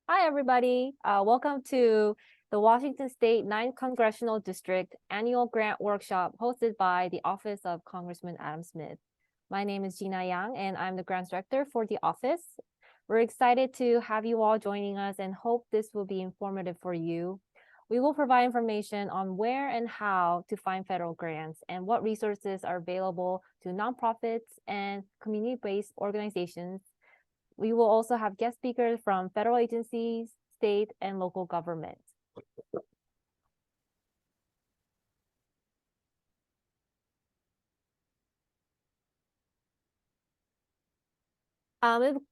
Hi, everybody. Welcome to the Washington State 9th Congressional District Annual Grant Workshop hosted by the Office of Congressman Adam Smith. My name is Gina Yang, and I'm the Grants Director for the office. We're excited to have you all joining us and hope this will be informative for you. We will provide information on where and how to find federal grants and what resources are available to nonprofits and community-based organizations. We will also have guest speakers from federal agencies, state, and local governments.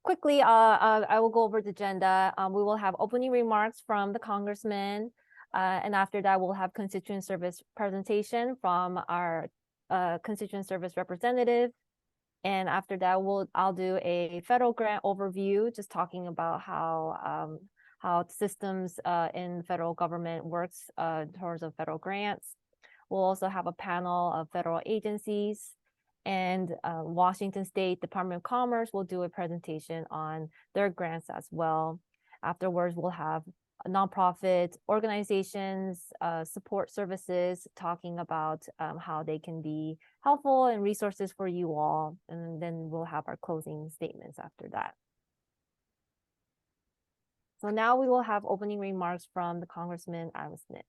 Quickly, I will go over the agenda. We will have opening remarks from the congressman, and after that, we'll have constituent service presentation from our constituent service representative. And after that, I'll do a federal grant overview, just talking about how systems in federal government works in terms of federal grants. We'll also have a panel of federal agencies, and Washington State Department of Commerce will do a presentation on their grants as well. Afterwards, we'll have nonprofit organizations, support services, talking about how they can be helpful and resources for you all. And then we'll have our closing statements after that. So now we will have opening remarks from the Congressman Adam Smith.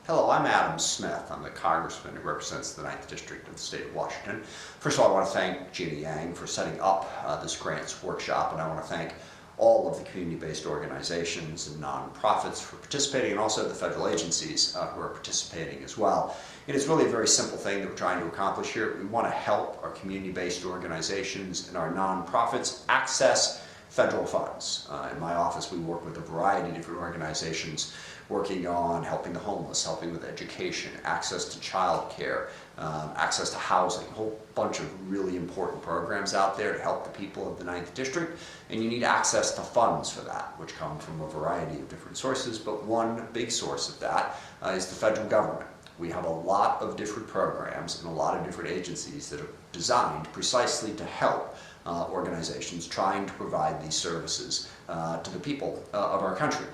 Hello, I'm Adam Smith. I'm the Congressman who represents the 9th District of the state of Washington. First of all, I want to thank Gina Yang for setting up this grants workshop, and I want to thank all of the community-based organizations and nonprofits for participating, and also the federal agencies who are participating as well. And it's really a very simple thing that we're trying to accomplish here. We want to help our community-based organizations and our nonprofits access federal funds. In my office, we work with a variety of different organizations working on helping the homeless, helping with education, access to child care, access to housing, a whole bunch of really important programs out there to help the people of the 9th District. And you need access to funds for that, which come from a variety of different sources, but one big source of that is the federal government. We have a lot of different programs and a lot of different agencies that are designed precisely to help organizations trying to provide these services to the people of our country.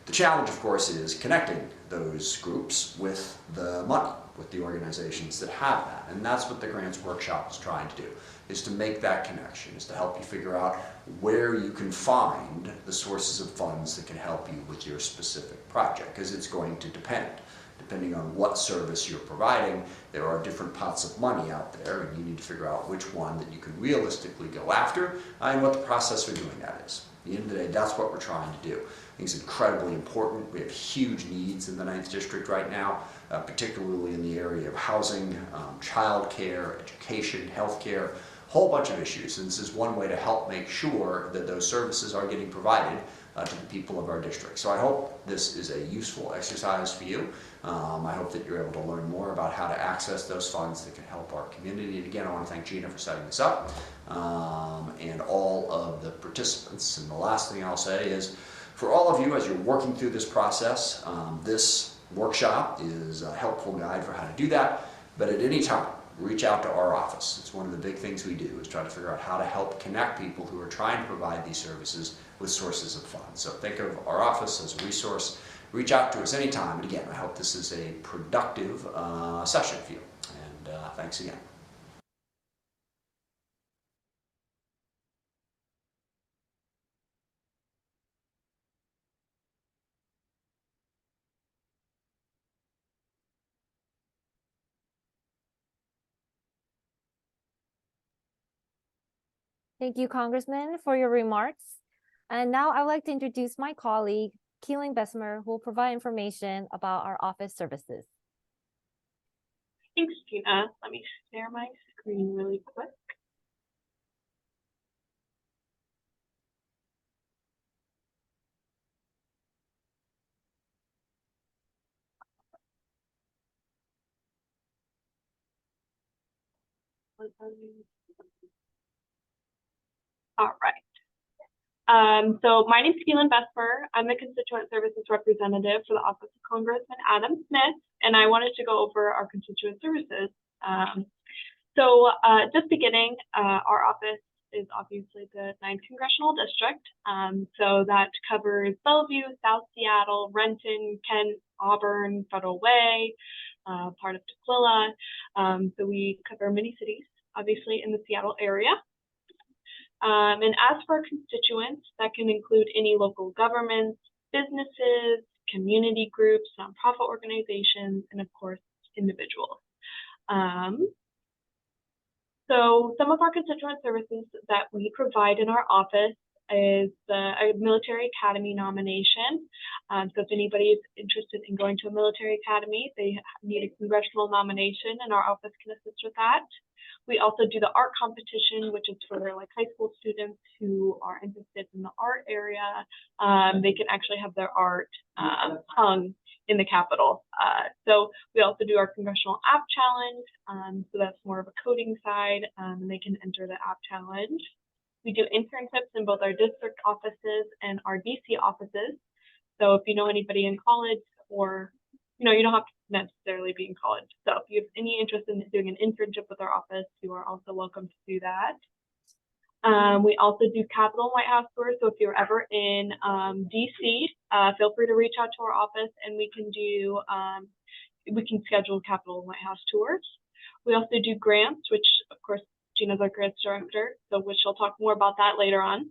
The challenge, of course, is connecting those groups with the money, with the organizations that have that. And that's what the Grants Workshop is trying to do, is to make that connection, is to help you figure out where you can find the sources of funds that can help you with your specific project, because it's going to depend. Depending on what service you're providing, there are different pots of money out there, and you need to figure out which one that you can realistically go after and what the process for doing that is. At the end of the day, that's what we're trying to do. I think it's incredibly important. We have huge needs in the 9th District right now, particularly in the area of housing, child care, education, healthcare, a whole bunch of issues. And this is one way to help make sure that those services are getting provided to the people of our district. So I hope this is a useful exercise for you. I hope that you're able to learn more about how to access those funds that can help our community. And again, I want to thank Gina for setting this up and all of the participants. And the last thing I'll say is, for all of you as you're working through this process, this workshop is a helpful guide for how to do that. But at any time, reach out to our office. It's one of the big things we do, is try to figure out how to help connect people who are trying to provide these services with sources of funds. So think of our office as a resource. Reach out to us anytime. And again, I hope this is a productive session for you. And thanks again. Thank you, Congressman, for your remarks. And now I'd like to introduce my colleague, Keeling Bessemer, who will provide information about our office services. Thanks, Gina. Let me share my screen really quick. All right. So my name is Keelan Vesper. I'm the Constituent Services Representative for the Office of Congressman Adam Smith, and I wanted to go over our constituent services. Just beginning, our office is obviously the 9th Congressional District. So that covers Bellevue, South Seattle, Renton, Kent, Auburn, Federal Way, part of Tukwila. So we cover many cities, obviously, in the Seattle area. And as for constituents, that can include any local governments, businesses, community groups, nonprofit organizations, and of course, individuals. So some of our constituent services that we provide in our office is a military academy nomination. So if anybody is interested in going to a military academy, they need a congressional nomination, and our office can assist with that. We also do the art competition, which is for like high school students who are interested in the art area. They can actually have their art hung in the Capitol. So we also do our Congressional App Challenge. So that's more of a coding side, and they can enter the app challenge. We do internships in both our district offices and our DC offices. So if you know anybody in college, or you don't have to necessarily be in college. So if you have any interest in doing an internship with our office, you are also welcome to do that. We also do Capitol and White House tours. So if you're ever in DC, feel free to reach out to our office, and we can schedule Capitol and White House tours. We also do grants, which of course Gina's our grants director, so which she'll talk more about that later on.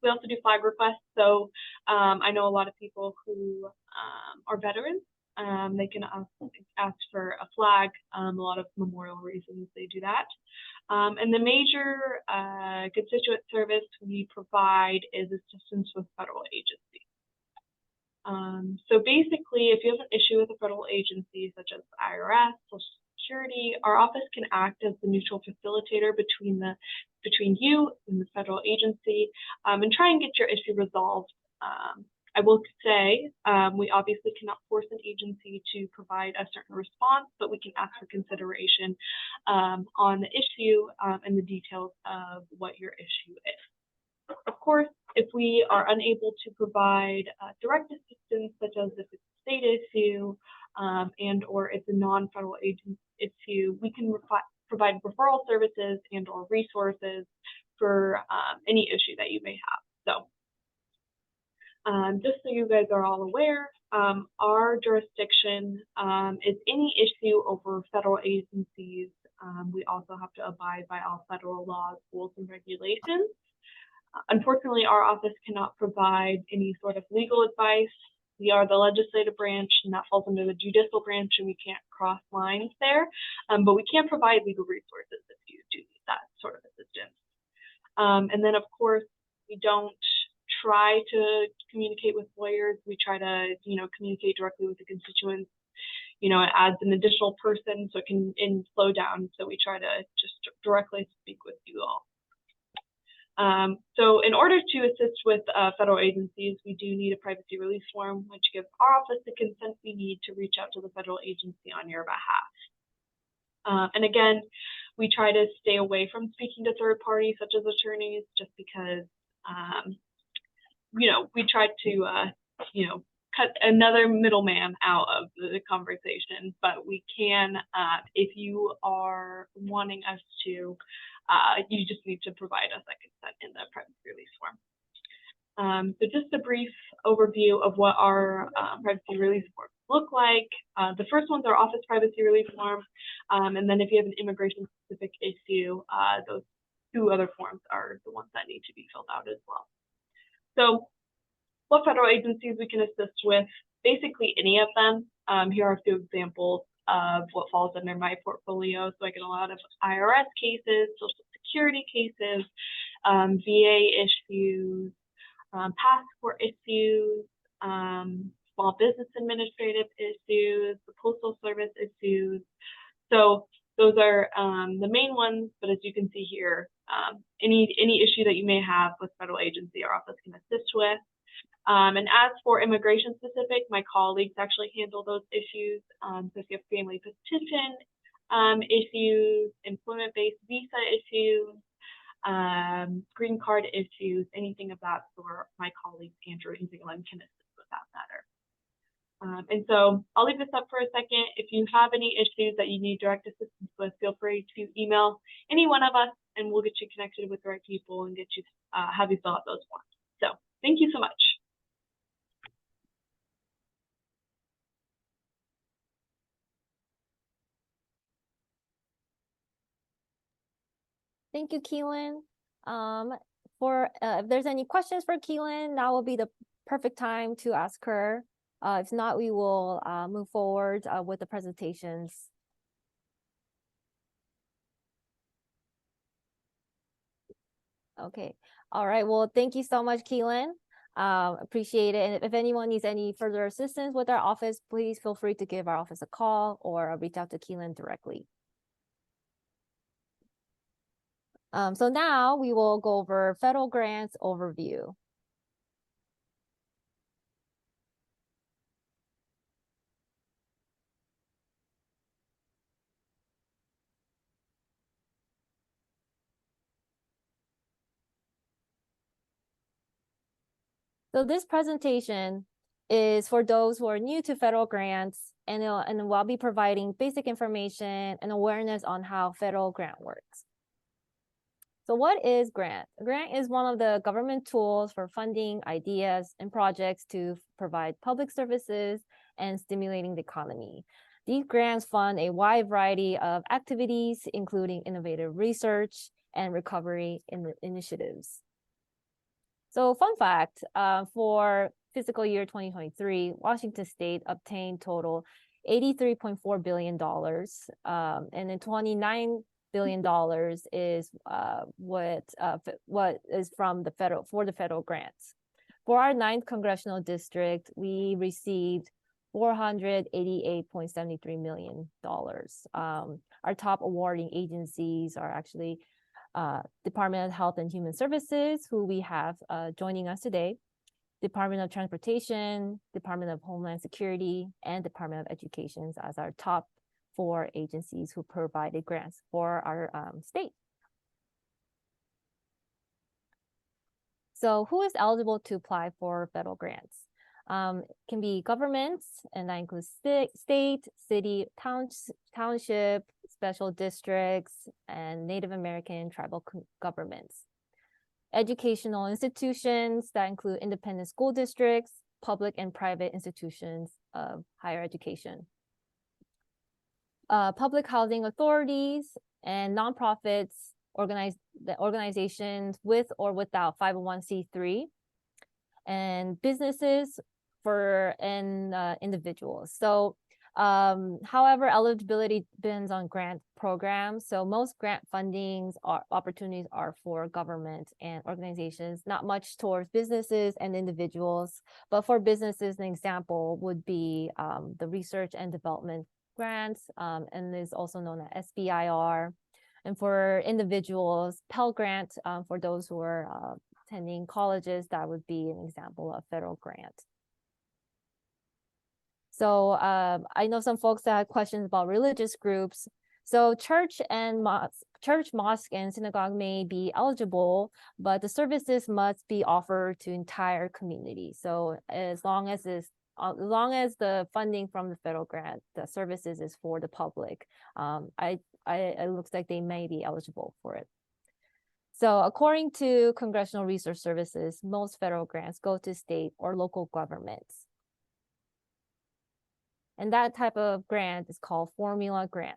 We also do flag requests. So I know a lot of people who are veterans. They can ask for a flag. A lot of memorial reasons they do that. And the major constituent service we provide is assistance with federal agencies. So basically, if you have an issue with a federal agency, such as the IRS, Social Security, our office can act as the neutral facilitator between you and the federal agency, and try and get your issue resolved. I will say we obviously cannot force an agency to provide a certain response, but we can ask for consideration on the issue and the details of what your issue is. Of course, if we are unable to provide direct assistance, such as if it's a state issue and or it's a non-federal agency issue, we can provide referral services and or resources for any issue that you may have. So just so you guys are all aware, our jurisdiction is any issue over federal agencies. We also have to abide by all federal laws, rules, and regulations. Unfortunately, our office cannot provide any sort of legal advice. We are the legislative branch, and that falls under the judicial branch, and we can't cross lines there. But we can provide legal resources if you do need that sort of assistance. And then, of course, we don't try to communicate with lawyers. We try to, communicate directly with the constituents. It adds an additional person so it can slow down. So we try to just directly speak with you all. So in order to assist with federal agencies, we do need a privacy release form, which gives our office the consent we need to reach out to the federal agency on your behalf. And again, we try to stay away from speaking to third parties, such as attorneys, just because, we try to, cut another middleman out of the conversation, but we can, if you are wanting us to, you just need to provide us that consent in the privacy release form. So just a brief overview of what our privacy release forms look like. The first one's our office privacy release form, and then if you have an immigration-specific issue, those two other forms are the ones that need to be filled out as well. So what federal agencies we can assist with, basically any of them. Here are a few examples of what falls under my portfolio. So I get a lot of IRS cases, Social Security cases, VA issues, passport issues, small business administrative issues, the Postal Service issues. So those are the main ones, but as you can see here, any issue that you may have with federal agency, our office can assist with. And as for immigration specific, my colleagues actually handle those issues. So if you have family petition, issues, employment-based visa issues, green card issues, anything of that sort. My colleagues Andrew and Zealand can assist with that matter. And so I'll leave this up for a second. If you have any issues that you need direct assistance with, feel free to email any one of us and we'll get you connected with the right people and get you have you fill out those forms. So thank you so much. Thank you, Keelan. If there's any questions for Keelan, now will be the perfect time to ask her. If not, we will move forward with the presentations. Okay. All right. Well, thank you so much, Keelan. Appreciate it. And if anyone needs any further assistance with our office, please feel free to give our office a call or reach out to Keelan directly. So now we will go over federal grants overview. So this presentation is for those who are new to federal grants, and we'll be providing basic information and awareness on how federal grant works. So what is grant? A grant is one of the government tools for funding ideas and projects to provide public services and stimulating the economy. These grants fund a wide variety of activities, including innovative research and recovery initiatives. So fun fact, for fiscal year 2023, Washington State obtained total $83.4 billion, and then $29 billion is what is from the federal grants. For our 9th Congressional District, we received $488.73 million. Our top awarding agencies are actually Department of Health and Human Services, who we have joining us today, Department of Transportation, Department of Homeland Security, and Department of Education as our top 4 agencies who provided grants for our state. So who is eligible to apply for federal grants? Can be governments, and that includes state, city, township, special districts, and Native American tribal governments. Educational institutions that include independent school districts, public and private institutions of higher education. Public housing authorities and nonprofits, organizations with or without 501c3, and businesses and individuals. So however, eligibility depends on grant programs. So most grant fundings opportunities are for government and organizations, not much towards businesses and individuals. But for businesses, an example would be the research and development grants, and is also known as SBIR. And for individuals, Pell Grant, for those who are attending colleges, that would be an example of federal grant. So I know some folks that had questions about religious groups. So church, mosque, and synagogue may be eligible, but the services must be offered to entire community. So as long as the funding from the federal grant, the services is for the public, it looks like they may be eligible for it. So according to Congressional Research Services, most federal grants go to state or local governments. And that type of grant is called formula grant.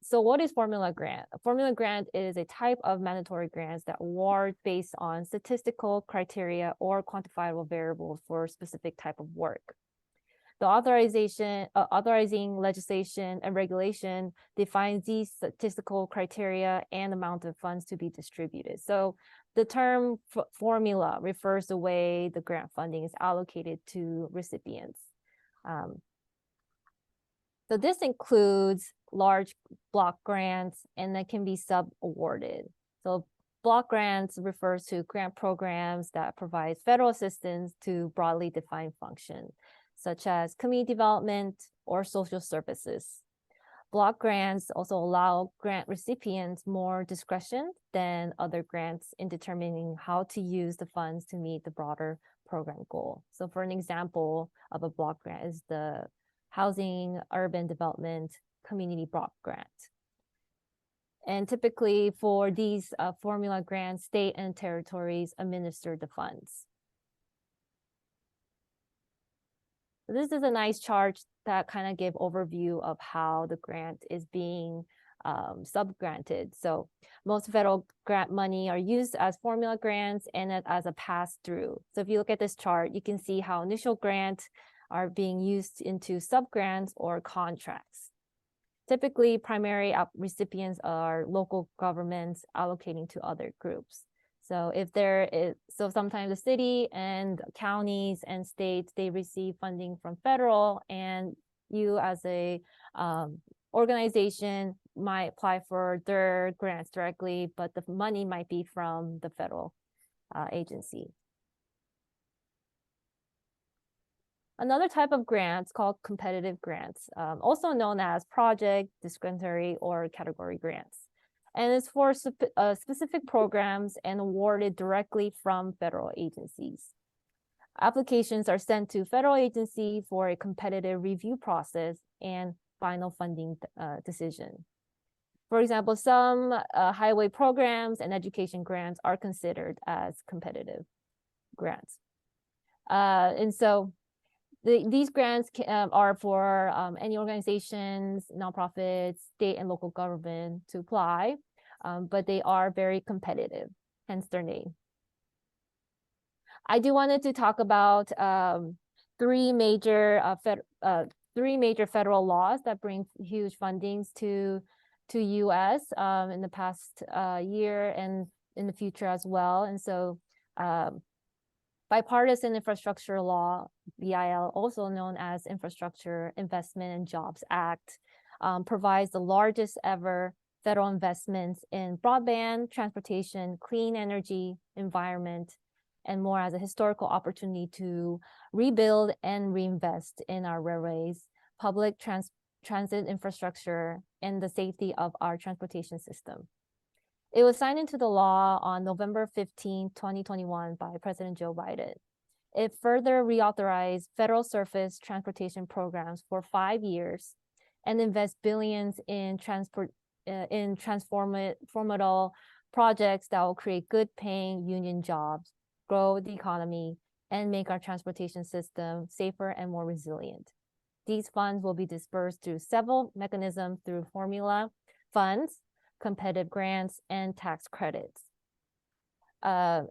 So what is formula grant? A formula grant is a type of mandatory grants that award based on statistical criteria or quantifiable variables for a specific type of work. The authorizing legislation and regulation defines these statistical criteria and amount of funds to be distributed. So the term formula refers to the way the grant funding is allocated to recipients. So this includes large block grants, and that can be sub-awarded. So block grants refers to grant programs that provide federal assistance to broadly defined functions, such as community development or social services. block grants also allow grant recipients more discretion than other grants in determining how to use the funds to meet the broader program goal. So for an example of a block grant is the Housing Urban Development Community Block Grant. And typically for these formula grants, state and territories administer the funds. This is a nice chart that kind of give overview of how the grant is being sub-granted. So most federal grant money are used as formula grants and as a pass-through. So if you look at this chart, you can see how initial grants are being used into sub-grants or contracts. Typically, primary recipients are local governments allocating to other groups. So if there is, so sometimes the city and counties and states, they receive funding from federal, and you as a organization might apply for their grants directly, but the money might be from the federal agency. Another type of grants called competitive grants, also known as project, discretionary, or category grants. And it's for specific programs and awarded directly from federal agencies. Applications are sent to federal agency for a competitive review process and final funding decision. For example, some highway programs and education grants are considered as competitive grants. And so these grants are for any organizations, nonprofits, state and local government to apply, but they are very competitive, hence their name. I do wanted to talk about three major federal laws that bring huge fundings to U.S. In the past year and in the future as well. And so Bipartisan Infrastructure Law, BIL, also known as Infrastructure Investment and Jobs Act, provides the largest ever federal investments in broadband, transportation, clean energy, environment, and more as a historical opportunity to rebuild and reinvest in our railways, public transit infrastructure, and the safety of our transportation system. It was signed into the law on November 15, 2021 by President Joe Biden. It further reauthorized federal surface transportation programs for 5 years and invests billions in transformational projects that will create good paying union jobs, grow the economy, and make our transportation system safer and more resilient. These funds will be dispersed through several mechanisms through formula funds, competitive grants, and tax credits. And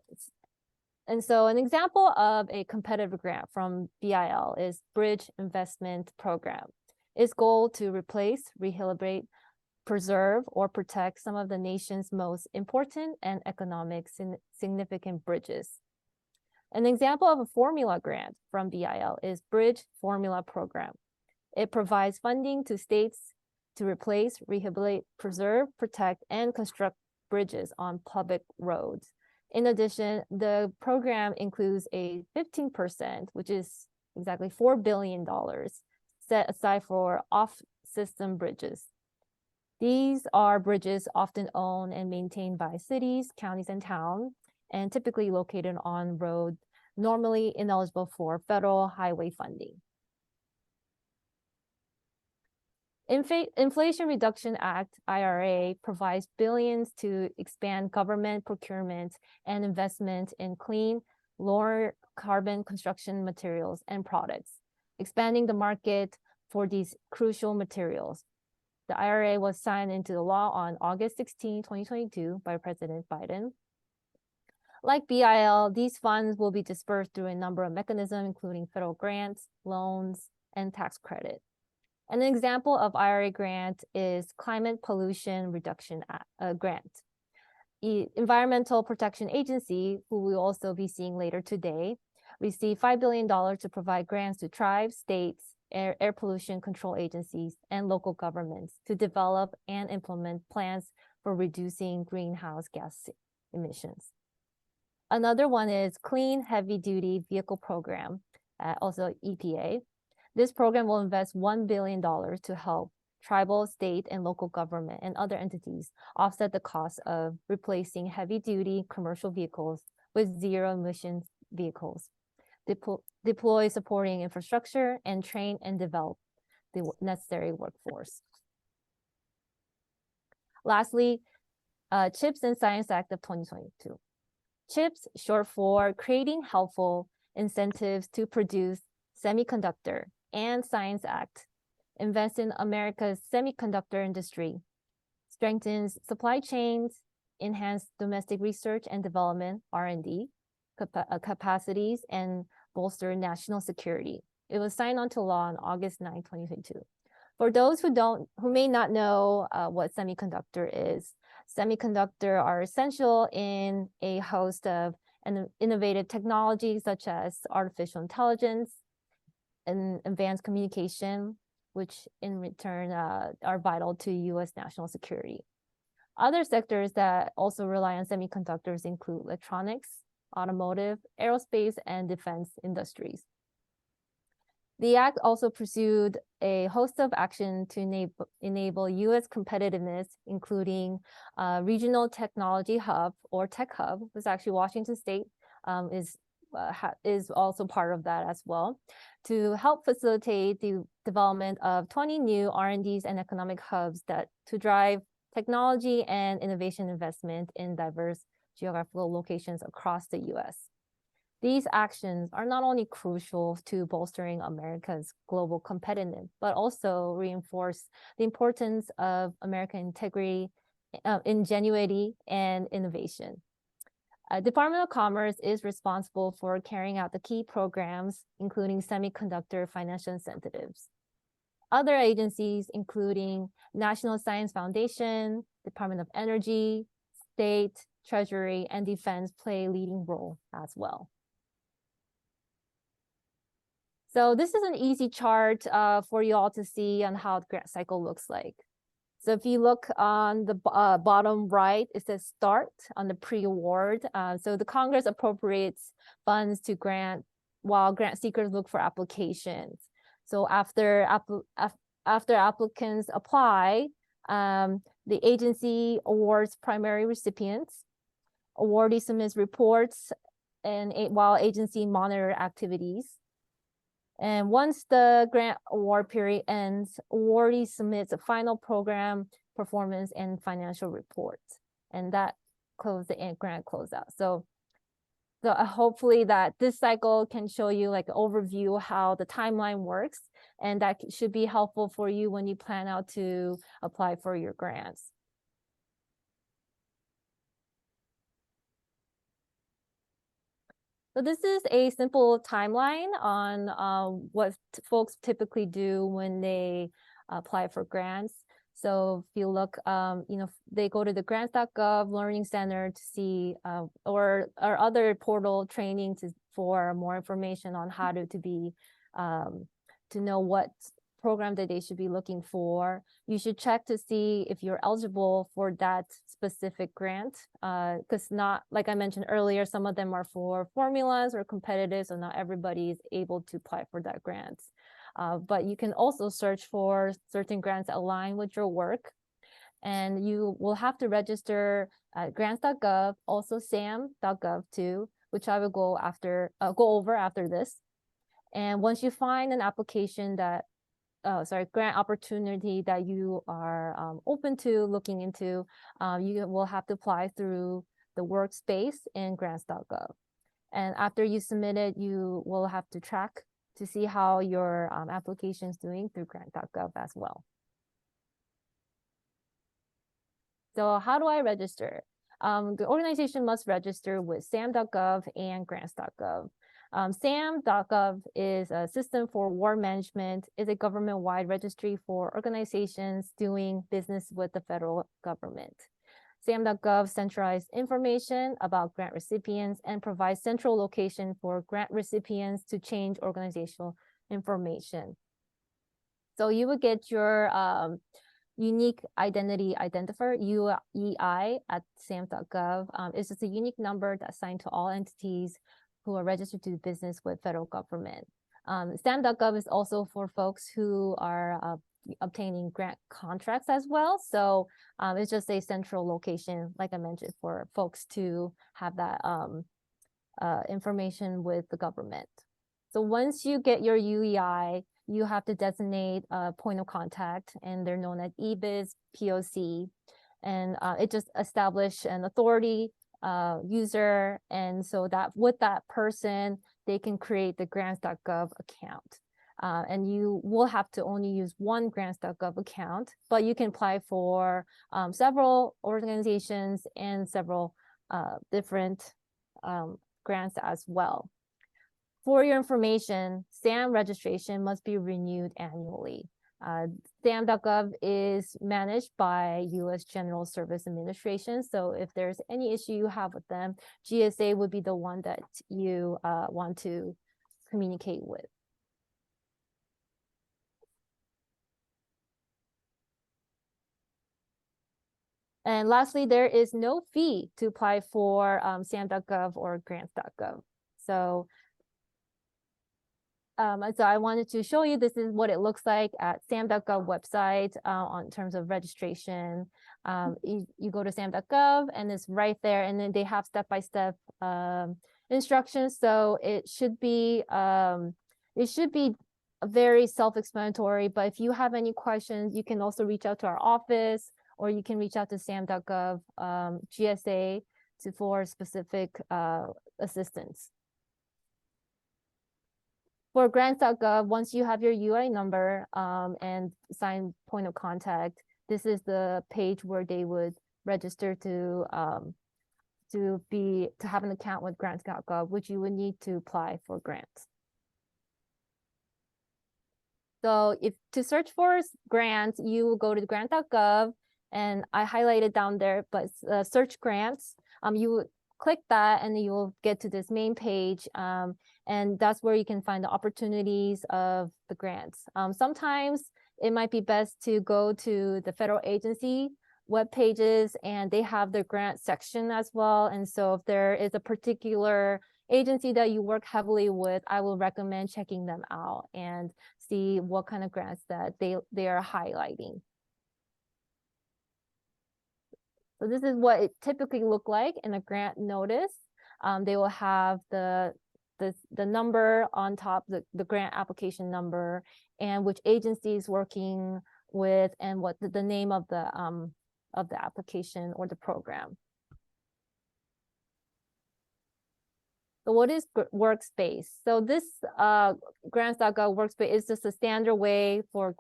so an example of a competitive grant from BIL is Bridge Investment Program. Its goal to replace, rehabilitate, preserve, or protect some of the nation's most important and economic significant bridges. An example of a formula grant from BIL is Bridge Formula Program. It provides funding to states to replace, rehabilitate, preserve, protect, and construct bridges on public roads. In addition, the program includes a 15%, which is exactly $4 billion, set aside for off-system bridges. These are bridges often owned and maintained by cities, counties, and towns, and typically located on roads normally ineligible for federal highway funding. Inflation Reduction Act, IRA, provides billions to expand government procurement and investment in clean, lower carbon construction materials and products, expanding the market for these crucial materials. The IRA was signed into the law on August 16, 2022 by President Biden. Like BIL, these funds will be dispersed through a number of mechanisms, including federal grants, loans, and tax credit. An example of IRA grant is Climate Pollution Reduction Grant. The Environmental Protection Agency, who we'll also be seeing later today, received $5 billion to provide grants to tribes, states, air pollution control agencies, and local governments to develop and implement plans for reducing greenhouse gas emissions. Another one is Clean Heavy Duty Vehicle Program, also EPA. This program will invest $1 billion to help tribal, state, and local government and other entities offset the cost of replacing heavy-duty commercial vehicles with zero-emission vehicles, deploy supporting infrastructure, and train and develop the necessary workforce. Lastly, CHIPS and Science Act of 2022. CHIPS, short for Creating Helpful Incentives to Produce Semiconductor, and Science Act, invests in America's semiconductor industry, strengthens supply chains, enhance domestic research and development, R&D, capacities, and bolster national security. It was signed onto law on August 9, 2022. For those who may not know what semiconductor is, semiconductor are essential in a host of innovative technologies such as artificial intelligence and advanced communication, which in return are vital to U.S. national security. Other sectors that also rely on semiconductors include electronics, automotive, aerospace, and defense industries. The Act also pursued a host of action to enable U.S. competitiveness, including Regional Technology Hub, or Tech Hub, which actually Washington State is also part of that as well, to help facilitate the development of 20 new R&Ds and economic hubs to drive technology and innovation investment in diverse geographical locations across the U.S. These actions are not only crucial to bolstering America's global competitiveness, but also reinforce the importance of American integrity, ingenuity, and innovation. Department of Commerce is responsible for carrying out the key programs, including semiconductor financial incentives. Other agencies, including National Science Foundation, Department of Energy, State, Treasury, and Defense, play a leading role as well. So this is an easy chart for you all to see on how the grant cycle looks like. So if you look on the bottom right, it says start on the pre-award. So the Congress appropriates funds to grant while grant seekers look for applications. So after applicants apply, the agency awards primary recipients. Awardee submits reports and while agency monitor activities. And once the grant award period ends, awardee submits a final program performance and financial report, and that closes the grant closeout. So hopefully that this cycle can show you like an overview how the timeline works, and that should be helpful for you when you plan out to apply for your grants. So this is a simple timeline on what folks typically do when they apply for grants. So if you look, they go to the grants.gov Learning Center to see, or other portal training for more information on how to know what program that they should be looking for. You should check to see if you're eligible for that specific grant, because not, like I mentioned earlier, some of them are for formulas or competitive, so not everybody is able to apply for that grant. But you can also search for certain grants that align with your work, and you will have to register at grants.gov, also sam.gov too, which I will go over after this. And once you find an application that grant opportunity that you are open to looking into, you will have to apply through the workspace in grants.gov. And after you submit it, you will have to track to see how your application is doing through grant.gov as well. So how do I register? The organization must register with sam.gov and grants.gov. SAM.gov is a system for war management, is a government-wide registry for organizations doing business with the federal government. SAM.gov centralizes information about grant recipients and provides central location for grant recipients to change organizational information. So you would get your unique identity identifier, UEI, at SAM.gov. It's just a unique number that's assigned to all entities who are registered to do business with federal government. SAM.gov is also for folks who are obtaining grant contracts as well. So it's just a central location, like I mentioned, for folks to have that information with the government. So once you get your UEI, you have to designate a point of contact, and they're known as EBIS, POC, and it just establishes an authority user, and so that with that person, they can create the grants.gov account. And you will have to only use one grants.gov account, but you can apply for several organizations and several different grants as well. For your information, SAM registration must be renewed annually. SAM.gov is managed by U.S. General Service Administration. So if there's any issue you have with them, GSA would be the one that you want to communicate with. And lastly, there is no fee to apply for SAM.gov or grants.gov. So I wanted to show you, this is what it looks like at SAM.gov website on terms of registration. You go to SAM.gov and it's right there, and then they have step-by-step instructions. So it should be very self-explanatory, but if you have any questions, you can also reach out to our office, or you can reach out to SAM.gov GSA for specific assistance. For grants.gov, once you have your UI number and signed point of contact, this is the page where they would register to have an account with grants.gov, which you would need to apply for grants. So if to search for grants, you will go to grant.gov, and I highlighted down there, but search grants. You would click that, and you will get to this main page. And that's where you can find the opportunities of the grants. Sometimes it might be best to go to the federal agency web pages, and they have the grant section as well. And so if there is a particular agency that you work heavily with, I will recommend checking them out and see what kind of grants that they are highlighting. So this is what it typically look like in a grant notice. They will have the number on top, the grant application number, and which agency is working with, and what the name of the application or the program. So what is Workspace? So this grants.gov Workspace is just a standard way for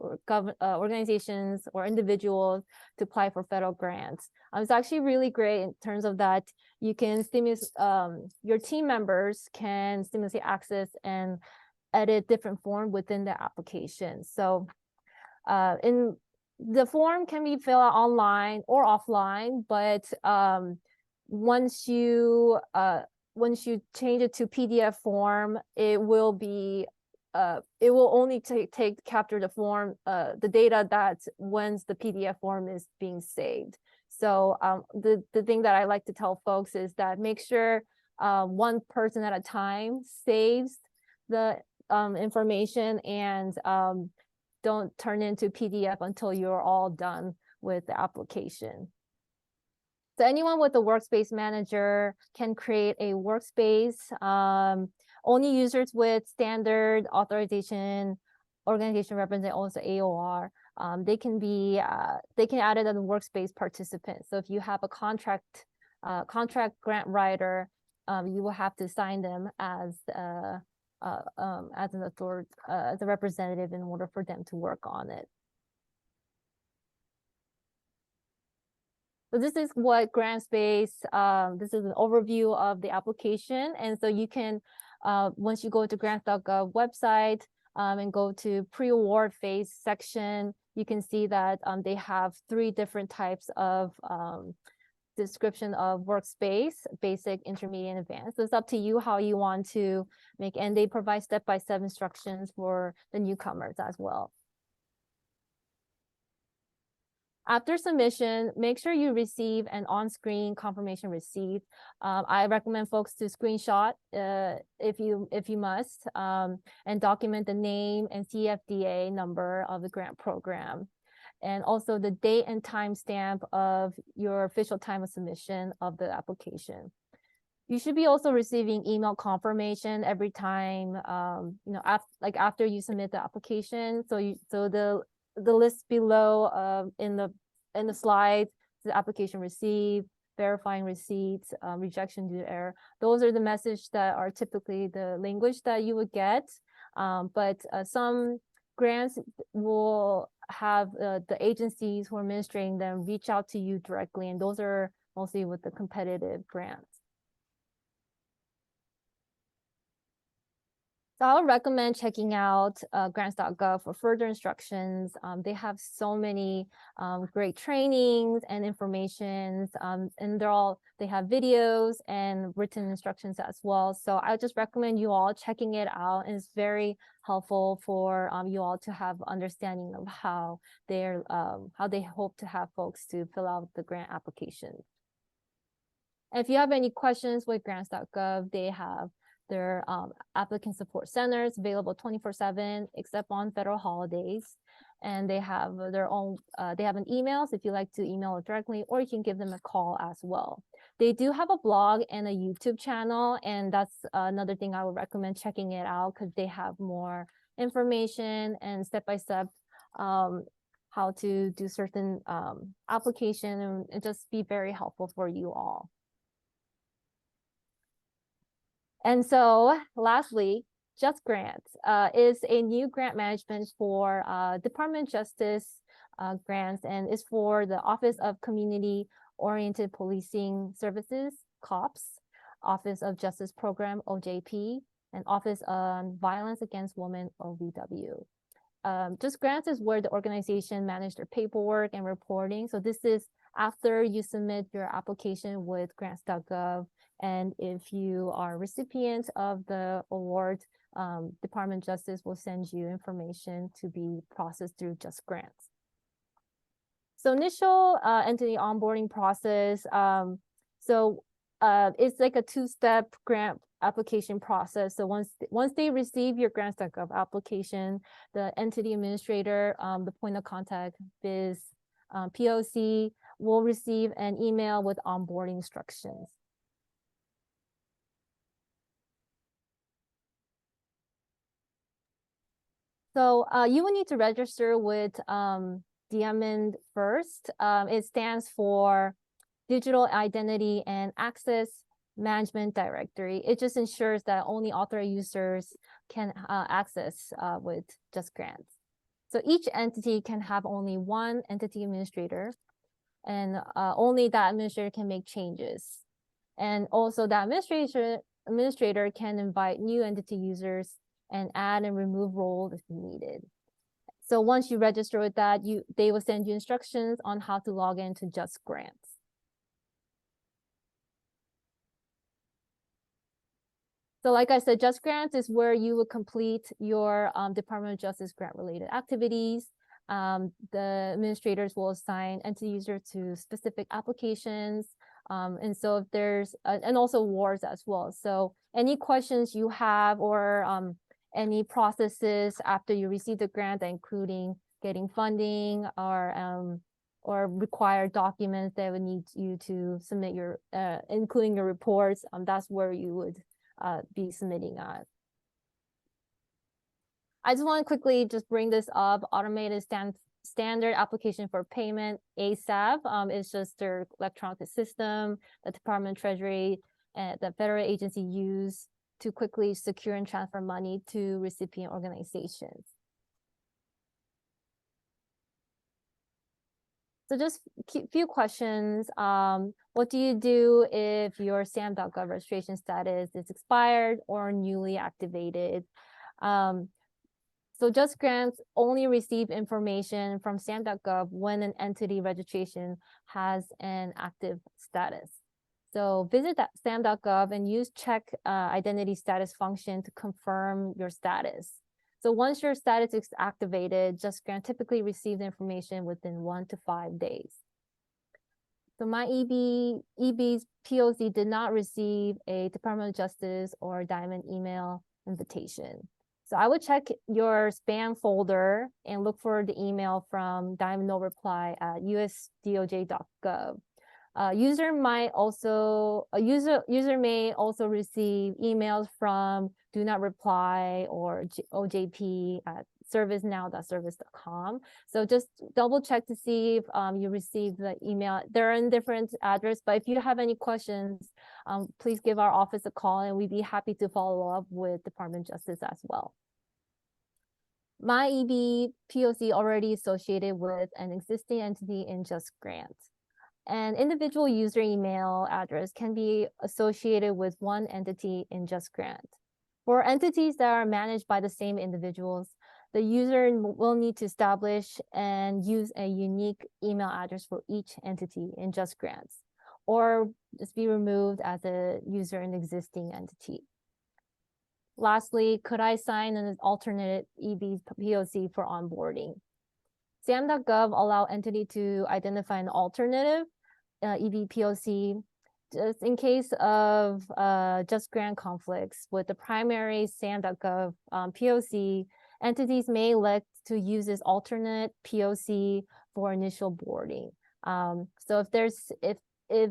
organizations or individuals to apply for federal grants. It's actually really great in terms of that you can your team members can seamlessly access and edit different form within the application. So in the form can be filled out online or offline, but once you change it to PDF form, it will only capture the form, the data that's once the PDF form is being saved. So the thing that I like to tell folks is that make sure one person at a time saves the information, and don't turn into PDF until you're all done with the application. So anyone with a workspace manager can create a workspace. Only users with standard authorization, organization representative, also AOR, they can add it as a workspace participant. So if you have a contract grant writer, you will have to sign them as an authority, as a representative, in order for them to work on it. So this is what GrantSpace, this is an overview of the application. And so you can, once you go to grants.gov website and go to pre-award phase section, you can see that they have 3 different types of description of workspace: basic, intermediate, and advanced. So it's up to you how you want to make, and they provide step-by-step instructions for the newcomers as well. After submission, make sure you receive an on-screen confirmation receipt. I recommend folks to screenshot if you must, and document the name and CFDA number of the grant program, and also the date and time stamp of your official time of submission of the application. You should be also receiving email confirmation every time, after you submit the application. So the list below in the slide, the application received, verifying receipts, rejection due to error. Those are the message that are typically the language that you would get. But some grants will have the agencies who are administering them reach out to you directly, and those are mostly with the competitive grants. So I would recommend checking out grants.gov for further instructions. They have so many great trainings and informations, and they have videos and written instructions as well. So I just recommend you all checking it out, and it's very helpful for you all to have understanding of how they hope to have folks to fill out the grant application. And if you have any questions with grants.gov, they have their applicant support centers available 24/7 except on federal holidays, and they have their own they have an email, so if you like to email it directly, or you can give them a call as well. They do have a blog and a YouTube channel, and that's another thing I would recommend checking it out, because they have more information and step-by-step how to do certain application, and just be very helpful for you all. And so lastly, Just Grants is a new grant management for Department of Justice grants, and is for the Office of Community Oriented Policing Services, COPS, Office of Justice Program, OJP, and Office on Violence Against Women, OVW. Just Grants is where the organization manage their paperwork and reporting. So this is after you submit your application with grants.gov. And if you are recipient of the award, Department of Justice will send you information to be processed through Just Grants. So initial entity onboarding process. It's like a two-step grant application process. So once they receive your grants.gov application, the entity administrator, the point of contact, biz, POC, will receive an email with onboarding instructions. So you will need to register with DMID first. It stands for Digital Identity and Access Management Directory. It just ensures that only authorized users can access with Just Grants. So each entity can have only one entity administrator, and only that administrator can make changes. And also the administrator can invite new entity users and add and remove roles if needed. So once you register with that, they will send you instructions on how to log into Just Grants. So like I said, Just Grants is where you will complete your Department of Justice grant-related activities. The administrators will assign entity user to specific applications. And so if there's, and also awards as well. So any questions you have, or any processes after you receive the grant, including getting funding or required documents that would need you to submit your, including your reports, that's where you would be submitting on. I just want to quickly just bring this up. Automated standard application for payment, ASAP, is just their electronic system the Department of Treasury and the federal agency use to quickly secure and transfer money to recipient organizations. So just a few questions. What do you do if your SAM.gov registration status is expired or newly activated? So Just Grants only receive information from SAM.gov when an entity registration has an active status. So visit that SAM.gov and use check identity status function to confirm your status. So once your status is activated, Just Grant typically receives information within 1 to 5 days. So my EB's POC did not receive a Department of Justice or Diamond email invitation. So I would check your spam folder and look for the email from Diamond No Reply at usdoj.gov. User may also receive emails from Do Not Reply or OJP at servicenow.service.com. So just double check to see if you received the email. They're in different address, but if you have any questions, please give our office a call and we'd be happy to follow up with Department of Justice as well. My EB POC already associated with an existing entity in Just Grant. An individual user email address can be associated with one entity in Just Grant. For entities that are managed by the same individuals, the user will need to establish and use a unique email address for each entity in Just Grants, or just be removed as a user in existing entity. Lastly, could I sign an alternate EB POC for onboarding? SAM.gov allow entity to identify an alternative EB POC just in case of Just Grant conflicts with the primary SAM.gov POC. Entities may elect to use this alternate POC for initial boarding. So if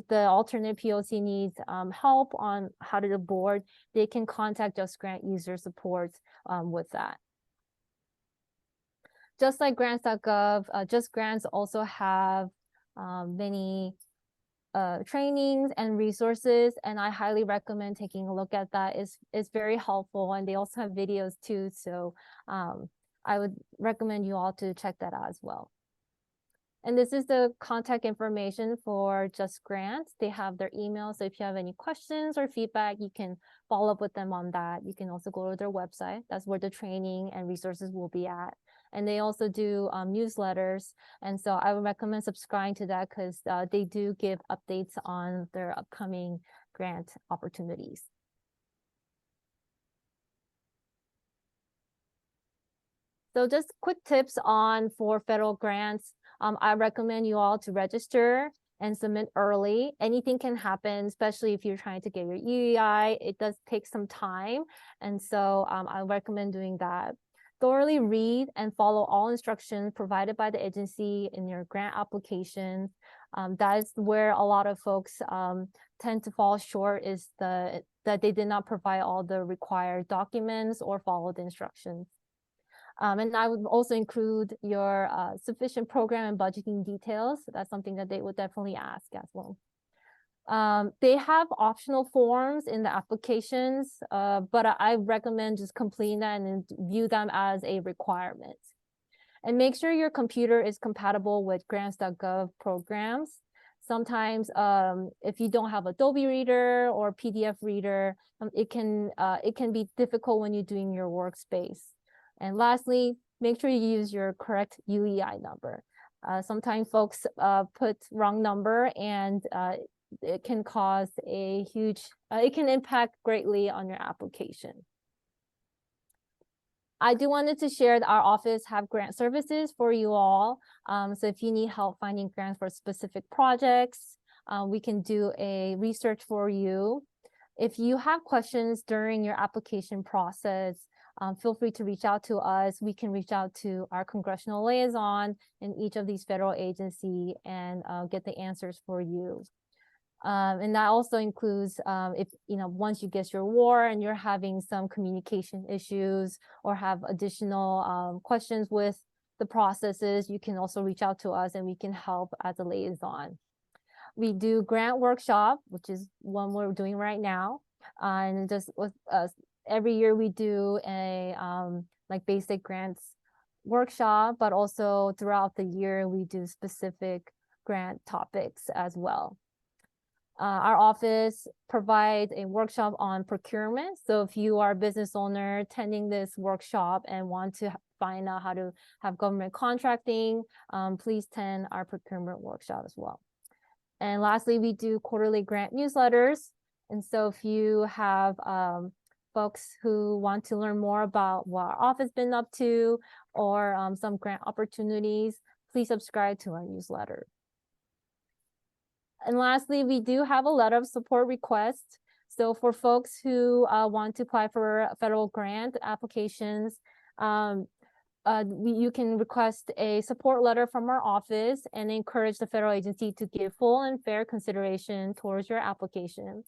the alternate POC needs help on how to board, they can contact Just Grant user support with that. Just like grants.gov, Just Grants also have many trainings and resources, and I highly recommend taking a look at that. It's very helpful, and they also have videos too. So I would recommend you all to check that out as well. And this is the contact information for Just Grant. They have their email. So if you have any questions or feedback, you can follow up with them on that. You can also go to their website. That's where the training and resources will be at. And they also do newsletters. And so I would recommend subscribing to that because they do give updates on their upcoming grant opportunities. So just quick tips for federal grants. I recommend you all to register and submit early. Anything can happen, especially if you're trying to get your UEI. It does take some time. And so I recommend doing that. Thoroughly read and follow all instructions provided by the agency in your grant application. That is where a lot of folks tend to fall short, is that they did not provide all the required documents or follow the instructions. And I would also include your sufficient program and budgeting details. That's something that they would definitely ask as well. They have optional forms in the applications, but I recommend just completing that and view them as a requirement. And make sure your computer is compatible with grants.gov programs. Sometimes if you don't have Adobe Reader or PDF Reader, it can be difficult when you're doing your workspace. And lastly, make sure you use your correct UEI number. Sometimes folks put wrong number, and it can cause a huge, it can impact greatly on your application. I do wanted to share that our office have grant services for you all. So if you need help finding grants for specific projects, we can do a research for you. If you have questions during your application process, feel free to reach out to us. We can reach out to our congressional liaison in each of these federal agencies and get the answers for you. And that also includes if, once you get your award and you're having some communication issues or have additional questions with the processes, you can also reach out to us and we can help as a liaison. We do grant workshop, which is one we're doing right now. And just with every year we do a like basic grants workshop, but also throughout the year we do specific grant topics as well. Our office provides a workshop on procurement. So if you are a business owner attending this workshop and want to find out how to have government contracting, please attend our procurement workshop as well. And lastly, we do quarterly grant newsletters. And so if you have folks who want to learn more about what our office been up to or some grant opportunities, please subscribe to our newsletter. And lastly, we do have a letter of support request. So for folks who want to apply for federal grant applications, you can request a support letter from our office and encourage the federal agency to give full and fair consideration towards your application.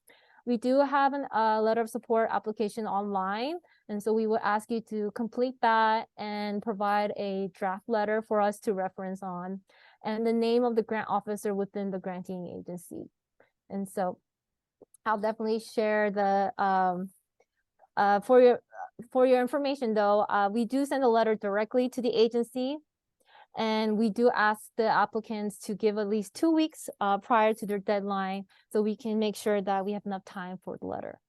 We do have a letter of support application online, and so we would ask you to complete that and provide a draft letter for us to reference on, and the name of the grant officer within the granting agency. And so I'll definitely share the for your information though, we do send a letter directly to the agency, and we do ask the applicants to give at least 2 weeks prior to their deadline so we can make sure that we have enough time for the letter.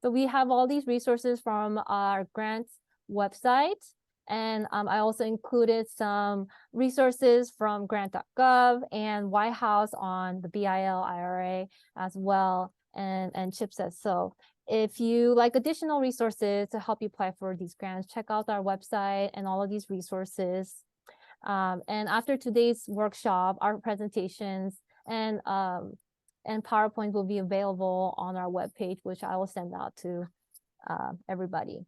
So we have all these resources from our grants website, and I also included some resources from grant.gov and White House on the BIL IRA as well, and chipsets. So if you like additional resources to help you apply for these grants, check out our website and all of these resources. And after today's workshop, our presentations and PowerPoint will be available on our webpage, which I will send out to everybody.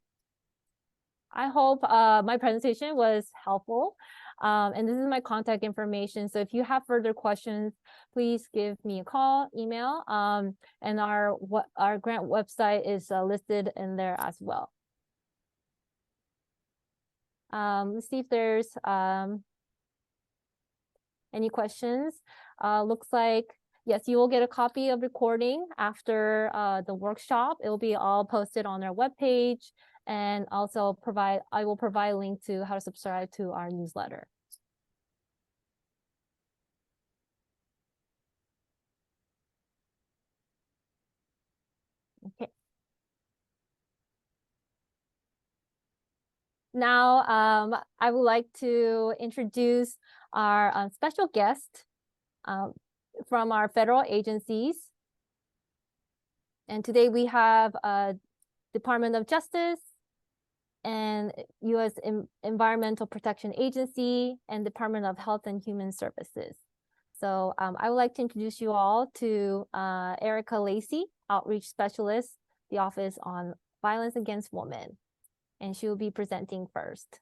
I hope my presentation was helpful. And this is my contact information. So if you have further questions, please give me a call, email, and our grant website is listed in there as well. Let's see if there's any questions. Looks like, yes, you will get a copy of recording after the workshop. It will be all posted on our webpage. And also I will provide a link to how to subscribe to our newsletter. Okay. Now, I would like to introduce our special guest from our federal agencies. And today we have Department of Justice and U.S. Environmental Protection Agency and Department of Health and Human Services. So I would like to introduce you all to Erica Lacey, Outreach Specialist, the Office on Violence Against Women, and she will be presenting first.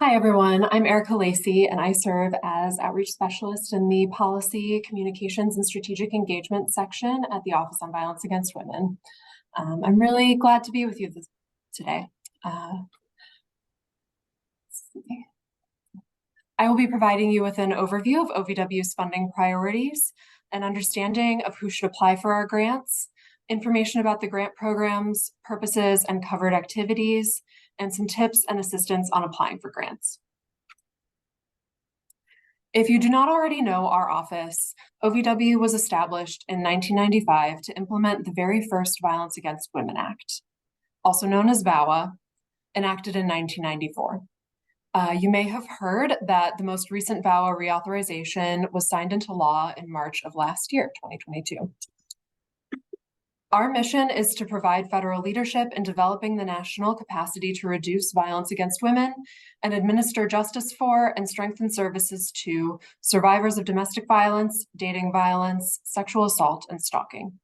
Hi, everyone. I'm Erica Lacey, and I serve as Outreach Specialist in the Policy, Communications, and Strategic Engagement section at the Office on Violence Against Women. I'm really glad to be with you today. I will be providing you with an overview of OVW's funding priorities, an understanding of who should apply for our grants, information about the grant programs, purposes, and covered activities, and some tips and assistance on applying for grants. If you do not already know our office, OVW was established in 1995 to implement the very first Violence Against Women Act, also known as VAWA, enacted in 1994. You may have heard that the most recent VAWA reauthorization was signed into law in March of last year, 2022. Our mission is to provide federal leadership in developing the national capacity to reduce violence against women and administer justice for and strengthen services to survivors of domestic violence, dating violence, sexual assault, and stalking.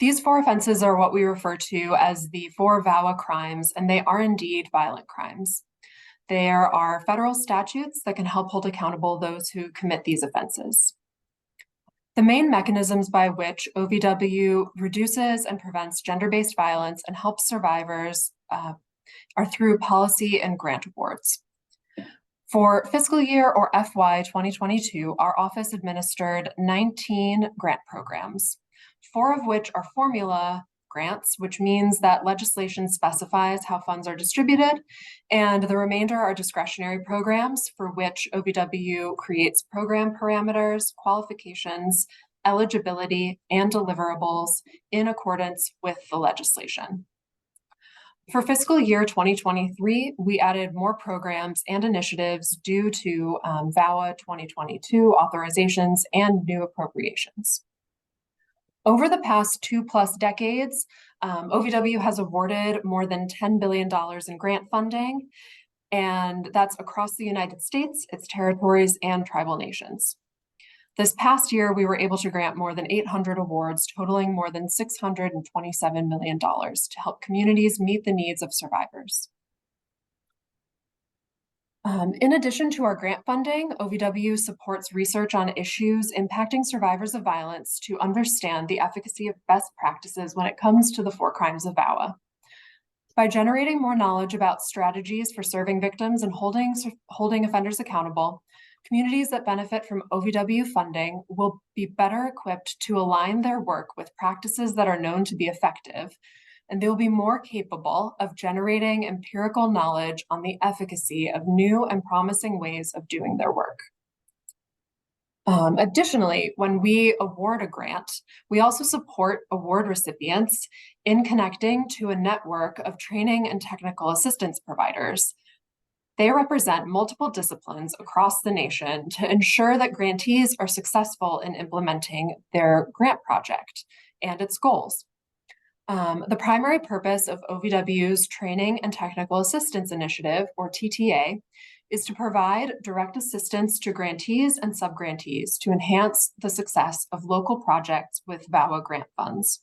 These 4 offenses are what we refer to as the 4 VAWA crimes, and they are indeed violent crimes. There are federal statutes that can help hold accountable those who commit these offenses. The main mechanisms by which OVW reduces and prevents gender-based violence and helps survivors are through policy and grant awards. For fiscal year or FY 2022, our office administered 19 grant programs, 4 of which are formula grants, which means that legislation specifies how funds are distributed, and the remainder are discretionary programs for which OVW creates program parameters, qualifications, eligibility, and deliverables in accordance with the legislation. For fiscal year 2023, we added more programs and initiatives due to VAWA 2022 authorizations and new appropriations. Over the past 2+ decades, OVW has awarded more than $10 billion in grant funding, and that's across the United States, its territories, and tribal nations. This past year, we were able to grant more than 800 awards, totaling more than $627 million to help communities meet the needs of survivors. In addition to our grant funding, OVW supports research on issues impacting survivors of violence to understand the efficacy of best practices when it comes to the 4 crimes of VAWA. By generating more knowledge about strategies for serving victims and holding offenders accountable, communities that benefit from OVW funding will be better equipped to align their work with practices that are known to be effective, and they will be more capable of generating empirical knowledge on the efficacy of new and promising ways of doing their work. Additionally, when we award a grant, we also support award recipients in connecting to a network of training and technical assistance providers. They represent multiple disciplines across the nation to ensure that grantees are successful in implementing their grant project and its goals. The primary purpose of OVW's Training and Technical Assistance Initiative, or TTA, is to provide direct assistance to grantees and subgrantees to enhance the success of local projects with VAWA grant funds.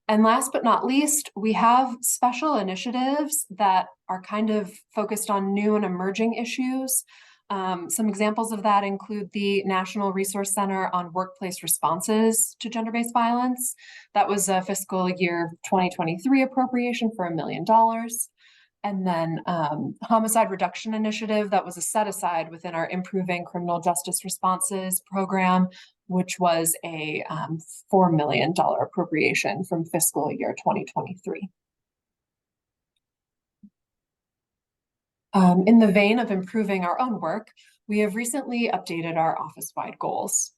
And last but not least, we have special initiatives that are kind of focused on new and emerging issues. Some examples of that include the National Resource Center on Workplace Responses to Gender-Based Violence. That was a fiscal year 2023 appropriation for $1 million. And then Homicide Reduction Initiative, that was a set aside within our Improving Criminal Justice Responses program, which was a $4 million appropriation from fiscal year 2023. In the vein of improving our own work, we have recently updated our office-wide goals.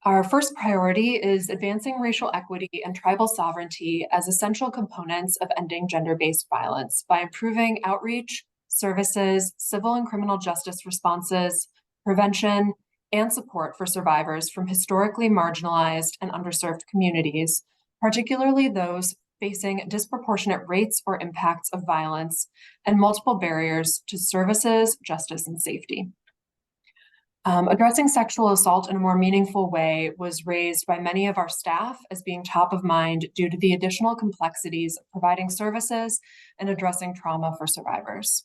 Our first priority is advancing racial equity and tribal sovereignty as essential components of ending gender-based violence by improving outreach, services, civil and criminal justice responses, prevention, and support for survivors from historically marginalized and underserved communities, particularly those facing disproportionate rates or impacts of violence and multiple barriers to services, justice, and safety. Addressing sexual assault in a more meaningful way was raised by many of our staff as being top of mind due to the additional complexities of providing services and addressing trauma for survivors.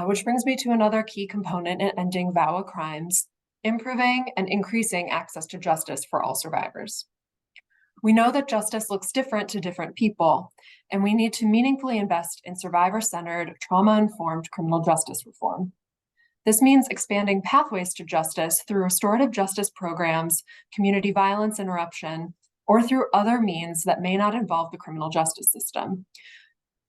Which brings me to another key component in ending VAWA crimes: improving and increasing access to justice for all survivors. We know that justice looks different to different people, and we need to meaningfully invest in survivor-centered, trauma-informed criminal justice reform. This means expanding pathways to justice through restorative justice programs, community violence interruption, or through other means that may not involve the criminal justice system.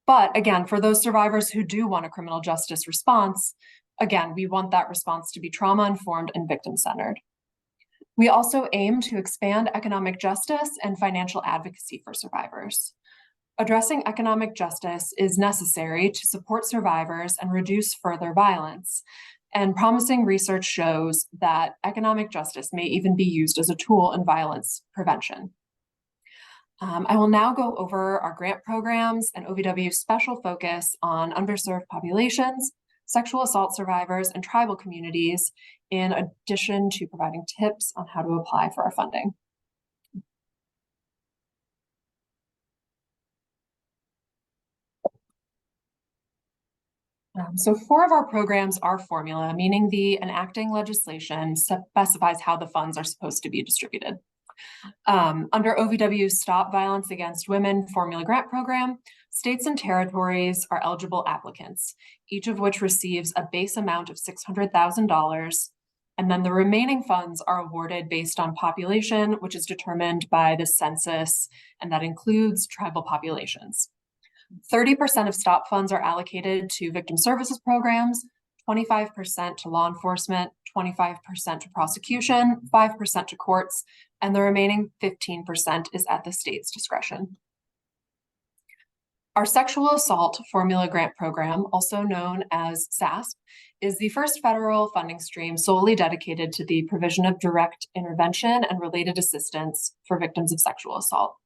But again, for those survivors who do want a criminal justice response, again, we want that response to be trauma-informed and victim-centered. We also aim to expand economic justice and financial advocacy for survivors. Addressing economic justice is necessary to support survivors and reduce further violence. And promising research shows that economic justice may even be used as a tool in violence prevention. I will now go over our grant programs and OVW's special focus on underserved populations, sexual assault survivors, and tribal communities, in addition to providing tips on how to apply for our funding. So 4 of our programs are formula, meaning the enacting legislation specifies how the funds are supposed to be distributed. Under OVW's Stop Violence Against Women formula grant program, States and territories are eligible applicants, each of which receives a base amount of $600,000, and then the remaining funds are awarded based on population, which is determined by the census, and that includes tribal populations. 30% of STOP funds are allocated to victim services programs, 25% to law enforcement, 25% to prosecution, 5% to courts, and the remaining 15% is at the state's discretion. Our Sexual Assault Formula Grant Program, also known as SASP, is the first federal funding stream solely dedicated to the provision of direct intervention and related assistance for victims of sexual assault.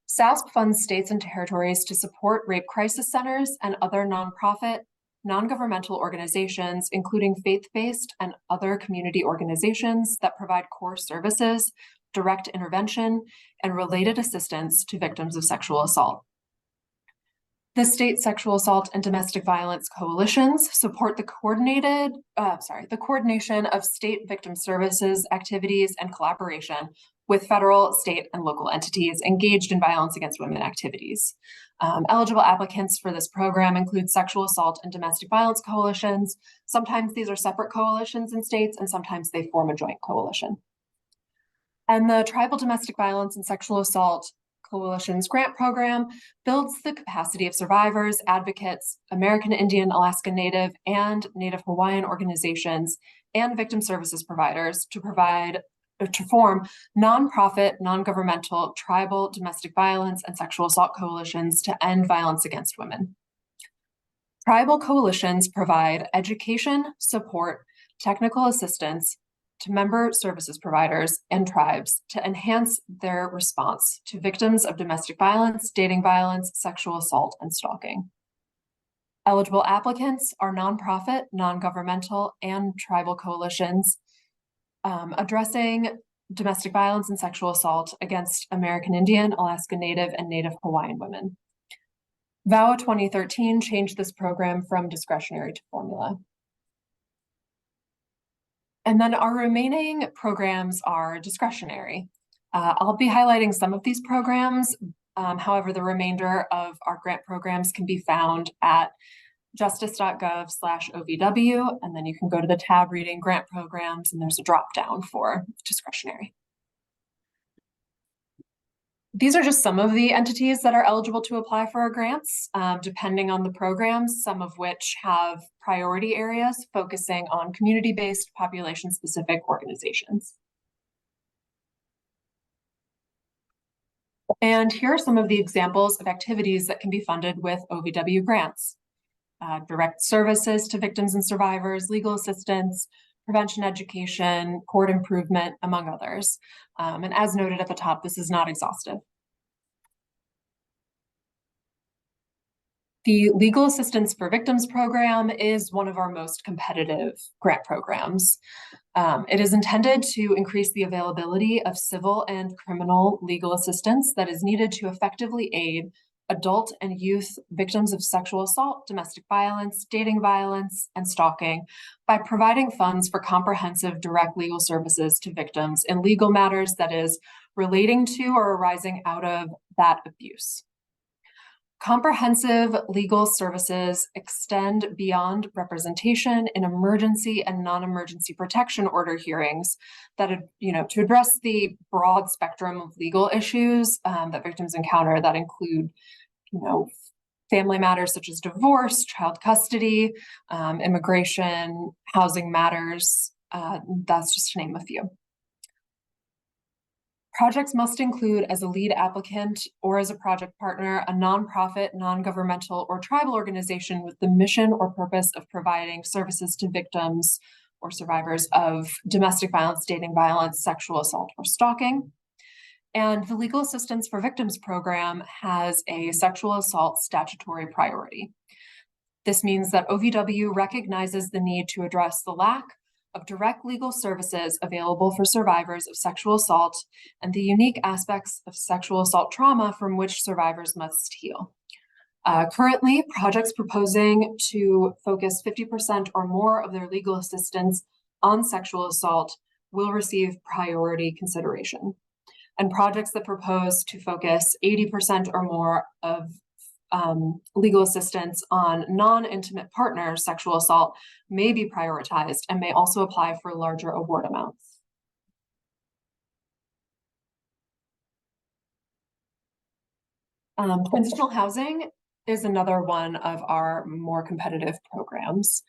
SASP funds states and territories to support rape crisis centers and other nonprofit, non-governmental organizations, including faith-based and other community organizations that provide core services, direct intervention, and related assistance to victims of sexual assault. The state sexual assault and domestic violence coalitions support the coordination of state victim services activities and collaboration with federal, state, and local entities engaged in violence against women activities. Eligible applicants for this program include sexual assault and domestic violence coalitions. Sometimes these are separate coalitions in states, and sometimes they form a joint coalition. And the Tribal Domestic Violence and Sexual Assault Coalition's grant program builds the capacity of survivors, advocates, American Indian, Alaska Native, and Native Hawaiian organizations and victim services providers to form nonprofit, non-governmental, tribal domestic violence and sexual assault coalitions to end violence against women. Tribal coalitions provide education, support, technical assistance to member services providers and tribes to enhance their response to victims of domestic violence, dating violence, sexual assault, and stalking. Eligible applicants are nonprofit, non-governmental, and tribal coalitions addressing domestic violence and sexual assault against American Indian, Alaska Native, and Native Hawaiian women. VAWA 2013 changed this program from discretionary to formula. And then our remaining programs are discretionary. I'll be highlighting some of these programs. However, the remainder of our grant programs can be found at justice.gov/OVW, and then you can go to the tab reading grant programs, and there's a drop down for discretionary. These are just some of the entities that are eligible to apply for our grants, depending on the programs, some of which have priority areas focusing on community-based, population-specific organizations. And here are some of the examples of activities that can be funded with OVW grants. Direct services to victims and survivors, legal assistance, prevention education, court improvement, among others. And as noted at the top, this is not exhaustive. The Legal Assistance for Victims program is one of our most competitive grant programs. It is intended to increase the availability of civil and criminal legal assistance that is needed to effectively aid adult and youth victims of sexual assault, domestic violence, dating violence, and stalking by providing funds for comprehensive direct legal services to victims in legal matters that is relating to or arising out of that abuse. Comprehensive legal services extend beyond representation in emergency and non-emergency protection order hearings that, to address the broad spectrum of legal issues that victims encounter that include, family matters such as divorce, child custody, immigration, housing matters. That's just to name a few. Projects must include as a lead applicant or as a project partner, a nonprofit, non-governmental, or tribal organization with the mission or purpose of providing services to victims or survivors of domestic violence, dating violence, sexual assault, or stalking. And the Legal Assistance for Victims program has a sexual assault statutory priority. This means that OVW recognizes the need to address the lack of direct legal services available for survivors of sexual assault and the unique aspects of sexual assault trauma from which survivors must heal. Currently, projects proposing to focus 50% or more of their legal assistance on sexual assault will receive priority consideration. And projects that propose to focus 80% or more of legal assistance on non-intimate partner sexual assault may be prioritized and may also apply for larger award amounts. Transitional housing is another one of our more competitive programs.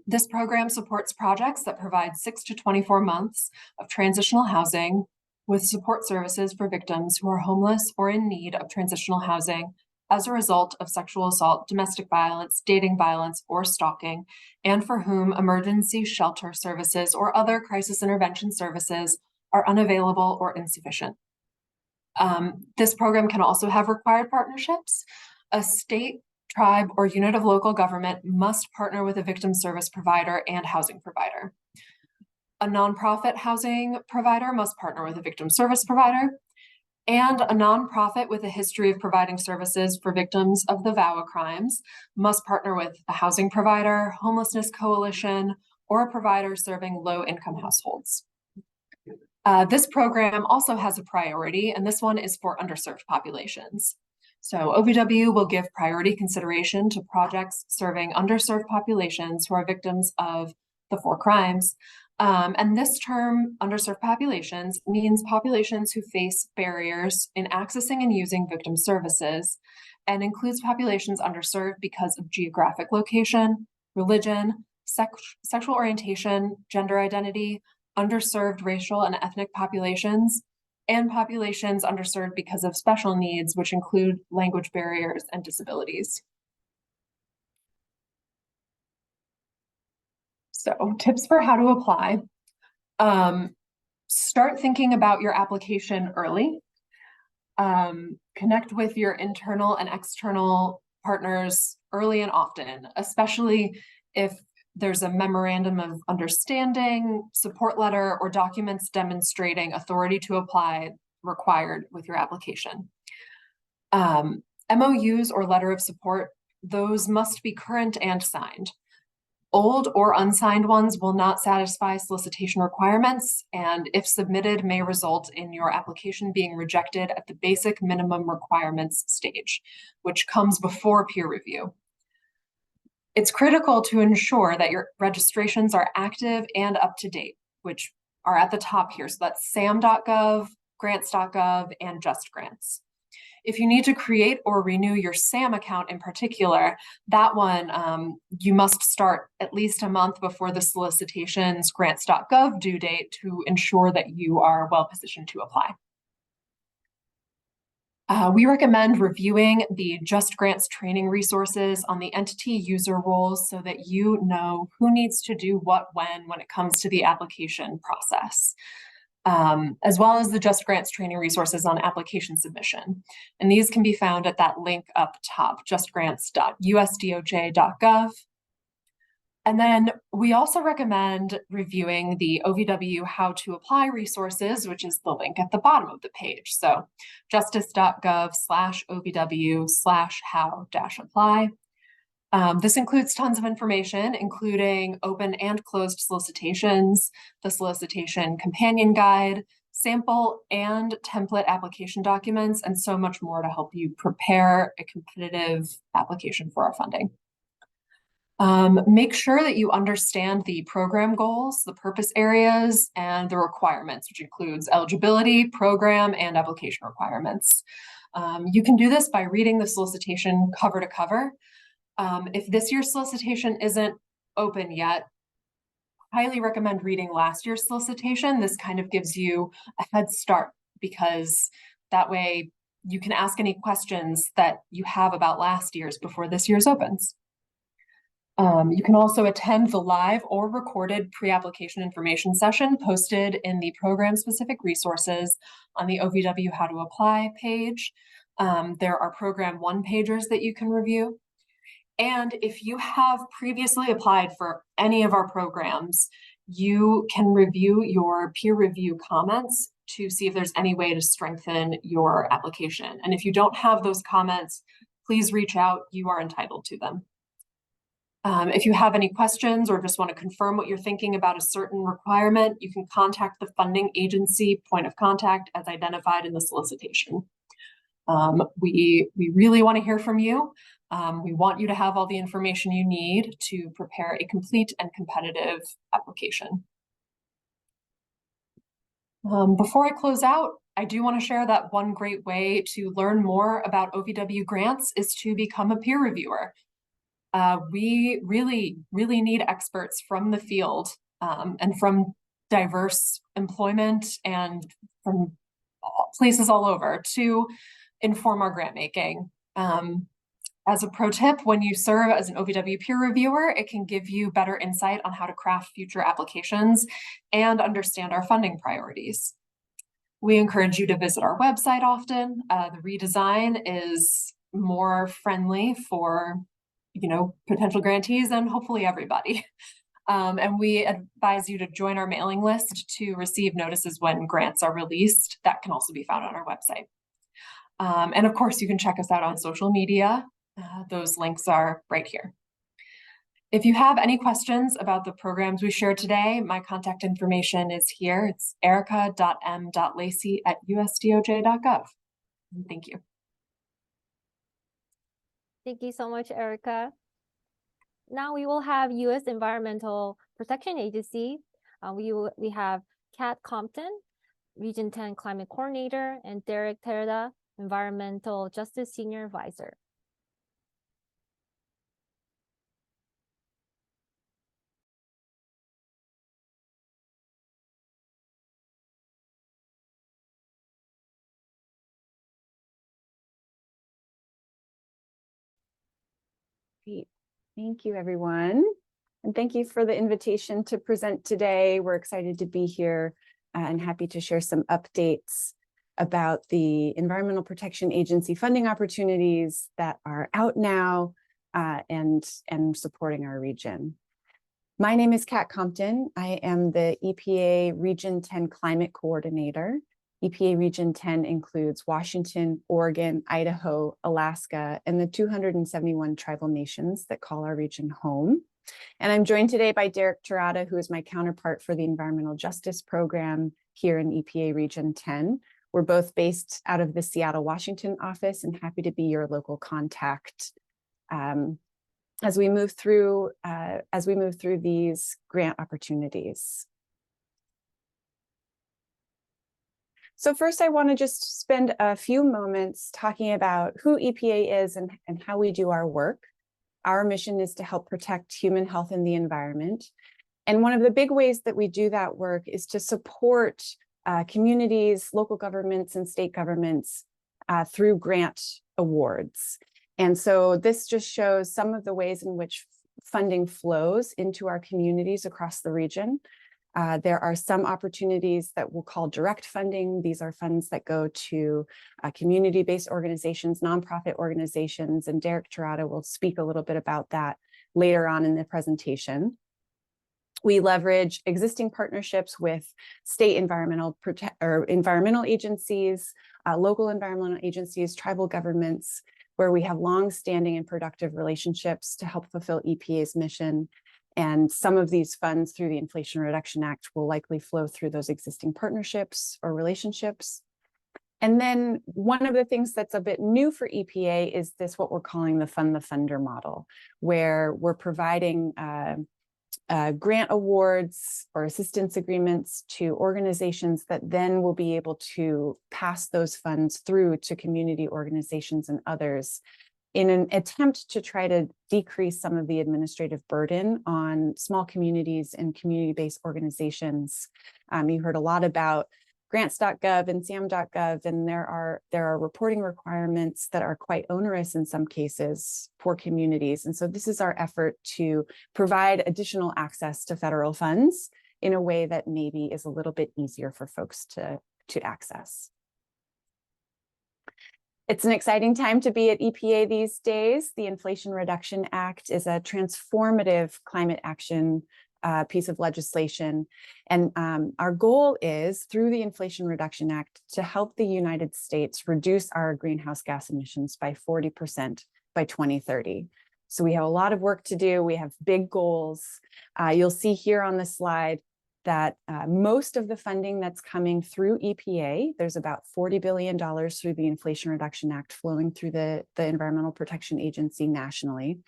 This program supports projects that provide 6 to 24 months of transitional housing with support services for victims who are homeless or in need of transitional housing as a result of sexual assault, domestic violence, dating violence, or stalking, and for whom emergency shelter services or other crisis intervention services are unavailable or insufficient. This program can also have required partnerships. A state, tribe, or unit of local government must partner with a victim service provider and housing provider. A nonprofit housing provider must partner with a victim service provider, and a nonprofit with a history of providing services for victims of the VAWA crimes must partner with a housing provider, homelessness coalition, or a provider serving low-income households. This program also has a priority, and this one is for underserved populations. So OVW will give priority consideration to projects serving underserved populations who are victims of the 4 crimes. And this term, underserved populations, means populations who face barriers in accessing and using victim services, and includes populations underserved because of geographic location, religion, sexual orientation, gender identity, underserved racial and ethnic populations, and populations underserved because of special needs, which include language barriers and disabilities. So, tips for how to apply. Start thinking about your application early. Connect with your internal and external partners early and often, especially if there's a memorandum of understanding, support letter, or documents demonstrating authority to apply required with your application. MOUs or letter of support, those must be current and signed. Old or unsigned ones will not satisfy solicitation requirements, and if submitted, may result in your application being rejected at the basic minimum requirements stage, which comes before peer review. It's critical to ensure that your registrations are active and up to date, which are at the top here. So that's sam.gov, grants.gov, and Just Grants. If you need to create or renew your SAM account in particular, that one you must start at least a month before the solicitation's grants.gov due date to ensure that you are well positioned to apply. We recommend reviewing the Just Grants training resources on the entity user roles so that you know who needs to do what when it comes to the application process, as well as the Just Grants training resources on application submission. And these can be found at that link up top, justgrants.usdoj.gov. And then we also recommend reviewing the OVW How to Apply resources, which is the link at the bottom of the page. So justice.gov/OVW/how-apply. This includes tons of information, including open and closed solicitations, the solicitation companion guide, sample and template application documents, and so much more to help you prepare a competitive application for our funding. Make sure that you understand the program goals, the purpose areas, and the requirements, which includes eligibility, program, and application requirements. You can do this by reading the solicitation cover to cover. If this year's solicitation isn't open yet, I highly recommend reading last year's solicitation. This kind of gives you a head start because that way you can ask any questions that you have about last year's before this year's opens. You can also attend the live or recorded pre-application information session posted in the program-specific resources on the OVW How to Apply page. There are program one-pagers that you can review. And if you have previously applied for any of our programs, you can review your peer review comments to see if there's any way to strengthen your application. And if you don't have those comments, please reach out. You are entitled to them. If you have any questions or just want to confirm what you're thinking about a certain requirement, you can contact the funding agency point of contact as identified in the solicitation. We really want to hear from you. We want you to have all the information you need to prepare a complete and competitive application. Before I close out, I do want to share that one great way to learn more about OVW grants is to become a peer reviewer. We really need experts from the field and from diverse employment and from places all over to inform our grant making. As a pro tip, when you serve as an OVW peer reviewer, it can give you better insight on how to craft future applications and understand our funding priorities. We encourage you to visit our website often. The redesign is more friendly for, potential grantees and hopefully everybody. And we advise you to join our mailing list to receive notices when grants are released. That can also be found on our website. And of course, you can check us out on social media. Those links are right here. If you have any questions about the programs we shared today, my contact information is here. It's erica.m.lacey@usdoj.gov. Thank you. Thank you so much, Erica. Now we will have U.S. Environmental Protection Agency. We have Kat Compton, Region 10 Climate Coordinator, and Derek Terda, Environmental Justice Senior Advisor. Great. Thank you, everyone. And thank you for the invitation to present today. We're excited to be here and happy to share some updates about the Environmental Protection Agency funding opportunities that are out now and supporting our region. My name is Kat Compton. I am the EPA Region 10 Climate Coordinator. EPA Region 10 includes Washington, Oregon, Idaho, Alaska, and the 271 tribal nations that call our region home. And I'm joined today by Derek Terada, who is my counterpart for the Environmental Justice Program here in EPA Region 10. We're both based out of the Seattle, Washington office, and happy to be your local contact as we move through these grant opportunities. So first, I want to just spend a few moments talking about who EPA is and how we do our work. Our mission is to help protect human health and the environment. And one of the big ways that we do that work is to support communities, local governments, and state governments through grant awards. And so this just shows some of the ways in which funding flows into our communities across the region. There are some opportunities that we'll call direct funding. These are funds that go to community-based organizations, nonprofit organizations, and Derek Terada will speak a little bit about that later on in the presentation. We leverage existing partnerships with state environmental agencies, local environmental agencies, tribal governments, where we have long-standing and productive relationships to help fulfill EPA's mission. And some of these funds through the Inflation Reduction Act will likely flow through those existing partnerships or relationships. And then one of the things that's a bit new for EPA is this, what we're calling the fund the funder model, where we're providing grant awards or assistance agreements to organizations that then will be able to pass those funds through to community organizations and others in an attempt to try to decrease some of the administrative burden on small communities and community-based organizations. You heard a lot about grants.gov and sam.gov, and there are reporting requirements that are quite onerous in some cases for communities. And so this is our effort to provide additional access to federal funds in a way that maybe is a little bit easier for folks to access. It's an exciting time to be at EPA these days. The Inflation Reduction Act is a transformative climate action piece of legislation. And our goal is, through the Inflation Reduction Act, to help the United States reduce our greenhouse gas emissions by 40% by 2030. So we have a lot of work to do. We have big goals. You'll see here on the slide that most of the funding that's coming through EPA, there's about $40 billion through the Inflation Reduction Act flowing through the Environmental Protection Agency nationally.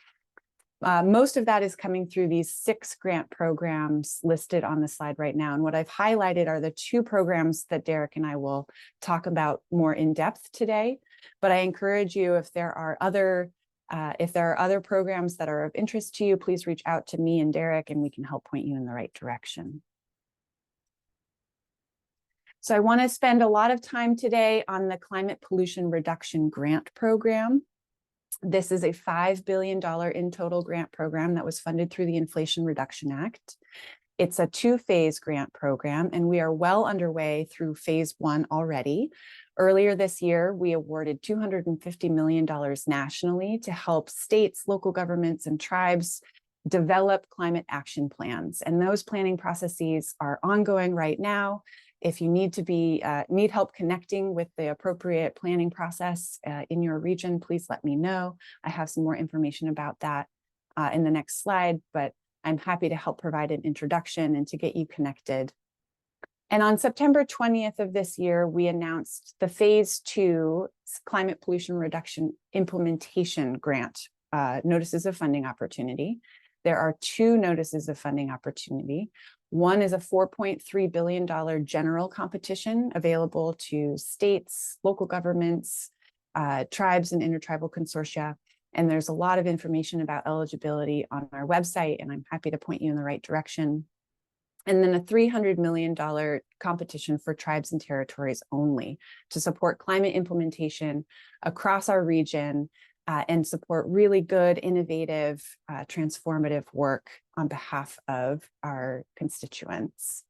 Most of that is coming through these 6 grant programs listed on the slide right now. And what I've highlighted are the 2 programs that Derek and I will talk about more in depth today. But I encourage you, if there are other programs that are of interest to you, please reach out to me and Derek, and we can help point you in the right direction. So I want to spend a lot of time today on the Climate Pollution Reduction Grant Program. This is a $5 billion in total grant program that was funded through the Inflation Reduction Act. It's a 2-phase grant program, and we are well underway through phase 1 already. Earlier this year, we awarded $250 million nationally to help states, local governments, and tribes develop climate action plans. And those planning processes are ongoing right now. If you need help connecting with the appropriate planning process in your region, please let me know. I have some more information about that in the next slide, but I'm happy to help provide an introduction and to get you connected. And on September 20th of this year, we announced the phase 2 Climate Pollution Reduction Implementation Grant notices of funding opportunity. There are 2 notices of funding opportunity. One is a $4.3 billion general competition available to states, local governments, tribes, and intertribal consortia. And there's a lot of information about eligibility on our website, and I'm happy to point you in the right direction. And then a $300 million competition for tribes and territories only to support climate implementation across our region and support really good, innovative, transformative work on behalf of our constituents.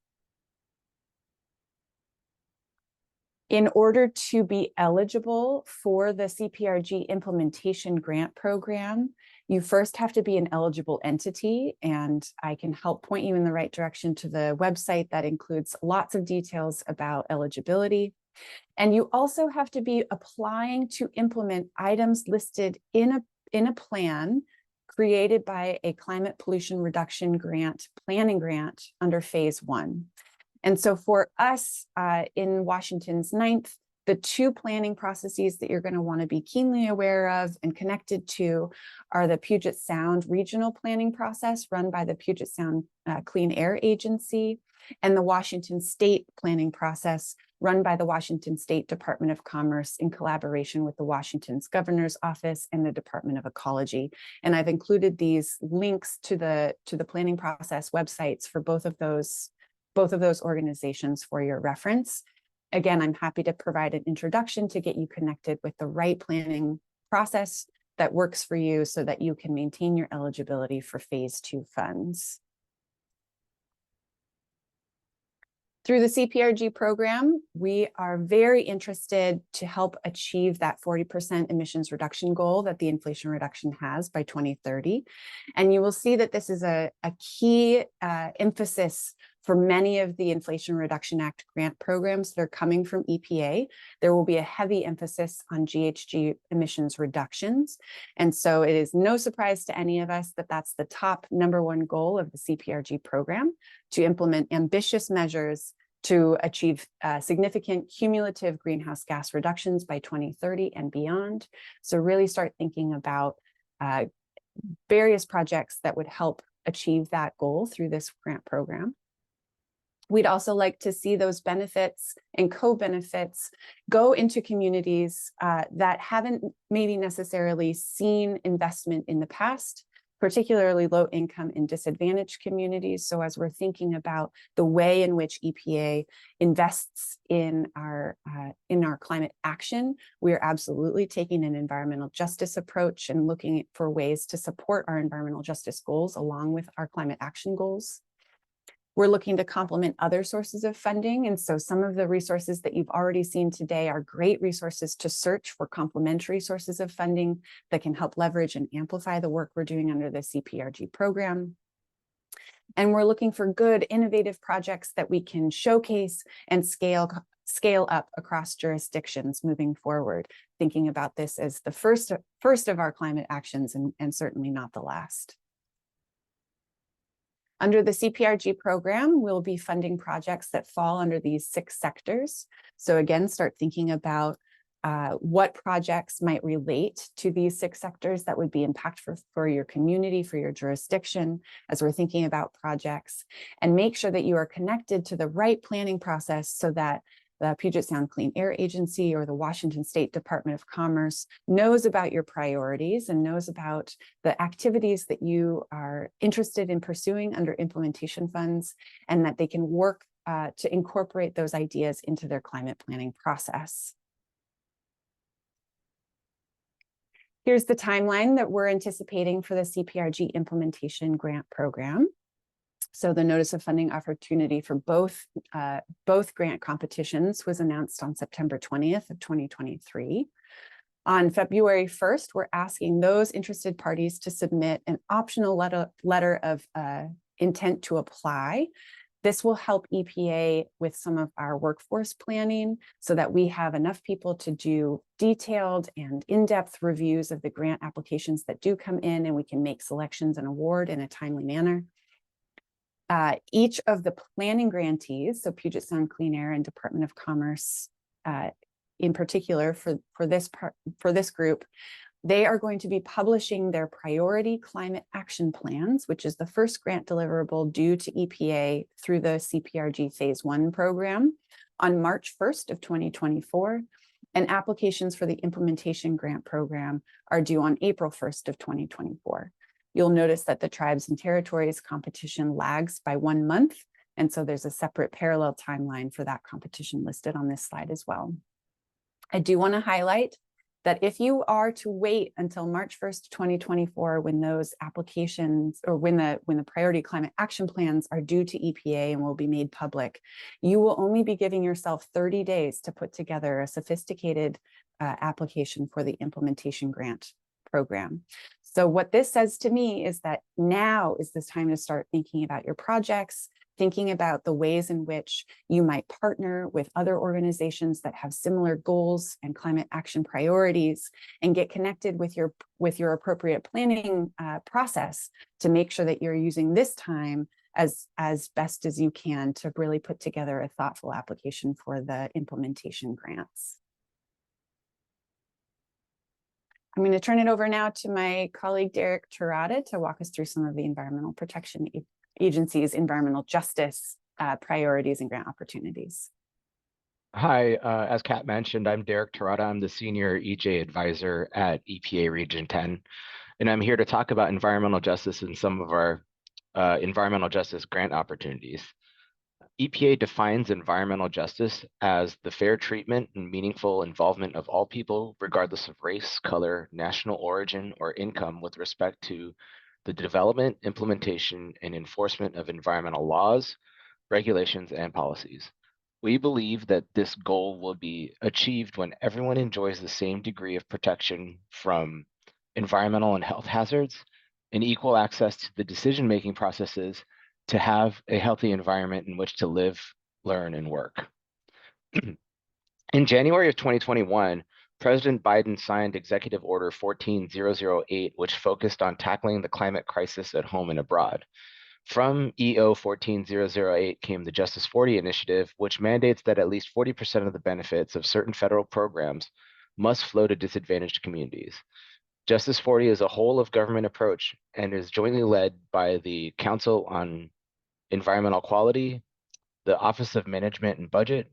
In order to be eligible for the CPRG Implementation Grant Program, you first have to be an eligible entity, and I can help point you in the right direction to the website that includes lots of details about eligibility. And you also have to be applying to implement items listed in a plan created by a climate pollution reduction grant, planning grant under phase 1. And so for us in Washington's 9th, the 2 planning processes that you're going to want to be keenly aware of and connected to are the Puget Sound Regional Planning Process run by the Puget Sound Clean Air Agency and the Washington State Planning Process run by the Washington State Department of Commerce in collaboration with the Washington's Governor's Office and the Department of Ecology. And I've included these links to the planning process websites for both of those organizations for your reference. Again, I'm happy to provide an introduction to get you connected with the right planning process that works for you so that you can maintain your eligibility for phase 2 funds. Through the CPRG program, we are very interested to help achieve that 40% emissions reduction goal that the Inflation Reduction has by 2030. And you will see that this is a key emphasis for many of the Inflation Reduction Act grant programs that are coming from EPA. There will be a heavy emphasis on GHG emissions reductions. And so it is no surprise to any of us that that's the top #1 goal of the CPRG program, to implement ambitious measures to achieve significant cumulative greenhouse gas reductions by 2030 and beyond. So really start thinking about various projects that would help achieve that goal through this grant program. We'd also like to see those benefits and co-benefits go into communities that haven't maybe necessarily seen investment in the past, particularly low income and disadvantaged communities. So as we're thinking about the way in which EPA invests in our climate action, we are absolutely taking an environmental justice approach and looking for ways to support our environmental justice goals along with our climate action goals. We're looking to complement other sources of funding. And so some of the resources that you've already seen today are great resources to search for complementary sources of funding that can help leverage and amplify the work we're doing under the CPRG program. And we're looking for good, innovative projects that we can showcase and scale up across jurisdictions moving forward, thinking about this as the first of our climate actions and certainly not the last. Under the CPRG program, we'll be funding projects that fall under these 6 sectors. So again, start thinking about what projects might relate to these 6 sectors that would be impactful for your community, for your jurisdiction, as we're thinking about projects, and make sure that you are connected to the right planning process so that the Puget Sound Clean Air Agency or the Washington State Department of Commerce knows about your priorities and knows about the activities that you are interested in pursuing under implementation funds, and that they can work to incorporate those ideas into their climate planning process. Here's the timeline that we're anticipating for the CPRG implementation grant program. So the notice of funding opportunity for both grant competitions was announced on September 20th of 2023. On February 1st, we're asking those interested parties to submit an optional letter of intent to apply. This will help EPA with some of our workforce planning so that we have enough people to do detailed and in-depth reviews of the grant applications that do come in, and we can make selections and award in a timely manner. Each of the planning grantees, so Puget Sound Clean Air and Department of Commerce in particular for this group, they are going to be publishing their priority climate action plans, which is the first grant deliverable due to EPA through the CPRG Phase 1 program on March 1st of 2024. And applications for the implementation grant program are due on April 1st of 2024. You'll notice that the tribes and territories competition lags by 1 month. And so there's a separate parallel timeline for that competition listed on this slide as well. I do want to highlight that if you are to wait until March 1st, 2024, when those applications or when the priority climate action plans are due to EPA and will be made public, you will only be giving yourself 30 days to put together a sophisticated application for the implementation grant program. So what this says to me is that now is the time to start thinking about your projects, thinking about the ways in which you might partner with other organizations that have similar goals and climate action priorities, and get connected with your appropriate planning process to make sure that you're using this time as best as you can to really put together a thoughtful application for the implementation grants. I'm going to turn it over now to my colleague, Derek Terada, to walk us through some of the Environmental Protection Agency's environmental justice priorities and grant opportunities. Hi, as Kat mentioned, I'm Derek Terada. I'm the Senior EJ Advisor at EPA Region 10, and I'm here to talk about environmental justice and some of our environmental justice grant opportunities. EPA defines environmental justice as the fair treatment and meaningful involvement of all people, regardless of race, color, national origin, or income, with respect to the development, implementation, and enforcement of environmental laws, regulations, and policies. We believe that this goal will be achieved when everyone enjoys the same degree of protection from environmental and health hazards and equal access to the decision-making processes to have a healthy environment in which to live, learn, and work. In January of 2021, President Biden signed Executive Order 14008, which focused on tackling the climate crisis at home and abroad. From EO 14008 came the Justice 40 initiative, which mandates that at least 40% of the benefits of certain federal programs must flow to disadvantaged communities. Justice 40 is a whole of government approach and is jointly led by the Council on Environmental Quality, the Office of Management and Budget,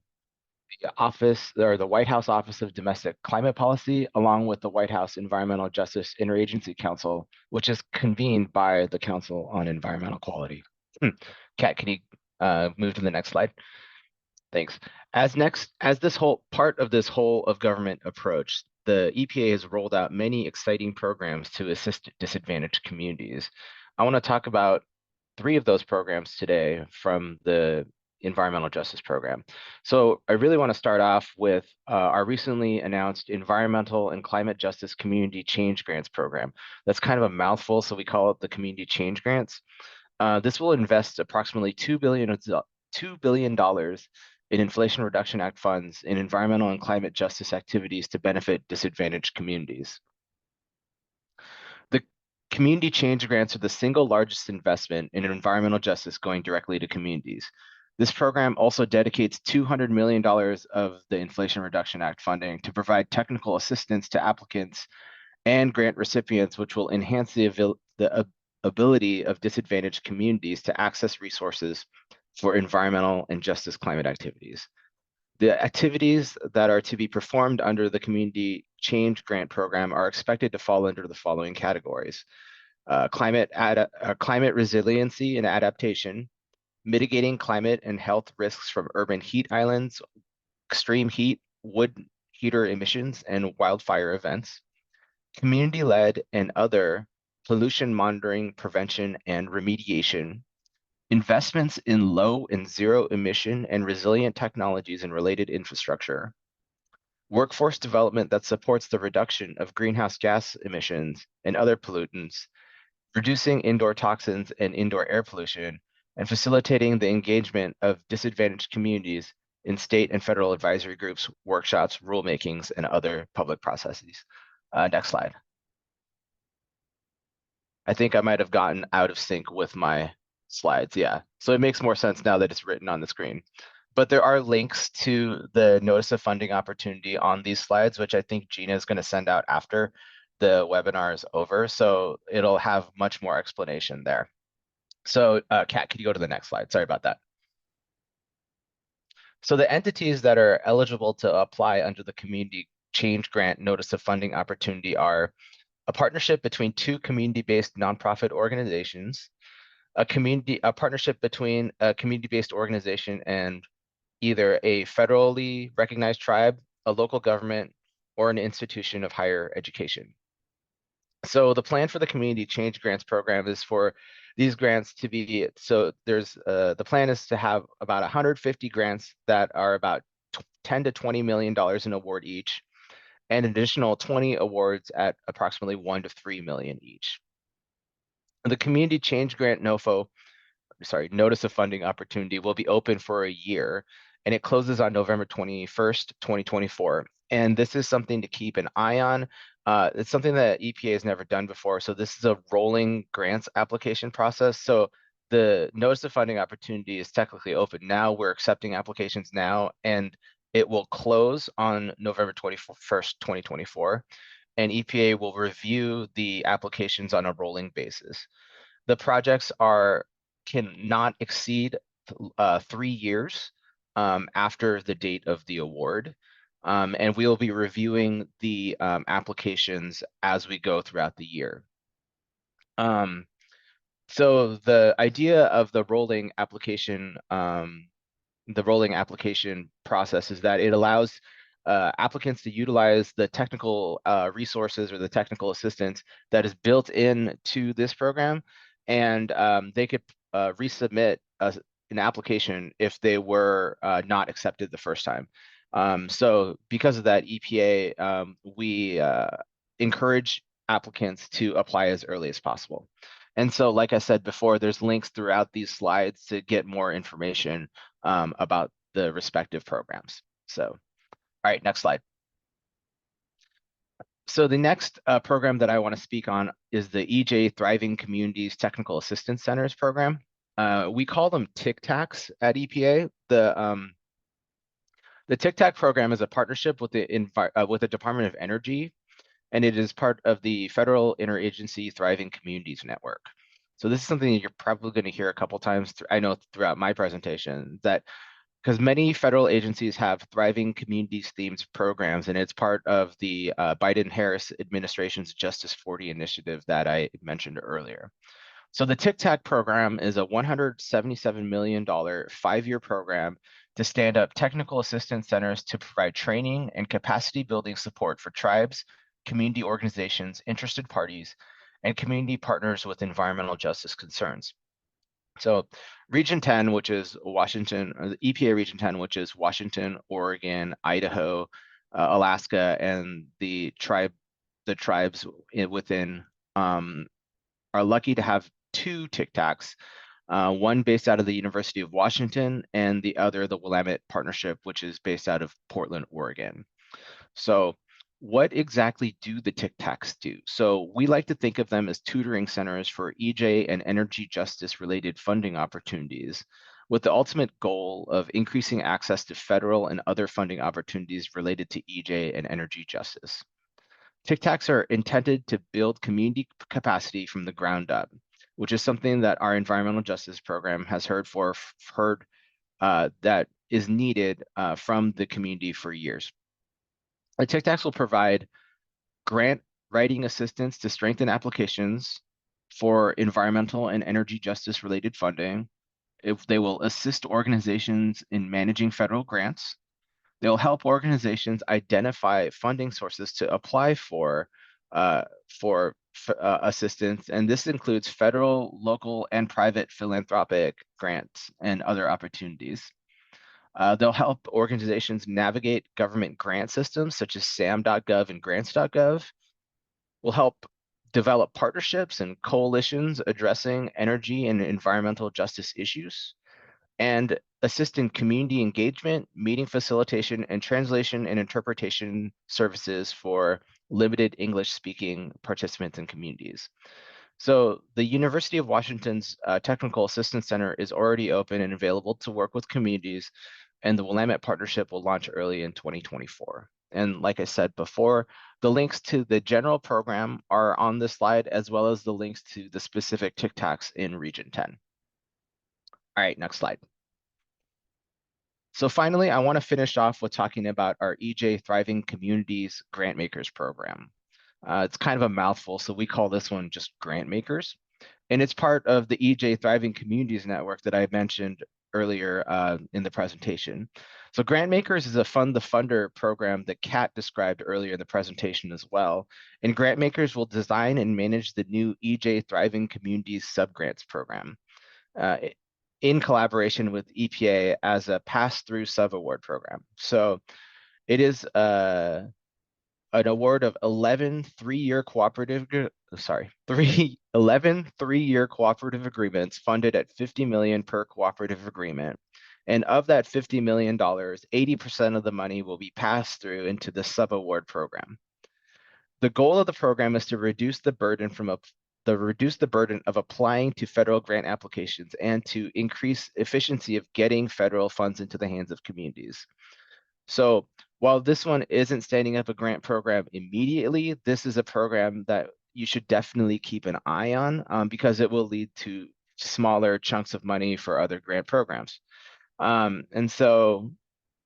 the White House Office of Domestic Climate Policy, along with the White House Environmental Justice Interagency Council, which is convened by the Council on Environmental Quality. Kat, can you move to the next slide? Thanks. As this whole part of this whole of government approach, the EPA has rolled out many exciting programs to assist disadvantaged communities. I want to talk about 3 of those programs today from the Environmental Justice Program. So I really want to start off with our recently announced Environmental and Climate Justice Community Change Grants Program. That's kind of a mouthful, so we call it the Community Change Grants. This will invest approximately $2 billion in Inflation Reduction Act funds in environmental and climate justice activities to benefit disadvantaged communities. The Community change grants are the single largest investment in environmental justice going directly to communities. This program also dedicates $200 million of the Inflation Reduction Act funding to provide technical assistance to applicants and grant recipients, which will enhance the ability of disadvantaged communities to access resources for environmental and justice climate activities. The activities that are to be performed under the Community Change Grant Program are expected to fall under the following categories: climate resiliency and adaptation, mitigating climate and health risks from urban heat islands, extreme heat, wood heater emissions, and wildfire events, community-led and other pollution monitoring, prevention, and remediation, investments in low and zero emission and resilient technologies and related infrastructure, workforce development that supports the reduction of greenhouse gas emissions and other pollutants, reducing indoor toxins and indoor air pollution, and facilitating the engagement of disadvantaged communities in state and federal advisory groups, workshops, rulemakings, and other public processes. Next slide. I think I might have gotten out of sync with my slides. Yeah, so it makes more sense now that it's written on the screen. But there are links to the notice of funding opportunity on these slides, which I think Gina is going to send out after the webinar is over. So it'll have much more explanation there. So Kat, could you go to the next slide? Sorry about that. So the entities that are eligible to apply under the Community Change Grant Notice of Funding Opportunity are a partnership between two community-based nonprofit organizations, a partnership between a community-based organization and either a federally recognized tribe, a local government, or an institution of higher education. So the plan for the Community Change Grants Program is for these grants to be, so there's, the plan is to have about 150 grants that are about 10 to $20 million in award each, and an additional 20 awards at approximately 1 to 3 million each. The Community Change Grant Notice of Funding Opportunity will be open for a year, and it closes on November 21st, 2024. And this is something to keep an eye on. It's something that EPA has never done before. So this is a rolling grants application process. So the Notice of Funding Opportunity is technically open now. We're accepting applications now, and it will close on November 21st, 2024. And EPA will review the applications on a rolling basis. The projects cannot exceed 3 years after the date of the award. And we will be reviewing the applications as we go throughout the year. So the idea of the rolling application process is that it allows applicants to utilize the technical resources or the technical assistance that is built in to this program, and they could resubmit an application if they were not accepted the first time. So because of that, EPA, we encourage applicants to apply as early as possible. And so, like I said before, there's links throughout these slides to get more information about the respective programs. So, all right, next slide. So the next program that I want to speak on is the EJ Thriving Communities Technical Assistance Centers program. We call them TIC-TACs at EPA. The TIC-TAC program is a partnership with the Department of Energy, and it is part of the Federal Interagency Thriving Communities Network. So this is something that you're probably going to hear a couple times, I know, throughout my presentation, that because many federal agencies have Thriving Communities themed programs, and it's part of the Biden-Harris administration's Justice 40 initiative that I mentioned earlier. So the TIC-TAC program is a $177 million 5-year program to stand up technical assistance centers to provide training and capacity building support for tribes, community organizations, interested parties, and community partners with environmental justice concerns. So Region 10, which is Washington, or the EPA Region 10, which is Washington, Oregon, Idaho, Alaska, and the tribes within are lucky to have 2 TIC-TACs, one based out of the University of Washington and the other the Willamette Partnership, which is based out of Portland, Oregon. So what exactly do the Tic Tacs do? So we like to think of them as tutoring centers for EJ and energy justice related funding opportunities, with the ultimate goal of increasing access to federal and other funding opportunities related to EJ and energy justice. Tic Tacs are intended to build community capacity from the ground up, which is something that our environmental justice program has heard that is needed from the community for years. The Tic Tacs will provide grant writing assistance to strengthen applications for environmental and energy justice related funding. They will assist organizations in managing federal grants. They'll help organizations identify funding sources to apply for assistance, and this includes federal, local, and private philanthropic grants and other opportunities. They'll help organizations navigate government grant systems such as SAM.gov and grants.gov. Will help develop partnerships and coalitions addressing energy and environmental justice issues, and assist in community engagement, meeting facilitation, and translation and interpretation services for limited English-speaking participants and communities. So the University of Washington's Technical Assistance Center is already open and available to work with communities, and the Willamette Partnership will launch early in 2024. And like I said before, the links to the general program are on this slide, as well as the links to the specific Tic Tacs in Region 10. All right, next slide. So finally, I want to finish off with talking about our EJ Thriving Communities Grantmakers program. It's kind of a mouthful, so we call this one just Grantmakers. And it's part of the EJ Thriving Communities Network that I mentioned earlier in the presentation. So Grantmakers is a Fund the Funder program that Kat described earlier in the presentation as well. And Grantmakers will design and manage the new EJ Thriving Communities Subgrants program in collaboration with EPA as a pass-through sub-award program. So it is an award of 11 three-year cooperative agreements funded at $50 million per cooperative agreement. And of that $50 million, 80% of the money will be passed through into the sub-award program. The goal of the program is to reduce the burden of applying to federal grant applications and to increase efficiency of getting federal funds into the hands of communities. So while this one isn't standing up a grant program immediately, this is a program that you should definitely keep an eye on because it will lead to smaller chunks of money for other grant programs. And so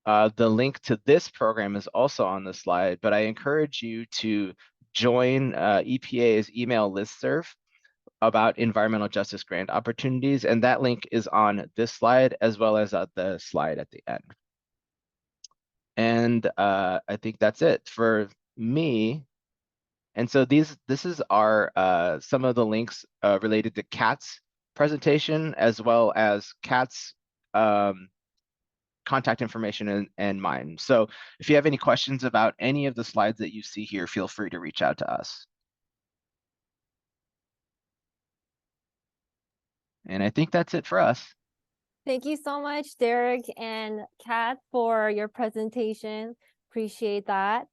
the link to this program is also on the slide, but I encourage you to join EPA's email listserv about environmental justice grant opportunities, and that link is on this slide as well as the slide at the end. And I think that's it for me. And so this is our some of the links related to Kat's presentation, as well as Kat's contact information and mine. So if you have any questions about any of the slides that you see here, feel free to reach out to us. And I think that's it for us. Thank you so much, Derek and Kat, for your presentation. Appreciate that.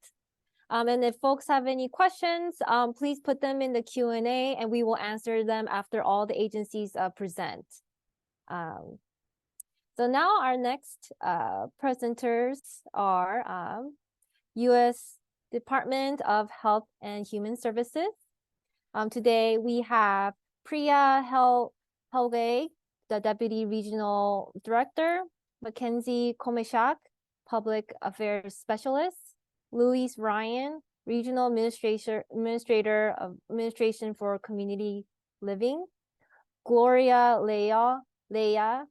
And if folks have any questions, please put them in the Q&A and we will answer them after all the agencies present. So now our next presenters are U.S. Department of Health and Human Services. Today we have Priya Helge, the Deputy Regional Director, Mackenzie Komeshak, Public Affairs Specialist, Louise Ryan, Regional Administrator of Administration for Community Living, Gloria Leia,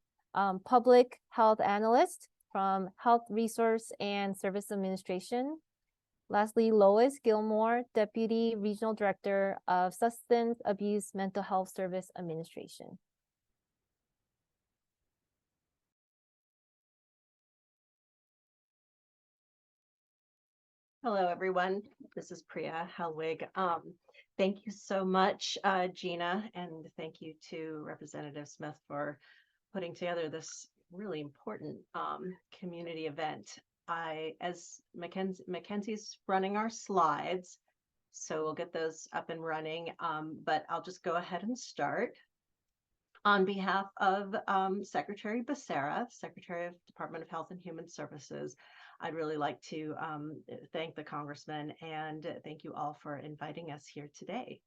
Public Health Analyst from Health Resource and Service Administration. Lastly, Lois Gilmore, Deputy Regional Director of Substance Abuse Mental Health Service Administration. Hello, everyone. This is Priya Helwig. Thank you so much, Gina, and thank you to Representative Smith for putting together this really important community event. as Mackenzie's running our slides, so we'll get those up and running, but I'll just go ahead and start. On behalf of Secretary Becerra, Secretary of Department of Health and Human Services, I'd really like to thank the Congressman and thank you all for inviting us here today.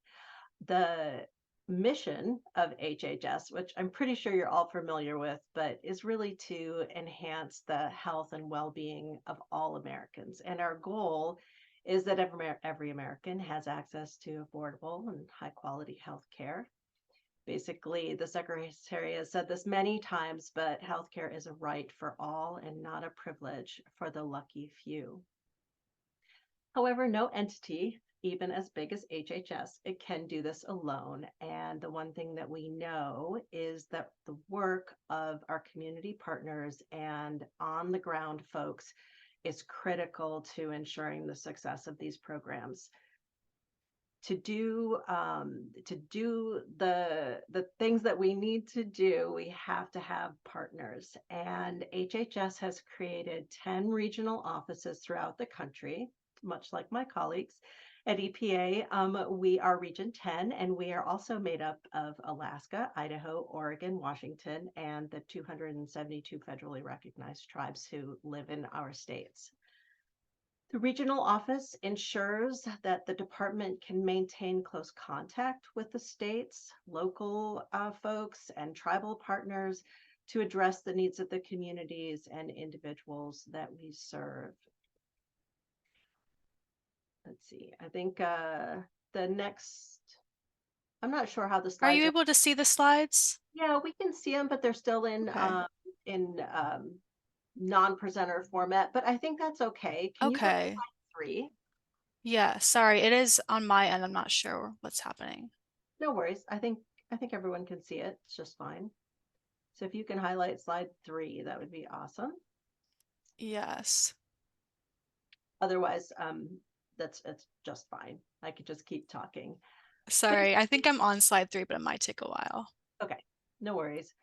The mission of HHS, which I'm pretty sure you're all familiar with, but is really to enhance the health and well-being of all Americans. And our goal is that every American has access to affordable and high-quality health care. Basically, the Secretary has said this many times, but healthcare is a right for all and not a privilege for the lucky few. However, no entity, even as big as HHS, it can do this alone. And the one thing that we know is that the work of our community partners and on the ground folks is critical to ensuring the success of these programs. To do the things that we need to do, we have to have partners. And HHS has created 10 regional offices throughout the country, much like my colleagues at EPA. We are Region 10, and we are also made up of Alaska, Idaho, Oregon, Washington, and the 272 federally recognized tribes who live in our states. The regional office ensures that the department can maintain close contact with the states, local folks, and tribal partners to address the needs of the communities and individuals that we serve. Let's see, I think the next, I'm not sure how the slides Are you able to see the slides? Yeah, we can see them, but they're still in Okay. non-presenter format, but I think that's okay. Can you go to Okay. slide 3? Yeah, sorry, it is on my end. I'm not sure what's happening. No worries. I think everyone can see it. It's just fine. So if you can highlight slide 3, that would be awesome. Yes. Otherwise, it's just fine. I could just keep talking. Sorry, I think I'm on slide 3, but it might take a while. Okay, no worries.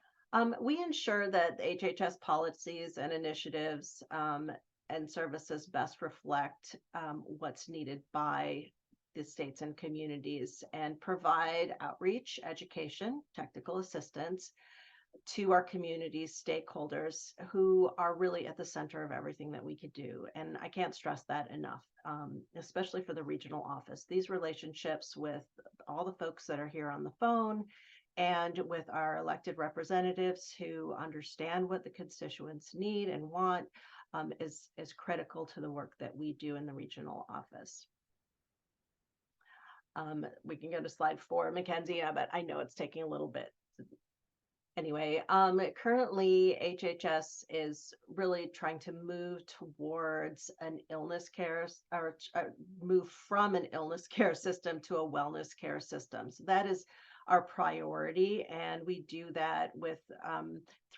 We ensure that HHS policies and initiatives and services best reflect what's needed by the states and communities and provide outreach, education, technical assistance to our community stakeholders who are really at the center of everything that we could do. And I can't stress that enough, especially for the regional office. These relationships with all the folks that are here on the phone and with our elected representatives who understand what the constituents need and want is critical to the work that we do in the regional office. We can go to slide 4, Mackenzie, but I know it's taking a little bit. Anyway, currently HHS is really trying to move towards an illness care or move from an illness care system to a wellness care system. So that is our priority, and we do that with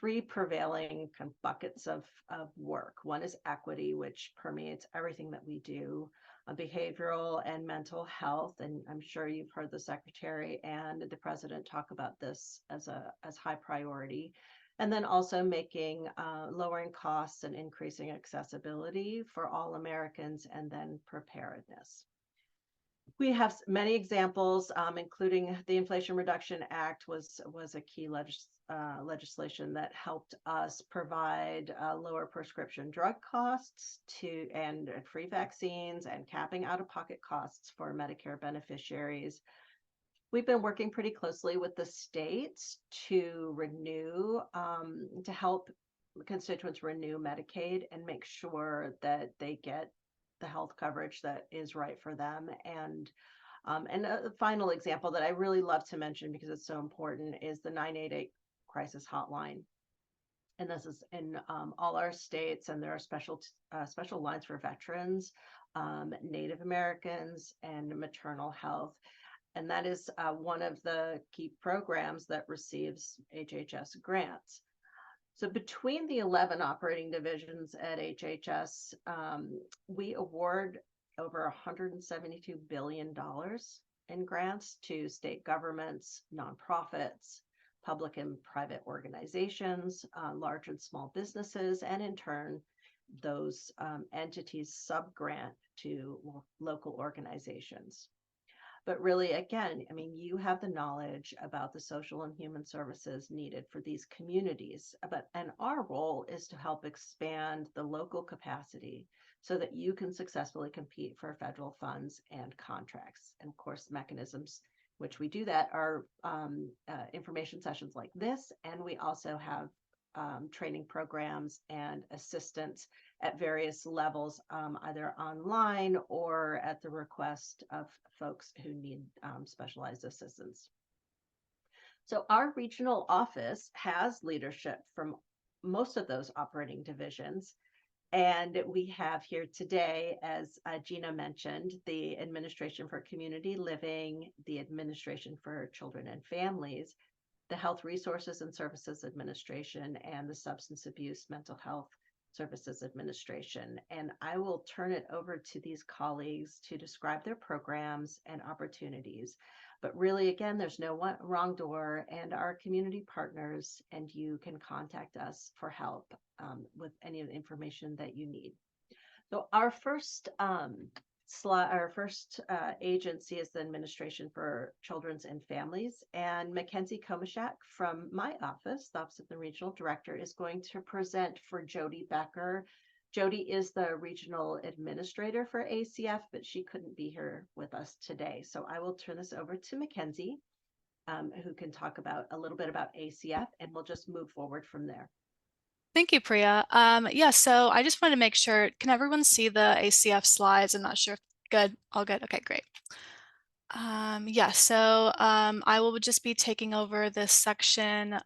3 prevailing kind of buckets of work. One is equity, which permeates everything that we do. Behavioral and mental health, and I'm sure you've heard the Secretary and the President talk about this as high priority. And then also making lowering costs and increasing accessibility for all Americans, and then preparedness. We have many examples, including the Inflation Reduction Act was a key legislation that helped us provide lower prescription drug costs and free vaccines and capping out-of-pocket costs for Medicare beneficiaries. We've been working pretty closely with the states to renew, to help constituents renew Medicaid and make sure that they get the health coverage that is right for them. And a final example that I really love to mention because it's so important is the 988 crisis hotline. And this is in all our states, and there are special lines for veterans, Native Americans, and maternal health. And that is one of the key programs that receives HHS grants. So between the 11 operating divisions at HHS, we award over $172 billion in grants to state governments, nonprofits, public and private organizations, large and small businesses, and in turn, those entities sub-grant to local organizations. But really, again, I mean, you have the knowledge about the social and human services needed for these communities, and our role is to help expand the local capacity so that you can successfully compete for federal funds and contracts. And of course, mechanisms which we do that are information sessions like this, and we also have training programs and assistance at various levels, either online or at the request of folks who need specialized assistance. So our regional office has leadership from most of those operating divisions. And we have here today, as Gina mentioned, the Administration for Community Living, the Administration for Children and Families, the Health Resources and Services Administration, and the Substance Abuse Mental Health Services Administration. And I will turn it over to these colleagues to describe their programs and opportunities. But really, again, there's no wrong door, and our community partners, and you can contact us for help with any of the information that you need. So our first agency is the Administration for Children and Families, and Mackenzie Komishak from my office, the Office of the Regional Director, is going to present for Jody Becker. Jody is the Regional Administrator for ACF, but she couldn't be here with us today. So I will turn this over to Mackenzie, who can talk about a little bit about ACF, and we'll just move forward from there. Thank you, Priya. Yeah, so I just wanted to make sure, can everyone see the ACF slides? I'm not sure if good, all good. Okay, great. Yeah, so I will just be taking over this section.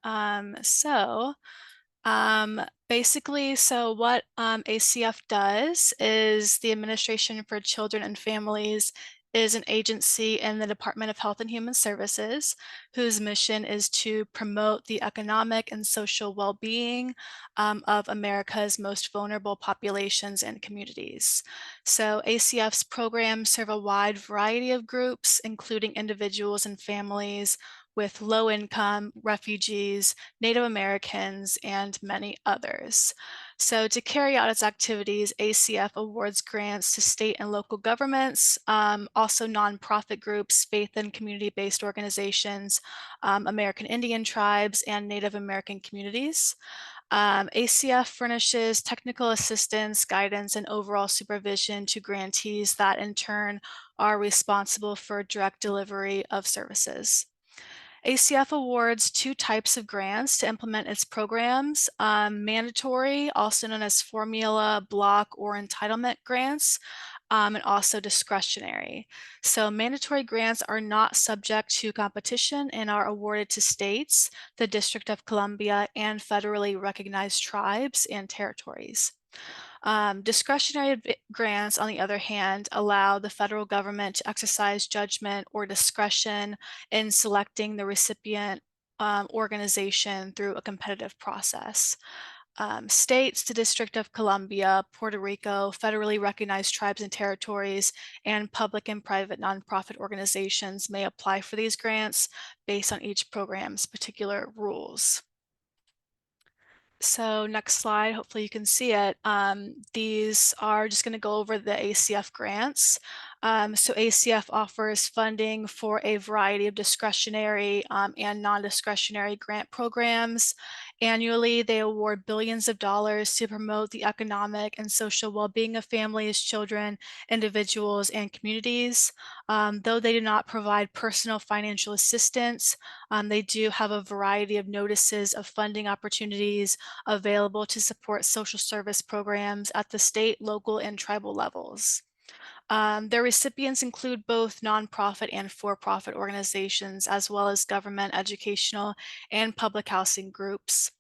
Basically, so what ACF does is the Administration for Children and Families is an agency in the Department of Health and Human Services whose mission is to promote the economic and social well-being of America's most vulnerable populations and communities. So ACF's programs serve a wide variety of groups, including individuals and families with low income, refugees, Native Americans, and many others. So to carry out its activities, ACF awards grants to state and local governments, also nonprofit groups, faith and community-based organizations, American Indian tribes, and Native American communities. ACF furnishes technical assistance, guidance, and overall supervision to grantees that in turn are responsible for direct delivery of services. ACF awards two types of grants to implement its programs, mandatory, also known as formula, block, or entitlement grants, and also discretionary. So mandatory grants are not subject to competition and are awarded to states, the District of Columbia, and federally recognized tribes and territories. Discretionary grants, on the other hand, allow the federal government to exercise judgment or discretion in selecting the recipient organization through a competitive process. States, the District of Columbia, Puerto Rico, federally recognized tribes and territories, and public and private nonprofit organizations may apply for these grants based on each program's particular rules. So next slide, hopefully you can see it. These are just going to go over the ACF grants. So ACF offers funding for a variety of discretionary and non-discretionary grant programs. Annually, they award billions of dollars to promote the economic and social well-being of families, children, individuals, and communities. Though they do not provide personal financial assistance, they do have a variety of notices of funding opportunities available to support social service programs at the state, local, and tribal levels. Their recipients include both nonprofit and for-profit organizations, as well as government, educational, and public housing groups.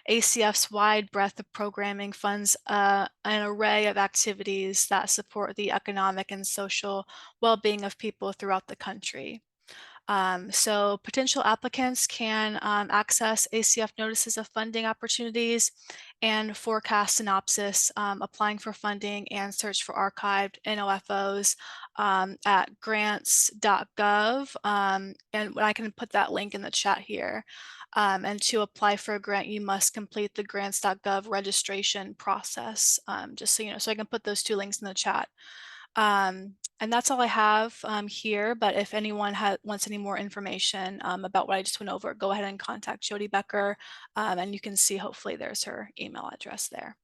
ACF's wide breadth of programming funds an array of activities that support the economic and social well-being of people throughout the country. So potential applicants can access ACF notices of funding opportunities and forecast synopsis, applying for funding and search for archived NOFOs at grants.gov. And I can put that link in the chat here. And to apply for a grant, you must complete the grants.gov registration process, just so you know. So I can put those two links in the chat. And that's all I have here, but if anyone wants any more information about what I just went over, go ahead and contact Jody Becker, and you can see hopefully there's her email address there.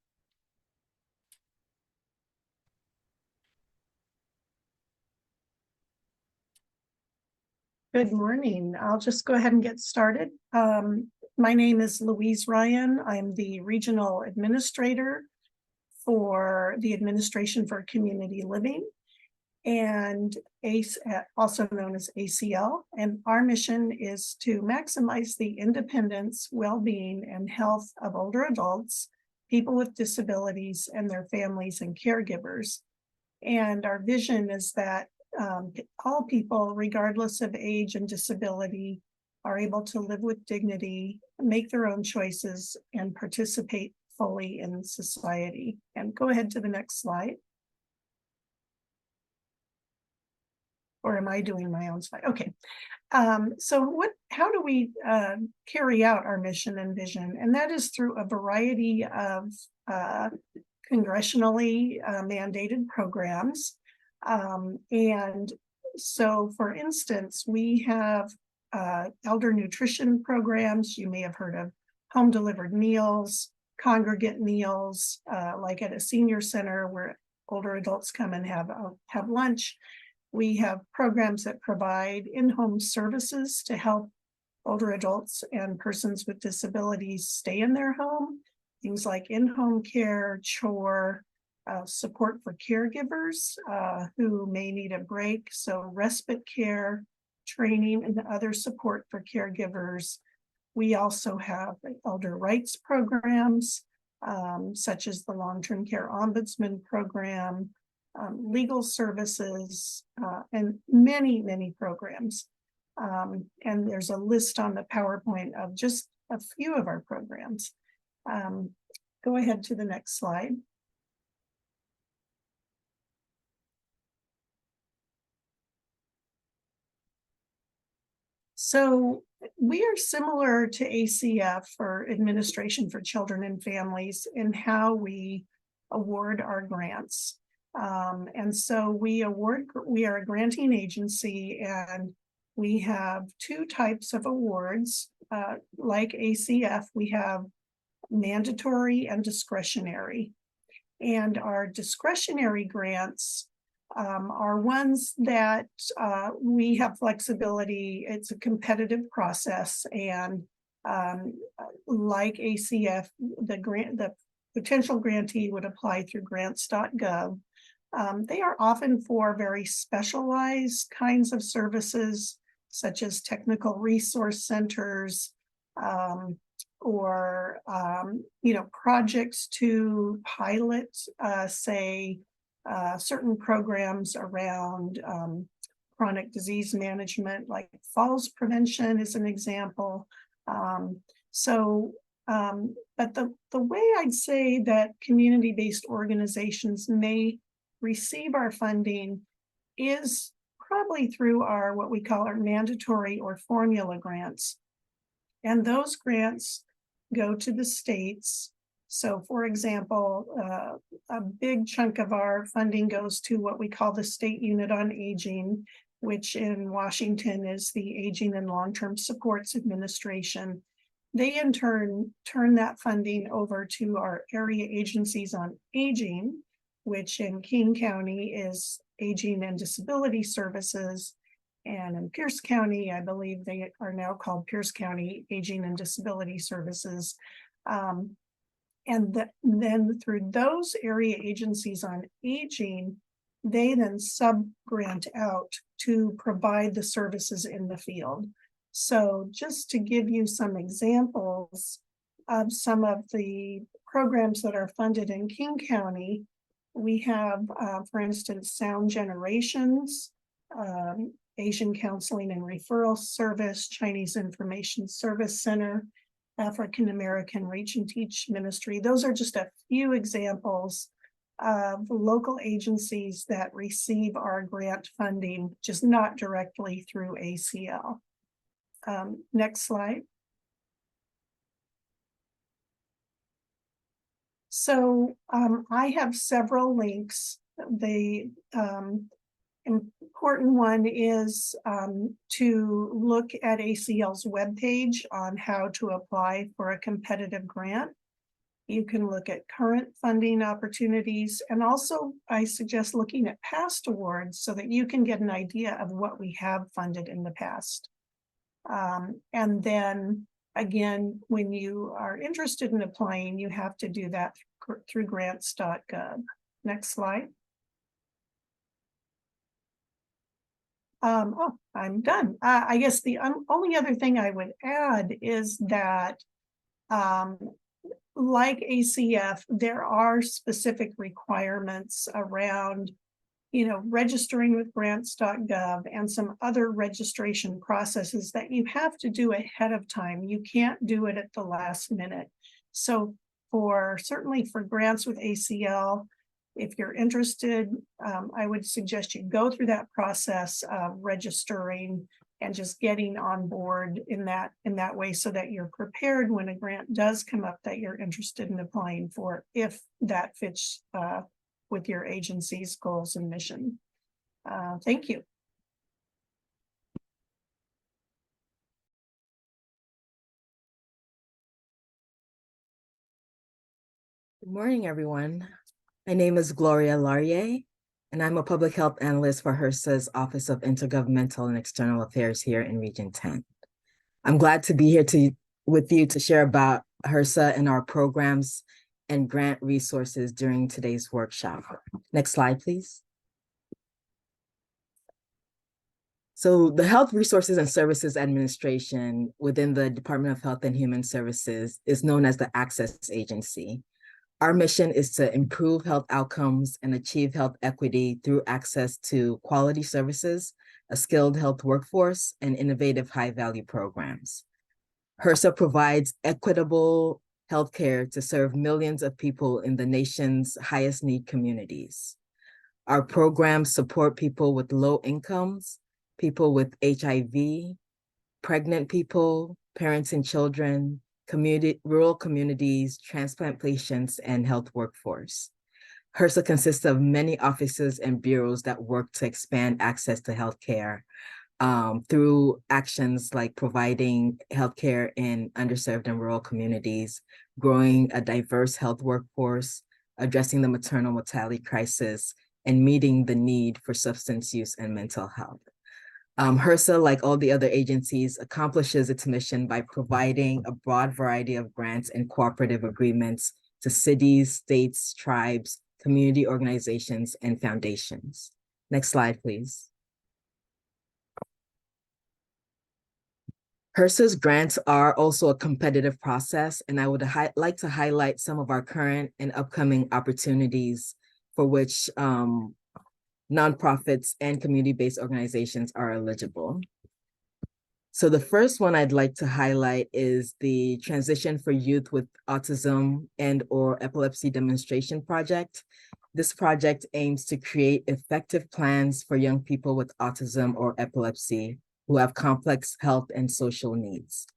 Good morning. I'll just go ahead and get started. My name is Louise Ryan. I'm the Regional Administrator for the Administration for Community Living, and also known as ACL. And our mission is to maximize the independence, well-being, and health of older adults, people with disabilities, and their families and caregivers. And our vision is that all people, regardless of age and disability, are able to live with dignity, make their own choices, and participate fully in society. And go ahead to the next slide. Or am I doing my own slide? Okay. So how do we carry out our mission and vision? And that is through a variety of congressionally mandated programs. And so, for instance, we have elder nutrition programs. You may have heard of home delivered meals, congregate meals, like at a senior center where older adults come and have lunch. We have programs that provide in-home services to help older adults and persons with disabilities stay in their home. Things like in-home care, chore, support for caregivers who may need a break. So respite care, training, and other support for caregivers. We also have elder rights programs, such as the Long-Term Care Ombudsman Program, legal services, and many programs. And there's a list on the PowerPoint of just a few of our programs. Go ahead to the next slide. So we are similar to ACF, or Administration for Children and Families, in how we award our grants. And so we are a granting agency, and we have two types of awards. Like ACF, we have mandatory and discretionary. And our discretionary grants are ones that we have flexibility. It's a competitive process, and like ACF, the potential grantee would apply through grants.gov. They are often for very specialized kinds of services, such as technical resource centers, or projects to pilot, say, certain programs around chronic disease management, like falls prevention is an example. But the way I'd say that community-based organizations may receive our funding is probably through what we call our mandatory or formula grants. And those grants go to the states. So, for example, a big chunk of our funding goes to what we call the State Unit on Aging, which in Washington is the Aging and Long-Term Supports Administration. They in turn turn that funding over to our area agencies on aging, which in King County is Aging and Disability Services. And in Pierce County, I believe they are now called Pierce County Aging and Disability Services. And then through those area agencies on aging, they then sub-grant out to provide the services in the field. So just to give you some examples of some of the programs that are funded in King County, we have, for instance, Sound Generations, Asian Counseling and Referral Service, Chinese Information Service Center, African American Reach and Teach Ministry. Those are just a few examples of local agencies that receive our grant funding, just not directly through ACL. Next slide. So I have several links. The important one is to look at ACL's webpage on how to apply for a competitive grant. You can look at current funding opportunities, and also I suggest looking at past awards so that you can get an idea of what we have funded in the past. And then again, when you are interested in applying, you have to do that through grants.gov. Next slide. Oh, I'm done. I guess the only other thing I would add is that like ACF, there are specific requirements around, you know, registering with grants.gov and some other registration processes that you have to do ahead of time. You can't do it at the last minute. So certainly for grants with ACL, if you're interested, I would suggest you go through that process of registering and just getting on board in that way so that you're prepared when a grant does come up that you're interested in applying for, if that fits with your agency's goals and mission. Thank you. Good morning, everyone. My name is Gloria Laurier, and I'm a public health analyst for HRSA's Office of Intergovernmental and External Affairs here in Region 10. I'm glad to be here with you to share about HRSA and our programs and grant resources during today's workshop. Next slide, please. So the Health Resources and Services Administration within the Department of Health and Human Services is known as the Access Agency. Our mission is to improve health outcomes and achieve health equity through access to quality services, a skilled health workforce, and innovative high-value programs. HRSA provides equitable healthcare to serve millions of people in the nation's highest need communities. Our programs support people with low incomes, people with HIV, pregnant people, parents and children, rural communities, transplant patients, and health workforce. HRSA consists of many offices and bureaus that work to expand access to healthcare through actions like providing healthcare in underserved and rural communities, growing a diverse health workforce, addressing the maternal mortality crisis, and meeting the need for substance use and mental health. HRSA, like all the other agencies, accomplishes its mission by providing a broad variety of grants and cooperative agreements to cities, states, tribes, community organizations, and foundations. Next slide, please. HRSA's grants are also a competitive process, and I would like to highlight some of our current and upcoming opportunities for which nonprofits and community-based organizations are eligible. So the first one I'd like to highlight is the Transition for Youth with Autism and/or Epilepsy Demonstration Project. This project aims to create effective plans for young people with autism or epilepsy who have complex health and social needs.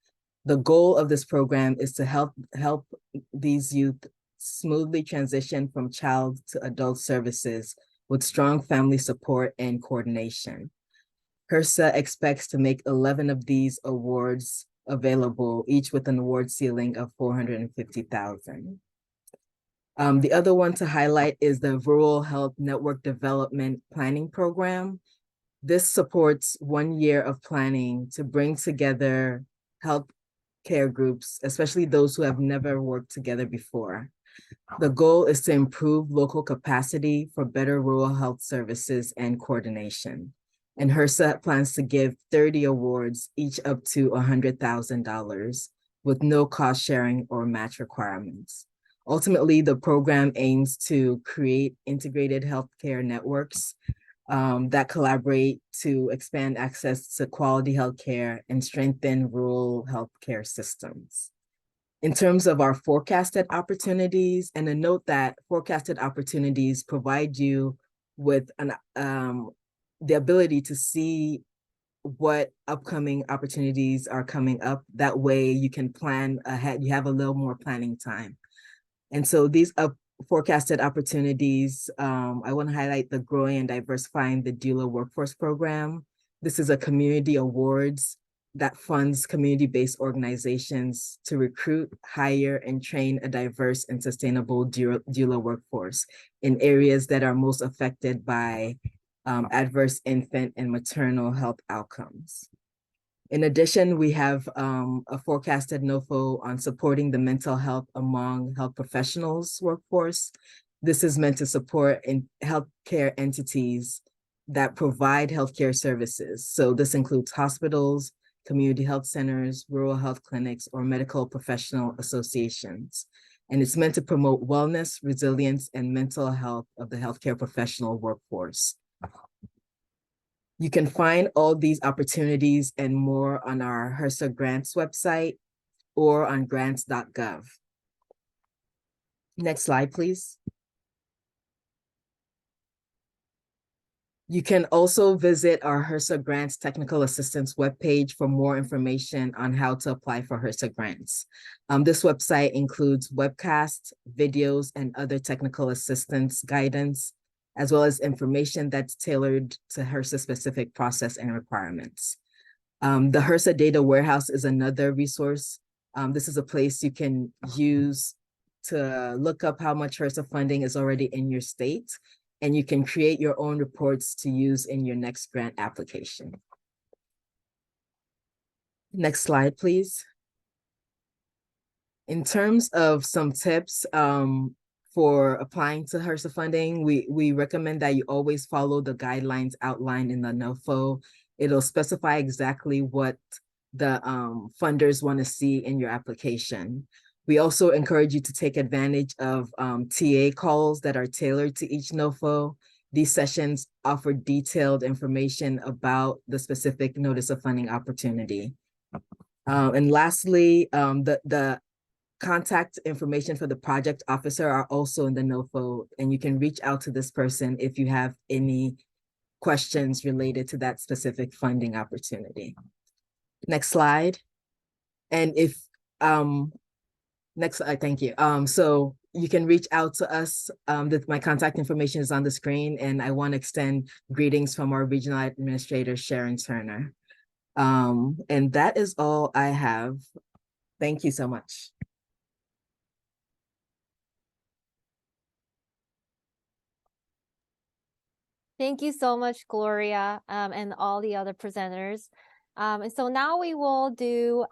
The goal of this program is to help these youth smoothly transition from child to adult services with strong family support and coordination. HRSA expects to make 11 of these awards available, each with an award ceiling of $450,000. The other one to highlight is the Rural Health Network Development Planning Program. This supports 1 year of planning to bring together health care groups, especially those who have never worked together before. The goal is to improve local capacity for better rural health services and coordination. And HRSA plans to give 30 awards, each up to $100,000, with no cost sharing or match requirements. Ultimately, the program aims to create integrated healthcare networks that collaborate to expand access to quality healthcare and strengthen rural healthcare systems. In terms of our forecasted opportunities, and a note that forecasted opportunities provide you with the ability to see what upcoming opportunities are coming up. That way you can plan ahead. You have a little more planning time. And so these forecasted opportunities, I want to highlight the Growing and Diversifying the Doula Workforce Program. This is a community awards that funds community-based organizations to recruit, hire, and train a diverse and sustainable doula workforce in areas that are most affected by adverse infant and maternal health outcomes. In addition, we have a forecasted NOFO on supporting the mental health among health professionals workforce. This is meant to support healthcare entities that provide healthcare services. So this includes hospitals, community health centers, rural health clinics, or medical professional associations. And it's meant to promote wellness, resilience, and mental health of the healthcare professional workforce. You can find all these opportunities and more on our HRSA grants website or on grants.gov. Next slide, please. You can also visit our HRSA Grants Technical Assistance webpage for more information on how to apply for HRSA grants. This website includes webcasts, videos, and other technical assistance guidance, as well as information that's tailored to HRSA specific process and requirements. The HRSA Data Warehouse is another resource. This is a place you can use to look up how much HRSA funding is already in your state, and you can create your own reports to use in your next grant application. Next slide, please. In terms of some tips for applying to HRSA funding, we recommend that you always follow the guidelines outlined in the NOFO. It'll specify exactly what the funders want to see in your application. We also encourage you to take advantage of TA calls that are tailored to each NOFO. These sessions offer detailed information about the specific notice of funding opportunity. And lastly, the contact information for the project officer are also in the NOFO, and you can reach out to this person if you have any questions related to that specific funding opportunity. Next slide. And if, next slide, thank you. So you can reach out to us. My contact information is on the screen, and I want to extend greetings from our Regional Administrator, Sharon Turner. And that is all I have. Thank you so much. Thank you so much, Gloria, and all the other presenters. And so now we will do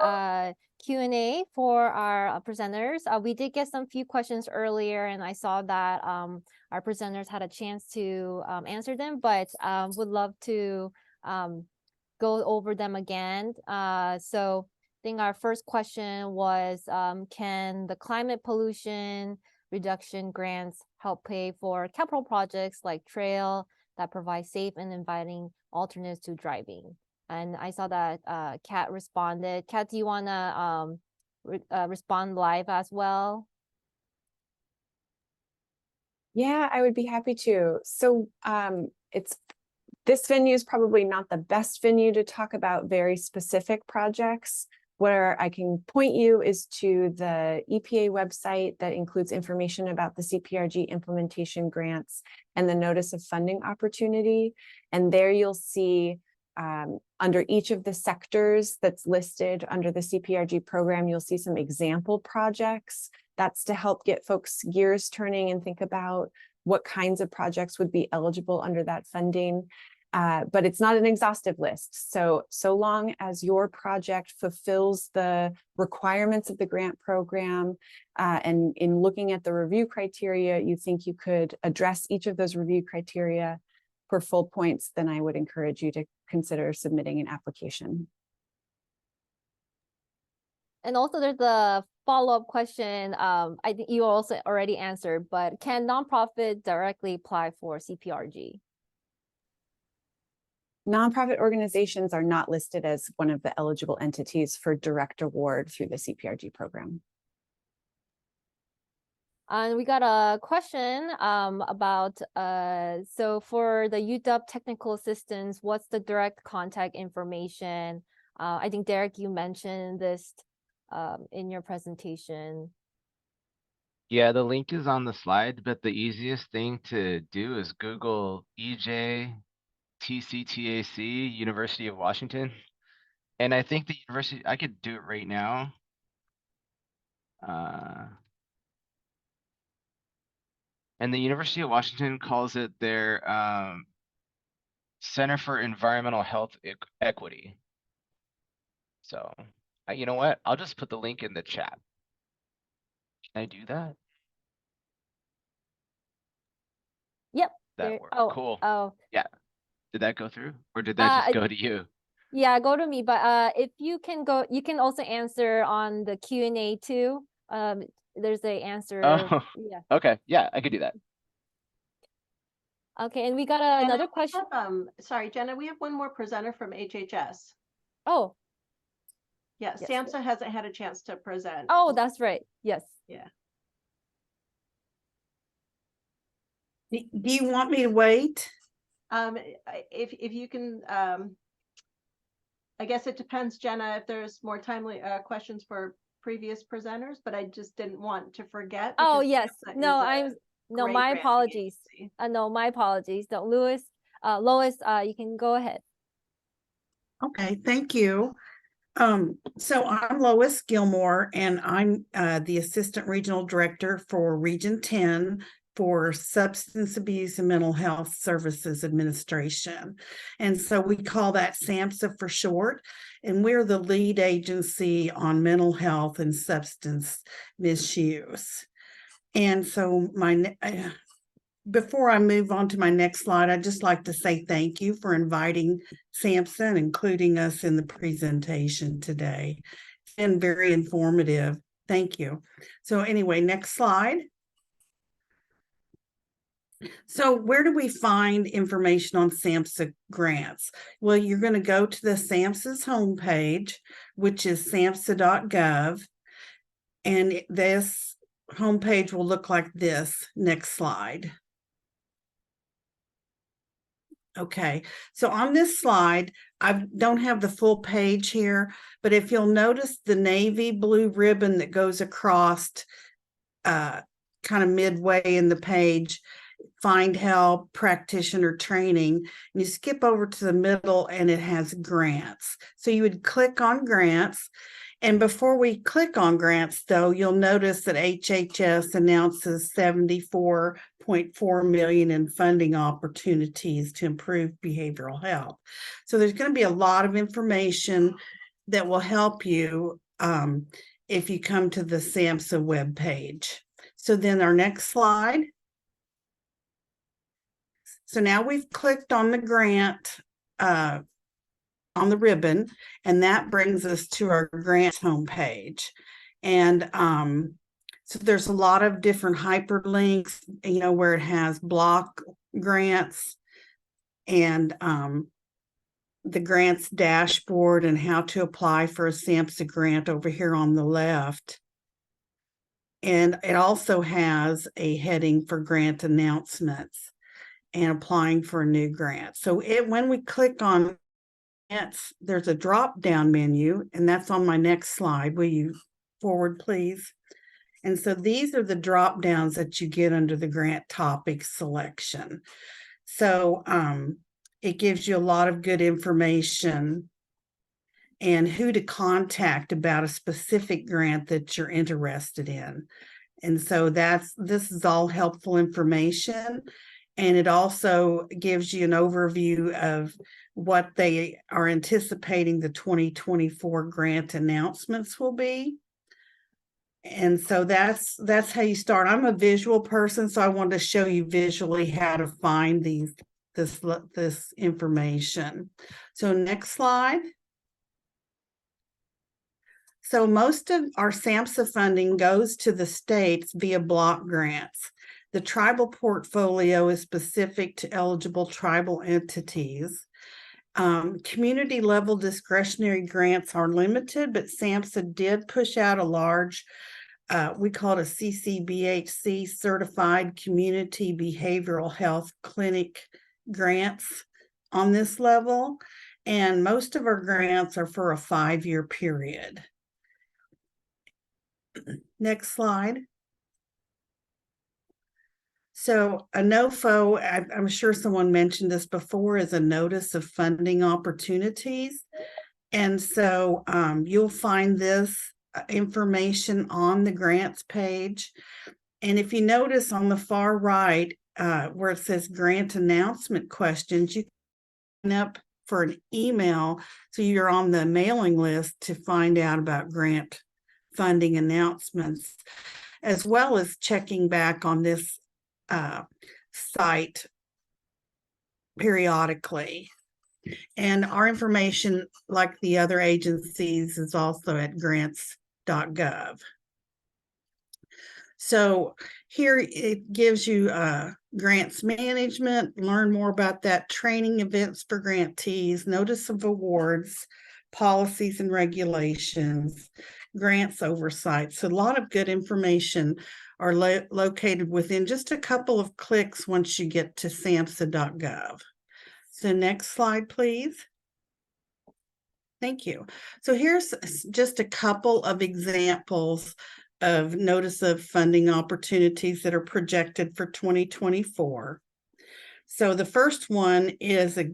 Q&A for our presenters. We did get some few questions earlier, and I saw that our presenters had a chance to answer them, but would love to go over them again. So I think our first question was, can the climate pollution reduction grants help pay for capital projects like trail that provide safe and inviting alternatives to driving? And I saw that Kat responded. Kat, do you want to respond live as well? Yeah, I would be happy to. So this venue is probably not the best venue to talk about very specific projects. Where I can point you is to the EPA website that includes information about the CPRG implementation grants and the notice of funding opportunity. And there you'll see under each of the sectors that's listed under the CPRG program, you'll see some example projects. That's to help get folks' gears turning and think about what kinds of projects would be eligible under that funding. But it's not an exhaustive list. So long as your project fulfills the requirements of the grant program, and in looking at the review criteria, you think you could address each of those review criteria for full points, then I would encourage you to consider submitting an application. And also there's a follow-up question. I think you also already answered, but can nonprofit directly apply for CPRG? Nonprofit organizations are not listed as one of the eligible entities for direct award through the CPRG program. And we got a question about so for the UW technical assistance, what's the direct contact information? I think Derek, you mentioned this in your presentation. Yeah, the link is on the slide, but the easiest thing to do is Google EJ TCTAC, University of Washington. And I think the university, I could do it right now. And the University of Washington calls it their Center for Environmental Health Equity. So, you know what? I'll just put the link in the chat. Can I do that? Yep. That there- worked. Oh, Cool. Oh, Yeah. Did that go through? Or did that just go to you? yeah, go to me. But if you can go, you can also answer on the Q&A too. There's a answer. Oh, Yeah. okay. Yeah, I could do that. Okay, and we got another question. Sorry, Jenna, we have one more presenter from HHS. Oh, Yeah, Yes, SAMHSA hasn't had a chance to present. oh, that's right. Yes. Yeah. Do you want me to wait? If you can, I guess it depends, Jenna, if there's more timely questions for previous presenters, but I just didn't want to forget. Oh, because yes. SAMHSA No, is a no, great my granting apologies. agency. No, my apologies. No, Lois, you can go ahead. Okay, thank you. So I'm Lois Gilmore, and I'm the Assistant Regional Director for Region 10 for Substance Abuse and Mental Health Services Administration. And so we call that SAMHSA for short, and we're the lead agency on mental health and substance misuse. And so before I move on to my next slide, I'd just like to say thank you for inviting SAMHSA and including us in the presentation today. It's been very informative. Thank you. So anyway, next slide. So where do we find information on SAMHSA grants? Well, you're going to go to the SAMHSA's homepage, which is samhsa.gov. And this homepage will look like this. Next slide. Okay, so on this slide, I don't have the full page here, but if you'll notice the navy blue ribbon that goes across kind of midway in the page, find help, practitioner training, and you skip over to the middle and it has grants. So you would click on grants. And before we click on grants, though, you'll notice that HHS announces $74.4 million in funding opportunities to improve behavioral health. So there's going to be a lot of information that will help you if you come to the SAMHSA webpage. So then our next slide. So now we've clicked on the grant on the ribbon, and that brings us to our grants homepage. And so there's a lot of different hyperlinks, you know, where it has block grants and the grants dashboard and how to apply for a SAMHSA grant over here on the left. And it also has a heading for grant announcements and applying for a new grant. So when we click on there's a drop down menu, and that's on my next slide. Will you forward, please? And so these are the drop downs that you get under the grant topic selection. So it gives you a lot of good information and who to contact about a specific grant that you're interested in. And so this is all helpful information. And it also gives you an overview of what they are anticipating the 2024 grant announcements will be. And so that's how you start. I'm a visual person, so I wanted to show you visually how to find this information. So next slide. So most of our SAMHSA funding goes to the states via block grants. The tribal portfolio is specific to eligible tribal entities. Community level discretionary grants are limited, but SAMHSA did push out a large, we call it a CCBHC, Certified Community Behavioral Health Clinic grants on this level. And most of our grants are for a 5-year period. Next slide. So a NOFO, I'm sure someone mentioned this before, is a notice of funding opportunities. And so you'll find this information on the grants page. And if you notice on the far right, where it says grant announcement questions, you can sign up for an email. So you're on the mailing list to find out about grant funding announcements, as well as checking back on this site periodically. And our information, like the other agencies, is also at grants.gov. So here it gives you grants management, learn more about that, training events for grantees, notice of awards, policies and regulations, grants oversight. So a lot of good information are located within just a couple of clicks once you get to samhsa.gov. So next slide, please. Thank you. So here's just a couple of examples of notice of funding opportunities that are projected for 2024. So the first one is a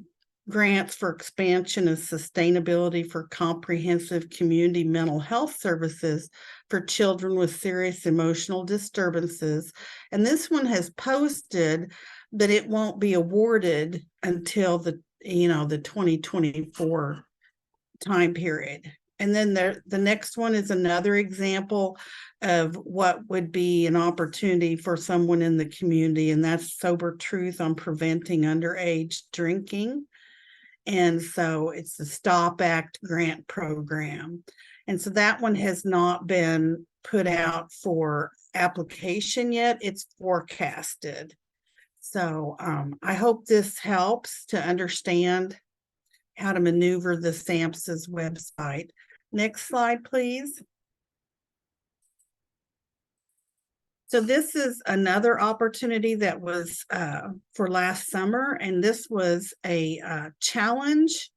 grants for expansion and sustainability for comprehensive community mental health services for children with serious emotional disturbances. And this one has posted, but it won't be awarded until the 2024 time period. And then the next one is another example of what would be an opportunity for someone in the community, and that's Sober Truth on Preventing Underage Drinking. And so it's the STOP Act grant program. And so that one has not been put out for application yet. It's forecasted. So I hope this helps to understand how to maneuver the SAMHSA's website. Next slide, please. So this is another opportunity that was for last summer, and this was a challenge,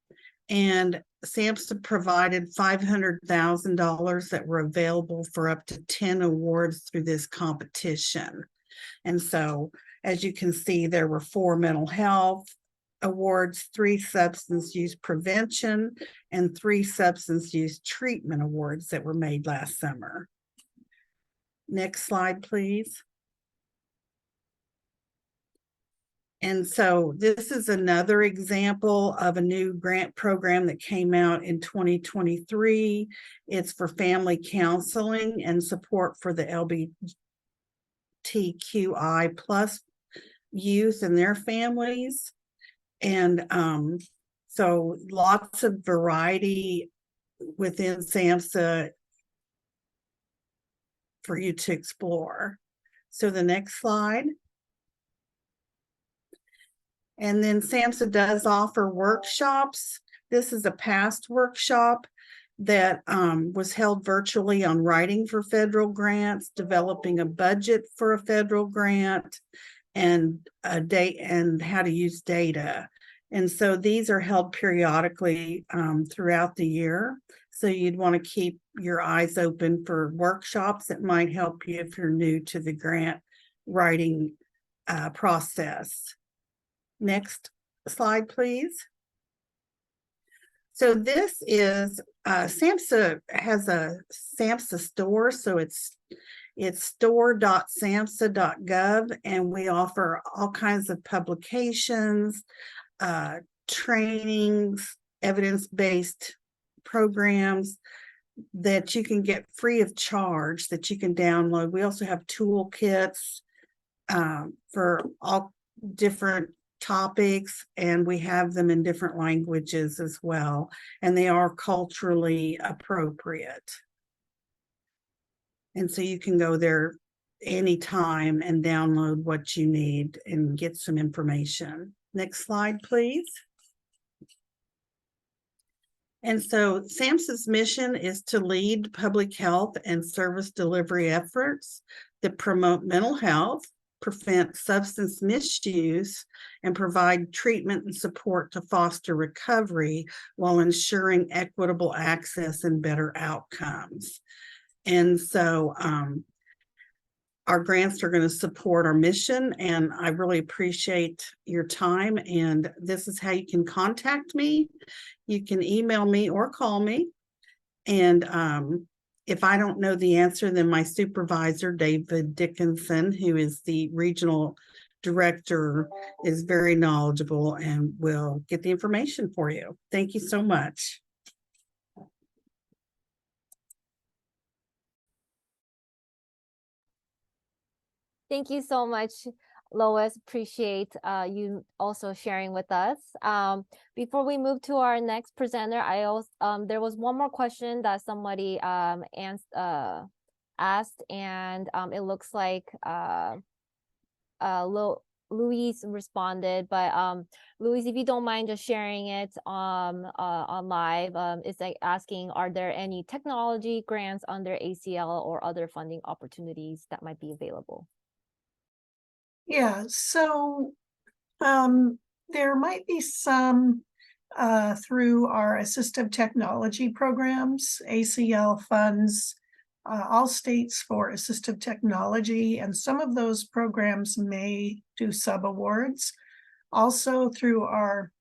and SAMHSA provided $500,000 that were available for up to 10 awards through this competition. And so, as you can see, there were 4 mental health awards, 3 substance use prevention, and 3 substance use treatment awards that were made last summer. Next slide, please. And so this is another example of a new grant program that came out in 2023. It's for family counseling and support for the LGBTQI plus youth and their families. And so lots of variety within SAMHSA for you to explore. So the next slide. And then SAMHSA does offer workshops. This is a past workshop that was held virtually on writing for federal grants, developing a budget for a federal grant, and a date and how to use data. And so these are held periodically throughout the year. So you'd want to keep your eyes open for workshops that might help you if you're new to the grant writing process. Next slide, please. So this is SAMHSA has a SAMHSA store, so it's store.samhsa.gov, and we offer all kinds of publications, trainings, evidence-based programs that you can get free of charge that you can download. We also have toolkits for all different topics, and we have them in different languages as well, and they are culturally appropriate. And so you can go there anytime and download what you need and get some information. Next slide, please. And so SAMHSA's mission is to lead public health and service delivery efforts that promote mental health, prevent substance misuse, and provide treatment and support to foster recovery while ensuring equitable access and better outcomes. And so our grants are going to support our mission, and I really appreciate your time. And this is how you can contact me. You can email me or call me. And if I don't know the answer, then my supervisor, David Dickinson, who is the regional director, is very knowledgeable and will get the information for you. Thank you so much. Thank you so much, Lois. Appreciate you also sharing with us. Before we move to our next presenter, I also there was one more question that somebody asked, and it looks like Louise responded, but Louise, if you don't mind just sharing it on live, it's like asking, are there any technology grants under ACL or other funding opportunities that might be available? Yeah, so there might be some through our assistive technology programs. ACL funds all states for assistive technology, and some of those programs may do sub-awards. Also through our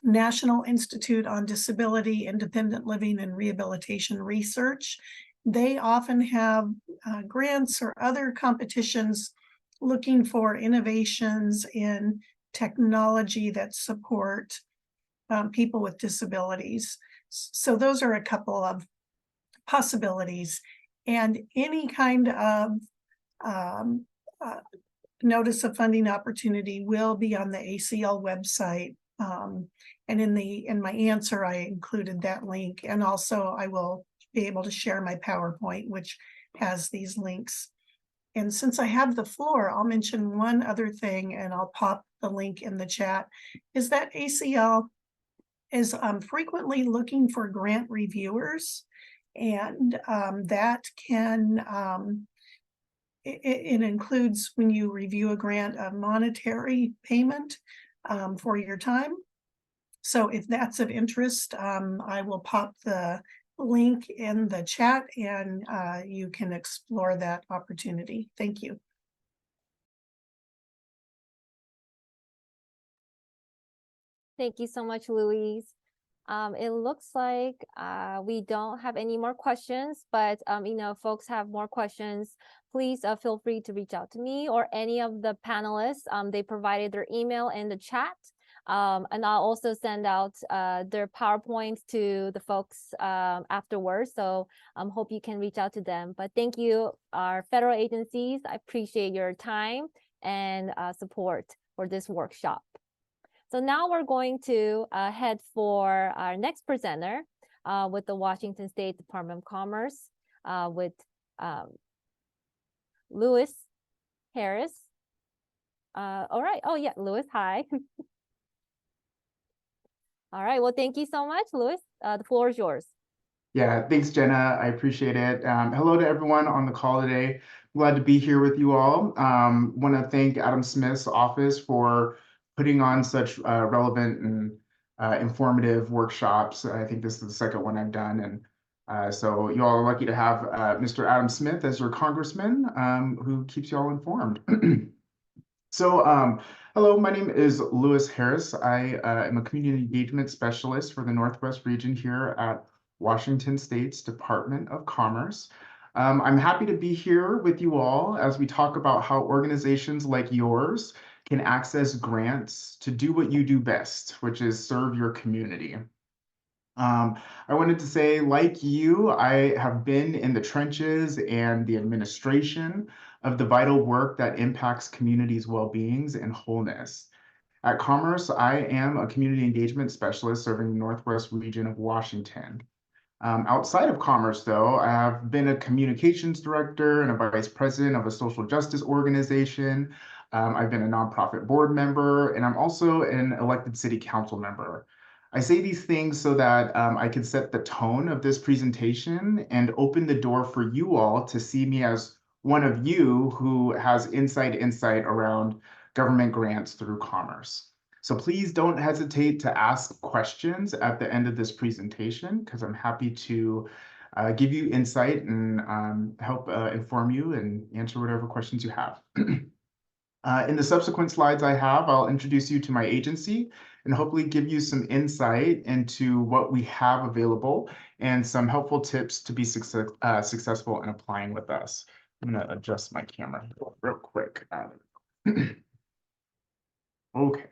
National Institute on Disability, Independent Living, and Rehabilitation Research, they often have grants or other competitions looking for innovations in technology that support people with disabilities. So those are a couple of possibilities. And any kind of notice of funding opportunity will be on the ACL website. And in my answer, I included that link. And also I will be able to share my PowerPoint, which has these links. And since I have the floor, I'll mention one other thing, and I'll pop the link in the chat, is that ACL is frequently looking for grant reviewers, and that can, it includes, when you review a grant, a monetary payment for your time. So if that's of interest, I will pop the link in the chat, and you can explore that opportunity. Thank you. Thank you so much, Louise. It looks like we don't have any more questions, but you know, if folks have more questions, please feel free to reach out to me or any of the panelists. They provided their email in the chat. And I'll also send out their PowerPoint to the folks afterwards. So hope you can reach out to them. But thank you, our federal agencies. I appreciate your time and support for this workshop. So now we're going to head for our next presenter with the Washington State Department of Commerce with Lewis Harris. All right. Oh yeah, Lewis, hi. All right, well, thank you so much, Lewis. The floor is yours. Yeah, thanks, Jenna. I appreciate it. Hello to everyone on the call today. Glad to be here with you all. Want to thank Adam Smith's office for putting on such relevant and informative workshops. I think this is the second one I've done. And so you all are lucky to have Mr. Adam Smith as your congressman who keeps you all informed. So, hello, my name is Lewis Harris. I am a community engagement specialist for the Northwest region here at Washington State's Department of Commerce. I'm happy to be here with you all as we talk about how organizations like yours can access grants to do what you do best, which is serve your community. I wanted to say, like you, I have been in the trenches and the administration of the vital work that impacts communities' well-beings and wholeness. At Commerce, I am a community engagement specialist serving the Northwest region of Washington. Outside of Commerce, though, I have been a communications director and a vice president of a social justice organization. I've been a nonprofit board member, and I'm also an elected city council member. I say these things so that I can set the tone of this presentation and open the door for you all to see me as one of you who has insight around government grants through commerce. So please don't hesitate to ask questions at the end of this presentation, because I'm happy to give you insight and help inform you and answer whatever questions you have. In the subsequent slides I'll introduce you to my agency and hopefully give you some insight into what we have available and some helpful tips to be successful in applying with us. I'm going to adjust my camera real quick. Okay.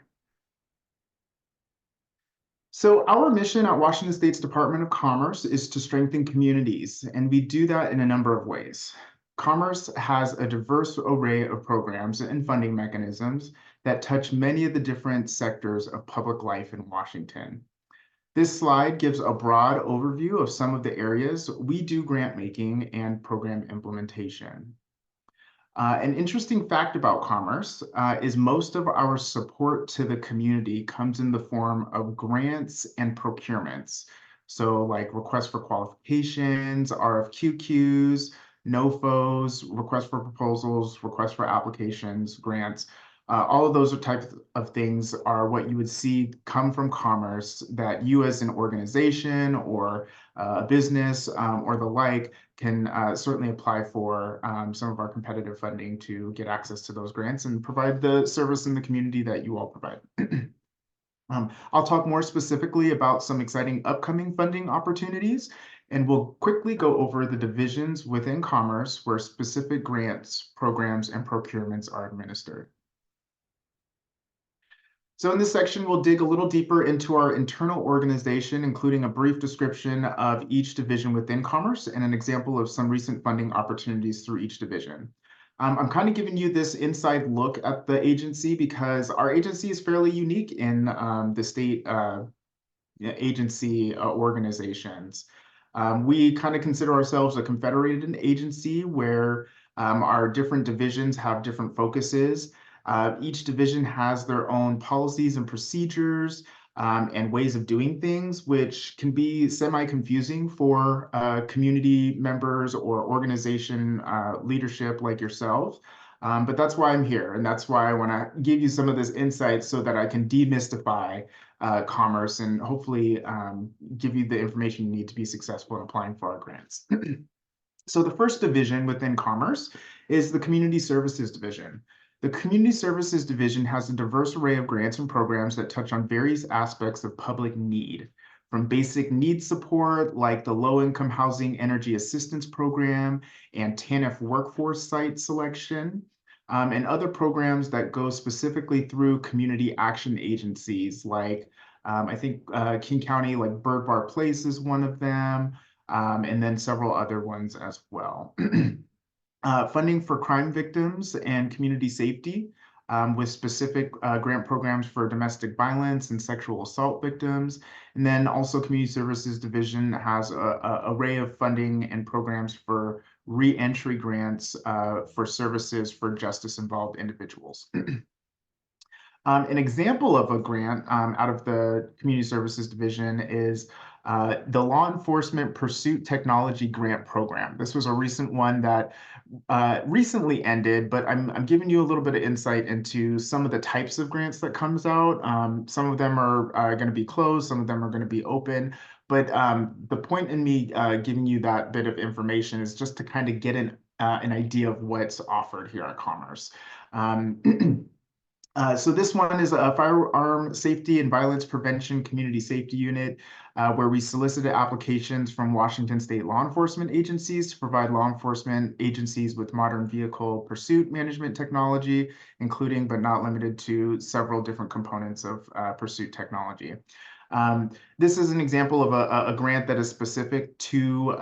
So our mission at Washington State's Department of Commerce is to strengthen communities, and we do that in a number of ways. Commerce has a diverse array of programs and funding mechanisms that touch many of the different sectors of public life in Washington. This slide gives a broad overview of some of the areas we do grant making and program implementation. An interesting fact about commerce is most of our support to the community comes in the form of grants and procurements. So like requests for qualifications, RFQ queues, NOFOs, requests for proposals, requests for applications, grants. All of those types of things are what you would see come from commerce that you as an organization or a business or the like can certainly apply for some of our competitive funding to get access to those grants and provide the service in the community that you all provide. I'll talk more specifically about some exciting upcoming funding opportunities, and we'll quickly go over the divisions within commerce where specific grants, programs, and procurements are administered. So in this section, we'll dig a little deeper into our internal organization, including a brief description of each division within commerce and an example of some recent funding opportunities through each division. I'm kind of giving you this inside look at the agency because our agency is fairly unique in the state agency organizations. We kind of consider ourselves a confederated agency where our different divisions have different focuses. Each division has their own policies and procedures and ways of doing things, which can be semi-confusing for community members or organization leadership like yourself. But that's why I'm here, and that's why I want to give you some of this insight so that I can demystify commerce and hopefully give you the information you need to be successful in applying for our grants. So the first division within commerce is the Community Services Division. The Community Services Division has a diverse array of grants and programs that touch on various aspects of public need, from basic needs support like the Low-Income Housing Energy Assistance Program and TANF workforce site selection, and other programs that go specifically through community action agencies like I think King County, like Bird Bar Place is one of them, and then several other ones as well. Funding for crime victims and community safety with specific grant programs for domestic violence and sexual assault victims. And then also Community Services Division has an array of funding and programs for re-entry grants for services for justice-involved individuals. An example of a grant out of the Community Services Division is the Law Enforcement Pursuit Technology Grant Program. This was a recent one that recently ended, but I'm giving you a little bit of insight into some of the types of grants that comes out. Some of them are going to be closed, some of them are going to be open. But the point in me giving you that bit of information is just to kind of get an idea of what's offered here at Commerce. So this one is a firearm safety and violence prevention community safety unit where we solicited applications from Washington state law enforcement agencies to provide law enforcement agencies with modern vehicle pursuit management technology, including but not limited to several different components of pursuit technology. This is an example of a grant that is specific to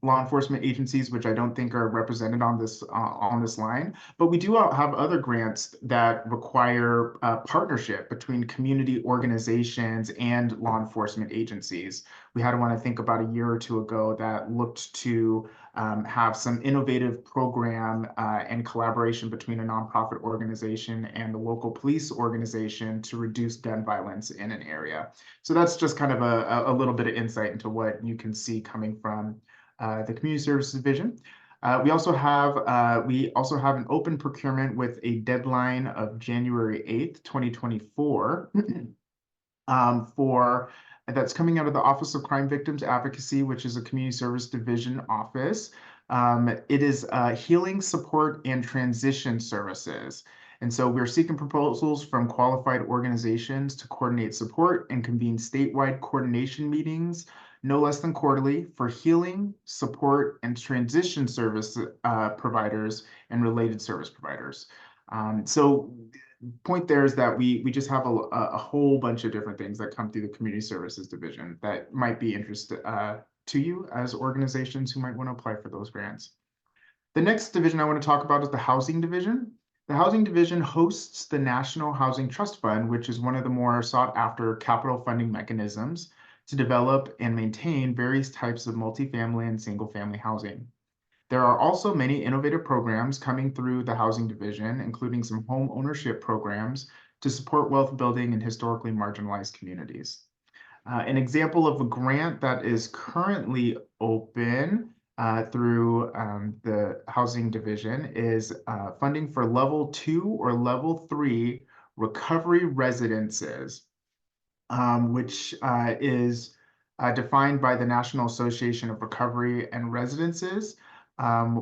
law enforcement agencies, which I don't think are represented on this line. But we do have other grants that require partnership between community organizations and law enforcement agencies, We had one, I think, about a year or two ago that looked to have some innovative program and collaboration between a nonprofit organization and the local police organization to reduce gun violence in an area. So that's just kind of a little bit of insight into what you can see coming from the Community Services Division. We also have an open procurement with a deadline of January 8th, 2024 that's coming out of the Office of Crime Victims Advocacy, which is a community service division office. It is healing, support, and transition services. And so we're seeking proposals from qualified organizations to coordinate support and convene statewide coordination meetings, no less than quarterly, for healing, support, and transition service providers and related service providers. So point there is that we just have a whole bunch of different things that come through the Community Services Division that might be interesting to you as organizations who might want to apply for those grants. The next division I want to talk about is the Housing Division. The Housing Division hosts the National Housing Trust Fund, which is one of the more sought after capital funding mechanisms to develop and maintain various types of multifamily and single family housing. There are also many innovative programs coming through the Housing Division, including some home ownership programs to support wealth building in historically marginalized communities. An example of a grant that is currently open through the Housing Division is funding for level 2 or level 3 recovery residences, which is defined by the National Association of Recovery and Residences,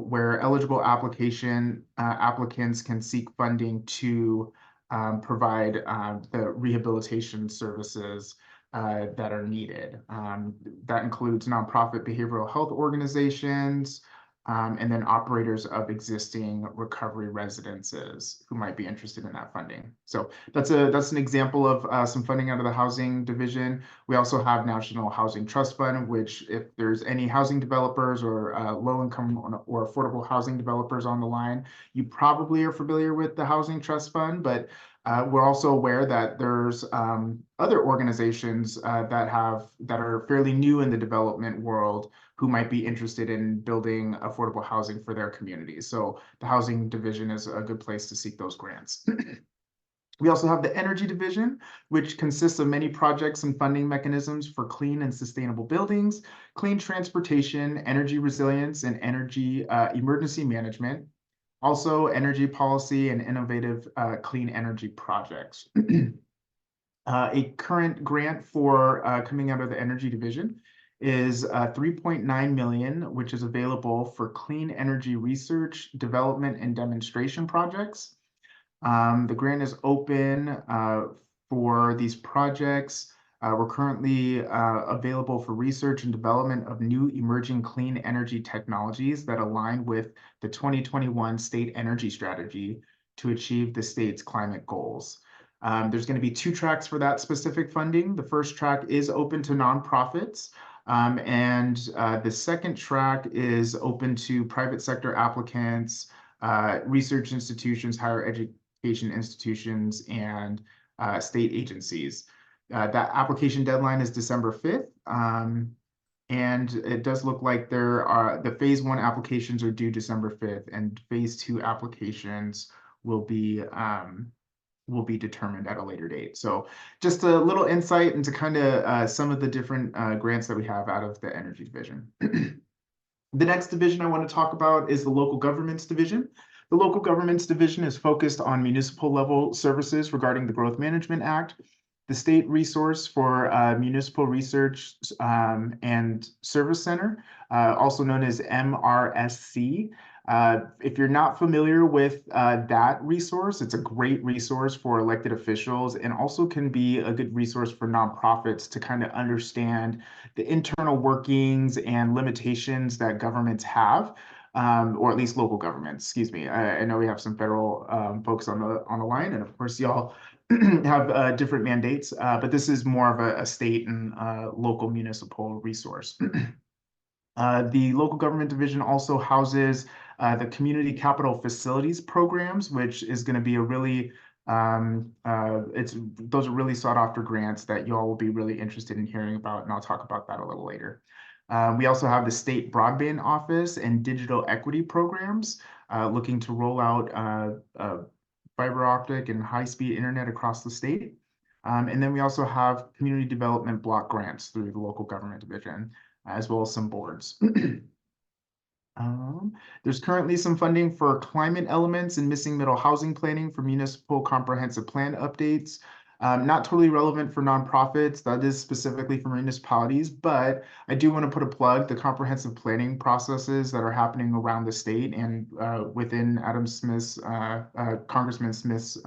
where eligible applicants can seek funding to provide the rehabilitation services that are needed. That includes nonprofit behavioral health organizations, and then operators of existing recovery residences who might be interested in that funding. So that's an example of some funding out of the Housing Division. We also have National Housing Trust Fund, which if there's any housing developers or low-income or affordable housing developers on the line, you probably are familiar with the Housing Trust Fund, but we're also aware that there's other organizations that are fairly new in the development world who might be interested in building affordable housing for their communities. So the Housing Division is a good place to seek those grants. We also have the Energy Division, which consists of many projects and funding mechanisms for clean and sustainable buildings, clean transportation, energy resilience, and energy emergency management. Also, energy policy and innovative clean energy projects. A current grant for coming out of the Energy Division is $3.9 million, which is available for clean energy research, development, and demonstration projects. The grant is open for these projects. We're currently available for research and development of new emerging clean energy technologies that align with the 2021 State Energy Strategy to achieve the state's climate goals. There's going to be 2 tracks for that specific funding. The first track is open to nonprofits, and the second track is open to private sector applicants, research institutions, higher education institutions, and state agencies. That application deadline is December 5th, and it does look like the phase 1 applications are due December 5th, and phase 2 applications will be determined at a later date. So just a little insight into kind of some of the different grants that we have out of the Energy Division. The next division I want to talk about is the Local Governments Division. The Local Governments Division is focused on municipal level services regarding the Growth Management Act, the State Resource for Municipal Research and Service Center, also known as MRSC. If you're not familiar with that resource, it's a great resource for elected officials and also can be a good resource for nonprofits to kind of understand the internal workings and limitations that governments have, or at least local governments, excuse me. I know we have some federal folks on the line, and of course y'all have different mandates, but this is more of a state and local municipal resource. The Local Government Division also houses the Community Capital Facilities Programs, which is going to be a really Those are really sought after grants that you all will be really interested in hearing about, and I'll talk about that a little later. We also have the State Broadband Office and digital equity programs looking to roll out fiber optic and high-speed internet across the state. And then we also have community development block grants through the local government division, as well as some boards. There's currently some funding for climate elements and missing middle housing planning for municipal comprehensive plan updates. Not totally relevant for nonprofits, that is specifically for municipalities, but I do want to put a plug. The comprehensive planning processes that are happening around the state and within Adam Smith's, Congressman Smith's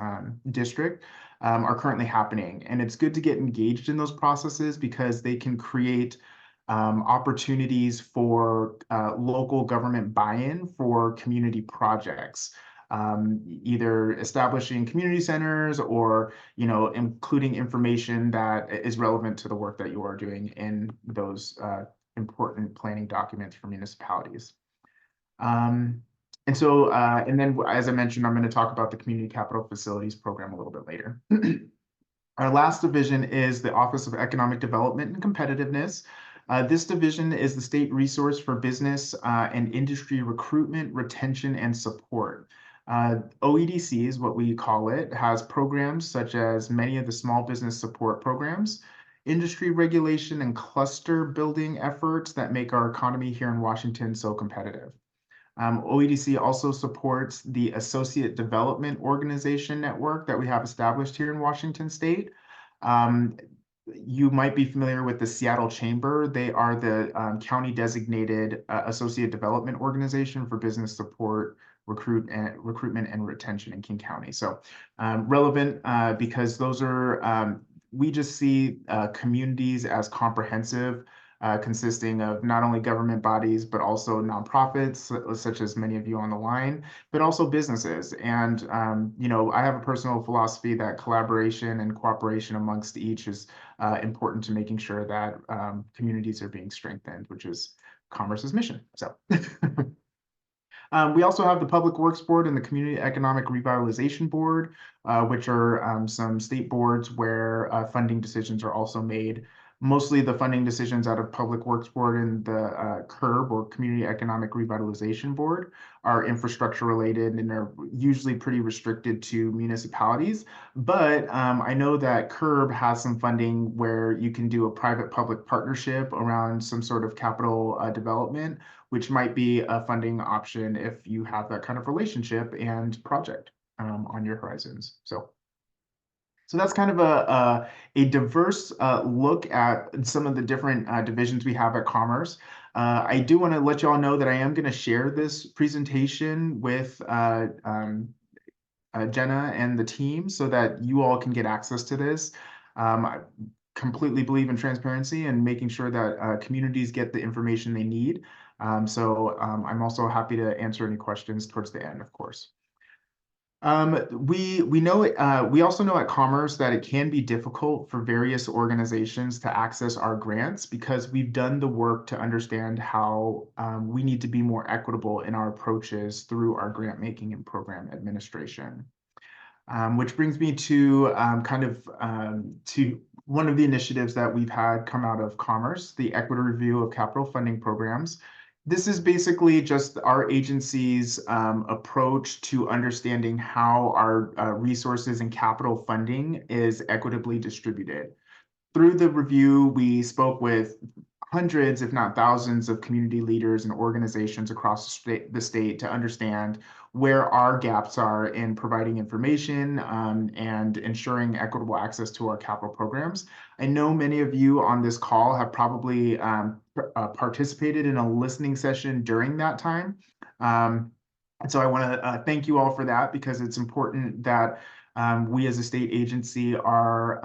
district are currently happening. And it's good to get engaged in those processes because they can create opportunities for local government buy-in for community projects, either establishing community centers or, including information that is relevant to the work that you are doing in those important planning documents for municipalities. And then, as I mentioned, I'm going to talk about the Community Capital Facilities Program a little bit later. Our last division is the Office of Economic Development and Competitiveness. This division is the state resource for business and industry recruitment, retention, and support. OEDC is what we call it, has programs such as many of the small business support programs, industry regulation, and cluster building efforts that make our economy here in Washington so competitive. OEDC also supports the Associate Development Organization Network that we have established here in Washington State. You might be familiar with the Seattle Chamber. They are the county designated Associate Development Organization for business support, recruitment, and retention in King County. So relevant because those are, we just see communities as comprehensive, consisting of not only government bodies, but also nonprofits, such as many of you on the line, but also businesses. And, I have a personal philosophy that collaboration and cooperation amongst each is important to making sure that communities are being strengthened, which is Commerce's mission. So. We also have the Public Works Board and the Community Economic Revitalization Board, which are some state boards where funding decisions are also made. Mostly the funding decisions out of Public Works Board and the CURB, or Community Economic Revitalization Board, are infrastructure related and are usually pretty restricted to municipalities. But I know that CURB has some funding where you can do a private-public partnership around some sort of capital development, which might be a funding option if you have that kind of relationship and project on your horizons. So that's kind of a diverse look at some of the different divisions we have at Commerce. I do want to let you all know that I am going to share this presentation with Jenna and the team so that you all can get access to this. I completely believe in transparency and making sure that communities get the information they need. So I'm also happy to answer any questions towards the end, of course. We also know at Commerce that it can be difficult for various organizations to access our grants because we've done the work to understand how we need to be more equitable in our approaches through our grant making and program administration. Which brings me to to one of the initiatives that we've had come out of Commerce, the Equity Review of Capital Funding Programs. This is basically just our agency's approach to understanding how our resources and capital funding is equitably distributed. Through the review, we spoke with hundreds, if not thousands, of community leaders and organizations across the state to understand where our gaps are in providing information and ensuring equitable access to our capital programs. I know many of you on this call have probably participated in a listening session during that time. And so I want to thank you all for that because it's important that we as a state agency are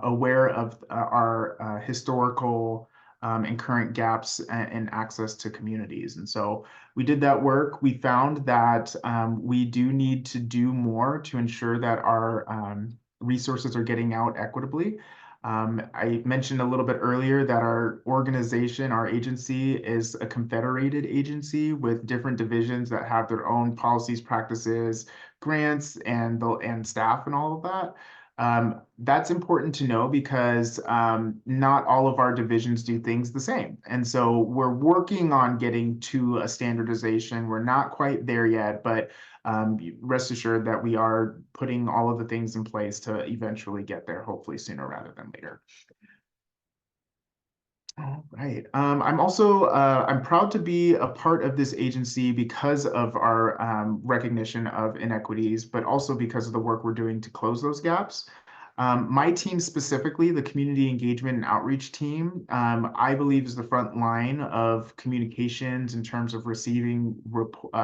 aware of our historical and current gaps in access to communities. And so we did that work. We found that we do need to do more to ensure that our resources are getting out equitably. I mentioned a little bit earlier that our organization, our agency, is a confederated agency with different divisions that have their own policies, practices, grants, and staff and all of that. That's important to know because not all of our divisions do things the same. And so we're working on getting to a standardization. We're not quite there yet, but rest assured that we are putting all of the things in place to eventually get there, hopefully sooner rather than later. All right. I'm also I'm proud to be a part of this agency because of our recognition of inequities, but also because of the work we're doing to close those gaps. My team specifically, the community engagement and outreach team, I believe is the front line of communications in terms of receiving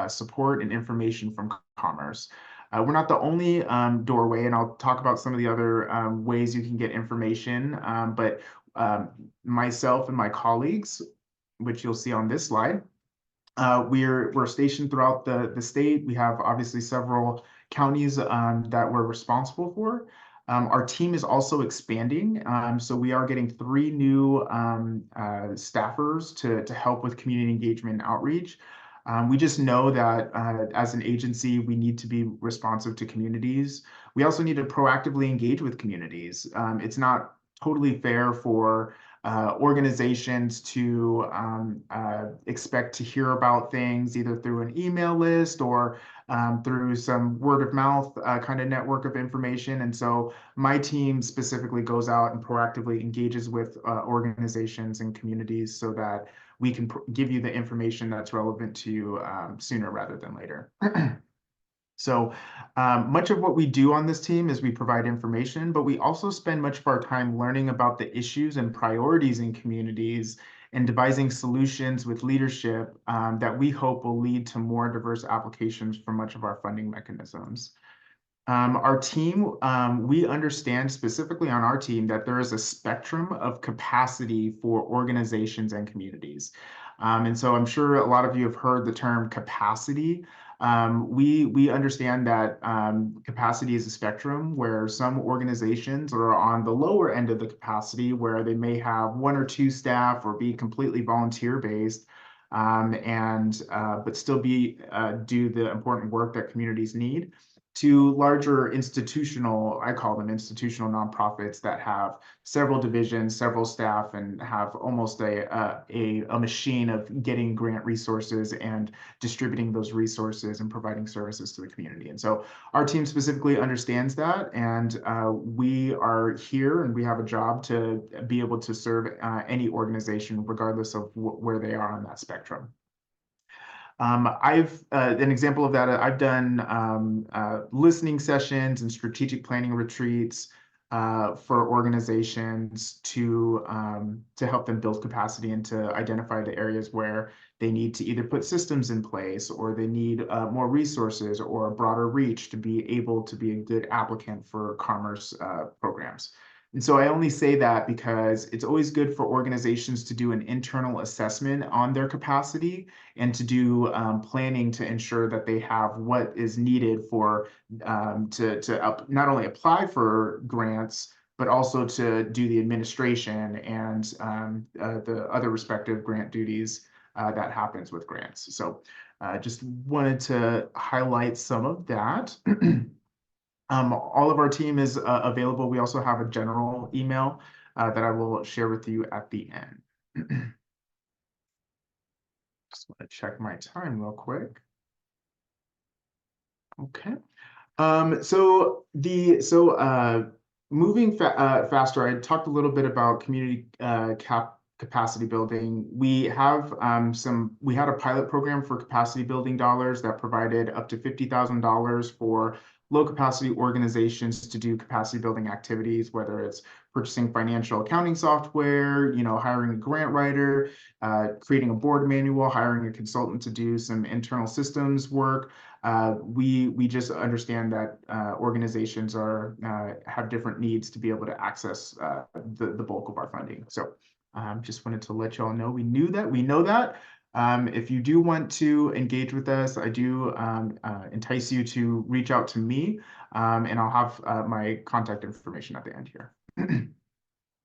support and information from Commerce. We're not the only doorway, and I'll talk about some of the other ways you can get information, but myself and my colleagues, which you'll see on this slide, we're stationed throughout the state. We have obviously several counties that we're responsible for. Our team is also expanding, so we are getting 3 new staffers to help with community engagement and outreach. We just know that as an agency, we need to be responsive to communities. We also need to proactively engage with communities. It's not totally fair for organizations to expect to hear about things either through an email list or through some word of mouth kind of network of information. And so my team specifically goes out and proactively engages with organizations and communities so that we can give you the information that's relevant to you sooner rather than later. So much of what we do on this team is we provide information, but we also spend much of our time learning about the issues and priorities in communities and devising solutions with leadership that we hope will lead to more diverse applications for much of our funding mechanisms. Our team, we understand specifically on our team that there is a spectrum of capacity for organizations and communities. And so I'm sure a lot of you have heard the term capacity. We understand that capacity is a spectrum where some organizations are on the lower end of the capacity where they may have 1 or 2 staff or be completely volunteer based but still do the important work that communities need, to larger institutional, I call them institutional nonprofits that have several divisions, several staff, and have almost a machine of getting grant resources and distributing those resources and providing services to the community. And so our team specifically understands that, and we are here and we have a job to be able to serve any organization regardless of where they are on that spectrum. An example of that, I've done listening sessions and strategic planning retreats for organizations to help them build capacity and to identify the areas where they need to either put systems in place or they need more resources or a broader reach to be able to be a good applicant for Commerce programs. And so I only say that because it's always good for organizations to do an internal assessment on their capacity and to do planning to ensure that they have what is needed for to not only apply for grants, but also to do the administration and the other respective grant duties that happens with grants. So just wanted to highlight some of that. All of our team is available. We also have a general email that I will share with you at the end. Just want to check my time real quick. Okay. Moving faster, I talked a little bit about community capacity building. We have we had a pilot program for capacity building dollars that provided up to $50,000 for low capacity organizations to do capacity building activities, whether it's purchasing financial accounting software, hiring a grant writer, creating a board manual, hiring a consultant to do some internal systems work. We just understand that organizations have different needs to be able to access the bulk of our funding. So just wanted to let you all know we know that. If you do want to engage with us, I do entice you to reach out to me, and I'll have my contact information at the end here.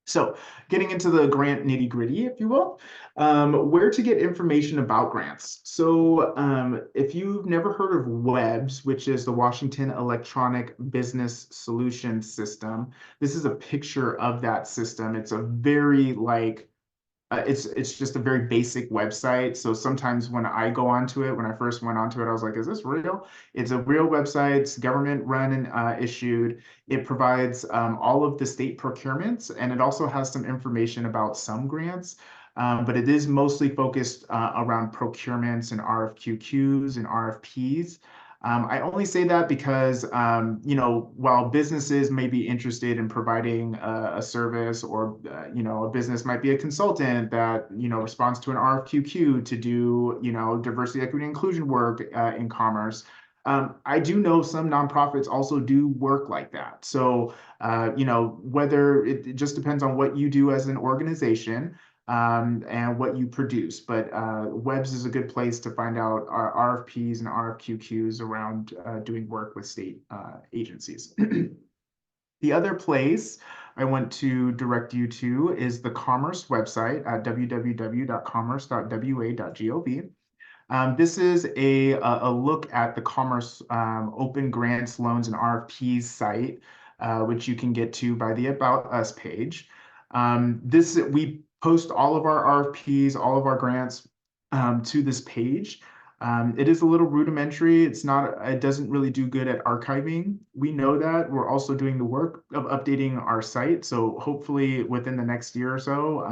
So getting into the grant nitty gritty, if you will, where to get information about grants. So if you've never heard of WEBS, which is the Washington Electronic Business Solutions System, this is a picture of that system. It's a very it's just a very basic website. So sometimes when I go onto it, when I first went onto it, I was like, is this real? It's a real website. It's government run and issued. It provides all of the state procurements, and it also has some information about some grants. But it is mostly focused around procurements and RFQs and RFPs. I only say that because, while businesses may be interested in providing a service, or, a business might be a consultant that, responds to an RFQ to do, diversity, equity, inclusion work in commerce. I do know some nonprofits also do work like that. So, whether it just depends on what you do as an organization and what you produce. But WEBS is a good place to find out our RFPs and RFQs around doing work with state agencies. The other place I want to direct you to is the Commerce website at www.commerce.wa.gov. This is a look at the Commerce Open Grants, Loans, and RFPs site, which you can get to by the About Us page. We post all of our RFPs, all of our grants to this page. It is a little rudimentary. It doesn't really do good at archiving. We know that. We're also doing the work of updating our site. So hopefully within the next year or so,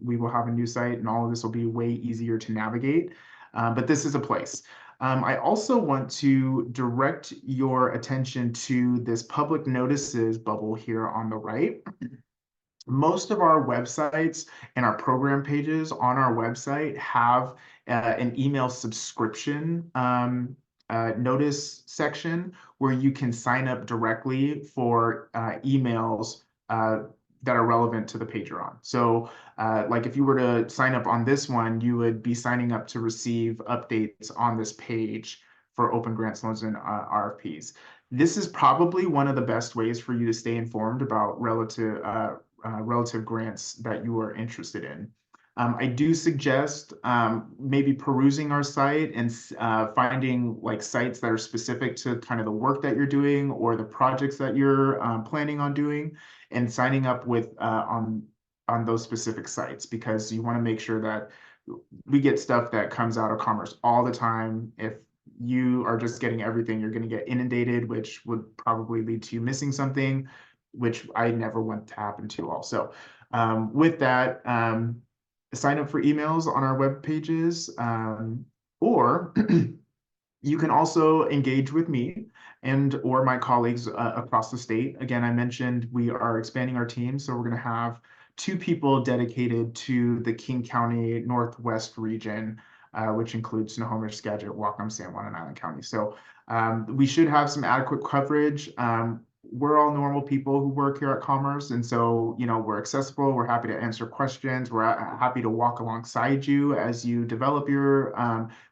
we will have a new site and all of this will be way easier to navigate. But this is a place. I also want to direct your attention to this public notices bubble here on the right. Most of our websites and our program pages on our website have an email subscription notice section where you can sign up directly for emails that are relevant to the page you're on. So like if you were to sign up on this one, you would be signing up to receive updates on this page for open grants, loans, and RFPs. This is probably one of the best ways for you to stay informed about relative grants that you are interested in. I do suggest maybe perusing our site and finding sites that are specific to kind of the work that you're doing or the projects that you're planning on doing, and signing up with on those specific sites, because you want to make sure that we get stuff that comes out of Commerce all the time. If you are just getting everything, you're going to get inundated, which would probably lead to you missing something, which I never want to happen to also. With that, sign up for emails on our web pages, or you can also engage with me and or my colleagues across the state. Again, I mentioned we are expanding our team, so we're going to have 2 people dedicated to the King County Northwest region, which includes Snohomish, Skagit, Whatcom, San Juan, and Island County. So we should have some adequate coverage. We're all normal people who work here at Commerce, and so we're accessible. We're happy to answer questions. We're happy to walk alongside you as you develop your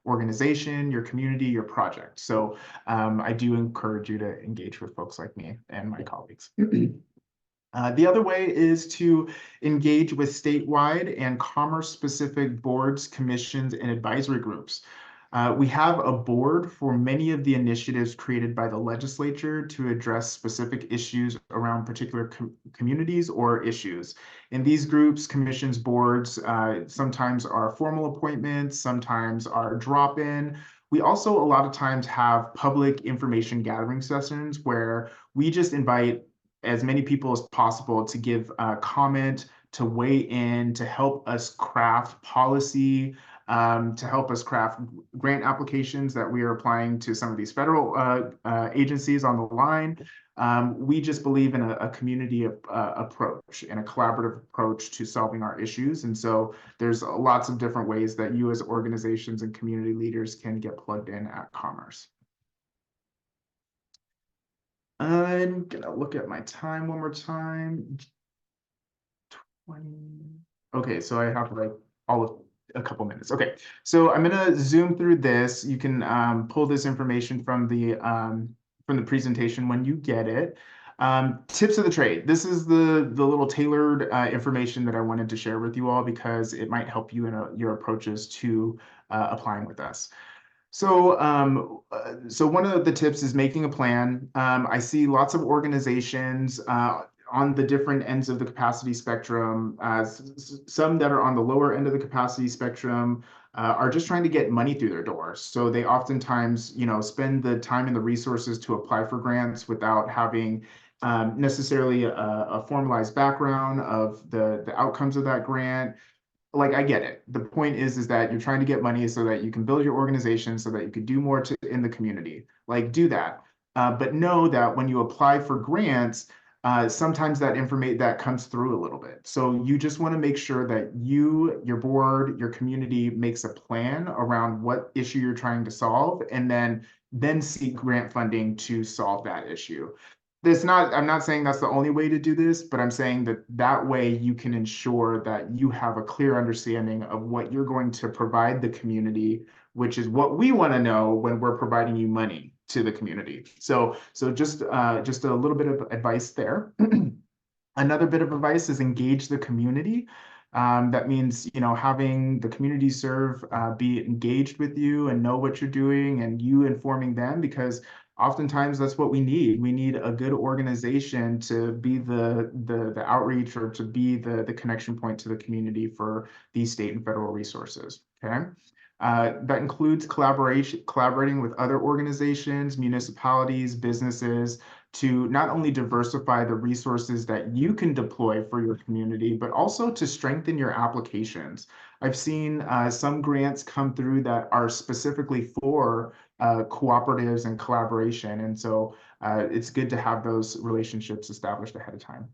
organization, your community, your project. So I do encourage you to engage with folks like me and my colleagues. The other way is to engage with statewide and commerce-specific boards, commissions, and advisory groups. We have a board for many of the initiatives created by the legislature to address specific issues around particular communities or issues. In these groups, commissions, boards, sometimes are formal appointments, sometimes are drop-in. We also a lot of times have public information gathering sessions where we just invite as many people as possible to give comment, to weigh in, to help us craft policy, to help us craft grant applications that we are applying to some of these federal agencies on the line. We just believe in a community approach and a collaborative approach to solving our issues. And so there's lots of different ways that you as organizations and community leaders can get plugged in at Commerce. I'm gonna look at my time one more time. 20. Okay, so I have all of a couple minutes. Okay, so I'm gonna zoom through this. You can pull this information from the presentation when you get it. Tips of the trade. This is the little tailored information that I wanted to share with you all because it might help you in your approaches to applying with us. So, so one of the tips is making a plan. I see lots of organizations on the different ends of the capacity spectrum, some that are on the lower end of the capacity spectrum are just trying to get money through their doors. So they oftentimes, spend the time and the resources to apply for grants without having necessarily a formalized background of the outcomes of that grant. Like, I get it. The point is that you're trying to get money so that you can build your organization so that you can do more in the community. Like, do that. But know that when you apply for grants, sometimes that information that comes through a little bit. So you just want to make sure that you, your board, your community makes a plan around what issue you're trying to solve, and then seek grant funding to solve that issue. I'm not saying that's the only way to do this, but I'm saying that way you can ensure that you have a clear understanding of what you're going to provide the community, which is what we want to know when we're providing you money to the community. So just a little bit of advice there. Another bit of advice is engage the community. That means, having the community serve be engaged with you and know what you're doing, and you informing them, because oftentimes that's what we need. We need a good organization to be the outreach, or to be the connection point to the community for these state and federal resources. Okay. That includes collaborating with other organizations, municipalities, businesses, to not only diversify the resources that you can deploy for your community, but also to strengthen your applications. I've seen some grants come through that are specifically for cooperatives and collaboration. And so it's good to have those relationships established ahead of time.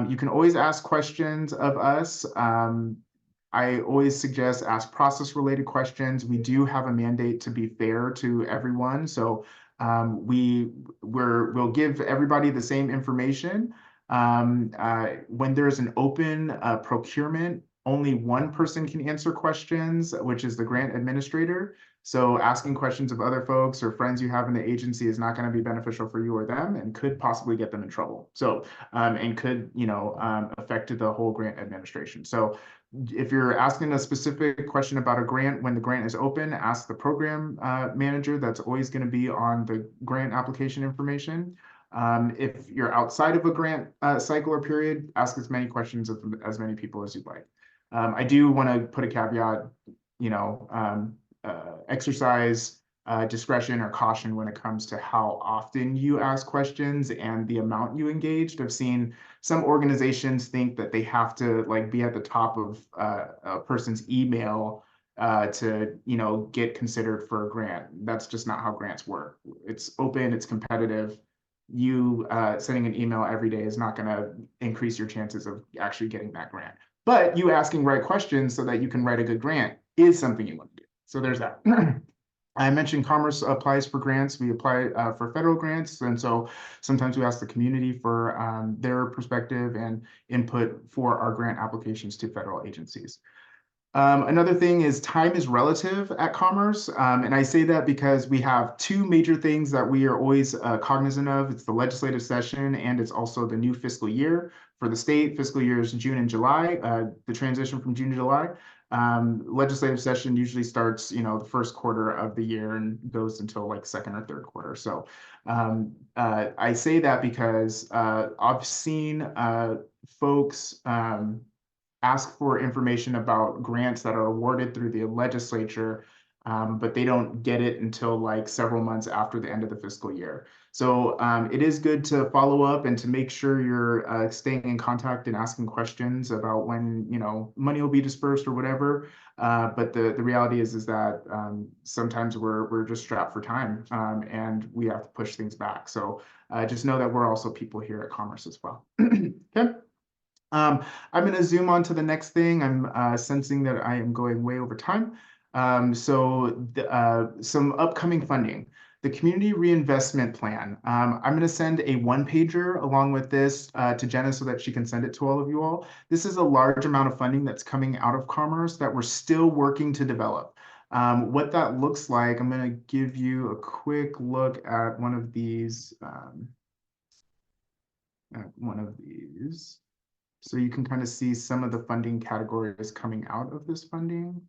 You can always ask questions of us. I always suggest ask process-related questions. We do have a mandate to be fair to everyone. So we'll give everybody the same information. When there's an open procurement, only one person can answer questions, which is the grant administrator. So asking questions of other folks or friends you have in the agency is not going to be beneficial for you or them, and could possibly get them in trouble. So, and could, affect the whole grant administration. So if you're asking a specific question about a grant, when the grant is open, ask the program manager. That's always going to be on the grant application information. If you're outside of a grant cycle or period, ask as many questions of as many people as you'd like. I do want to put a caveat, exercise discretion or caution when it comes to how often you ask questions and the amount you engaged. I've seen some organizations think that they have to be at the top of a person's email to get considered for a grant. That's just not how grants work. It's open, it's competitive. You sending an email every day is not going to increase your chances of actually getting that grant. But you asking right questions so that you can write a good grant is something you want to do. So there's that. I mentioned Commerce applies for grants. We apply for federal grants. And so sometimes we ask the community for their perspective and input for our grant applications to federal agencies. Another thing is time is relative at Commerce. And I say that because we have two major things that we are always cognizant of. It's the legislative session, and it's also the new fiscal year. For the state, fiscal year is June and July, the transition from June to July. Legislative session usually starts, the first quarter of the year and goes until second or third quarter. So I say that because I've seen folks ask for information about grants that are awarded through the legislature, but they don't get it until several months after the end of the fiscal year. So it is good to follow up and to make sure you're staying in contact and asking questions about when money will be dispersed or whatever. But the reality is that sometimes we're just strapped for time, and we have to push things back. So just know that we're also people here at Commerce as well. Okay. I'm going to zoom on to the next thing. I'm sensing that I am going way over time. So some upcoming funding. The Community Reinvestment Plan. I'm going to send a one-pager along with this to Jenna so that she can send it to all of you all. This is a large amount of funding that's coming out of Commerce that we're still working to develop. What that looks like, I'm going to give you a quick look at one of these. one of these. So you can kind of see some of the funding categories coming out of this funding.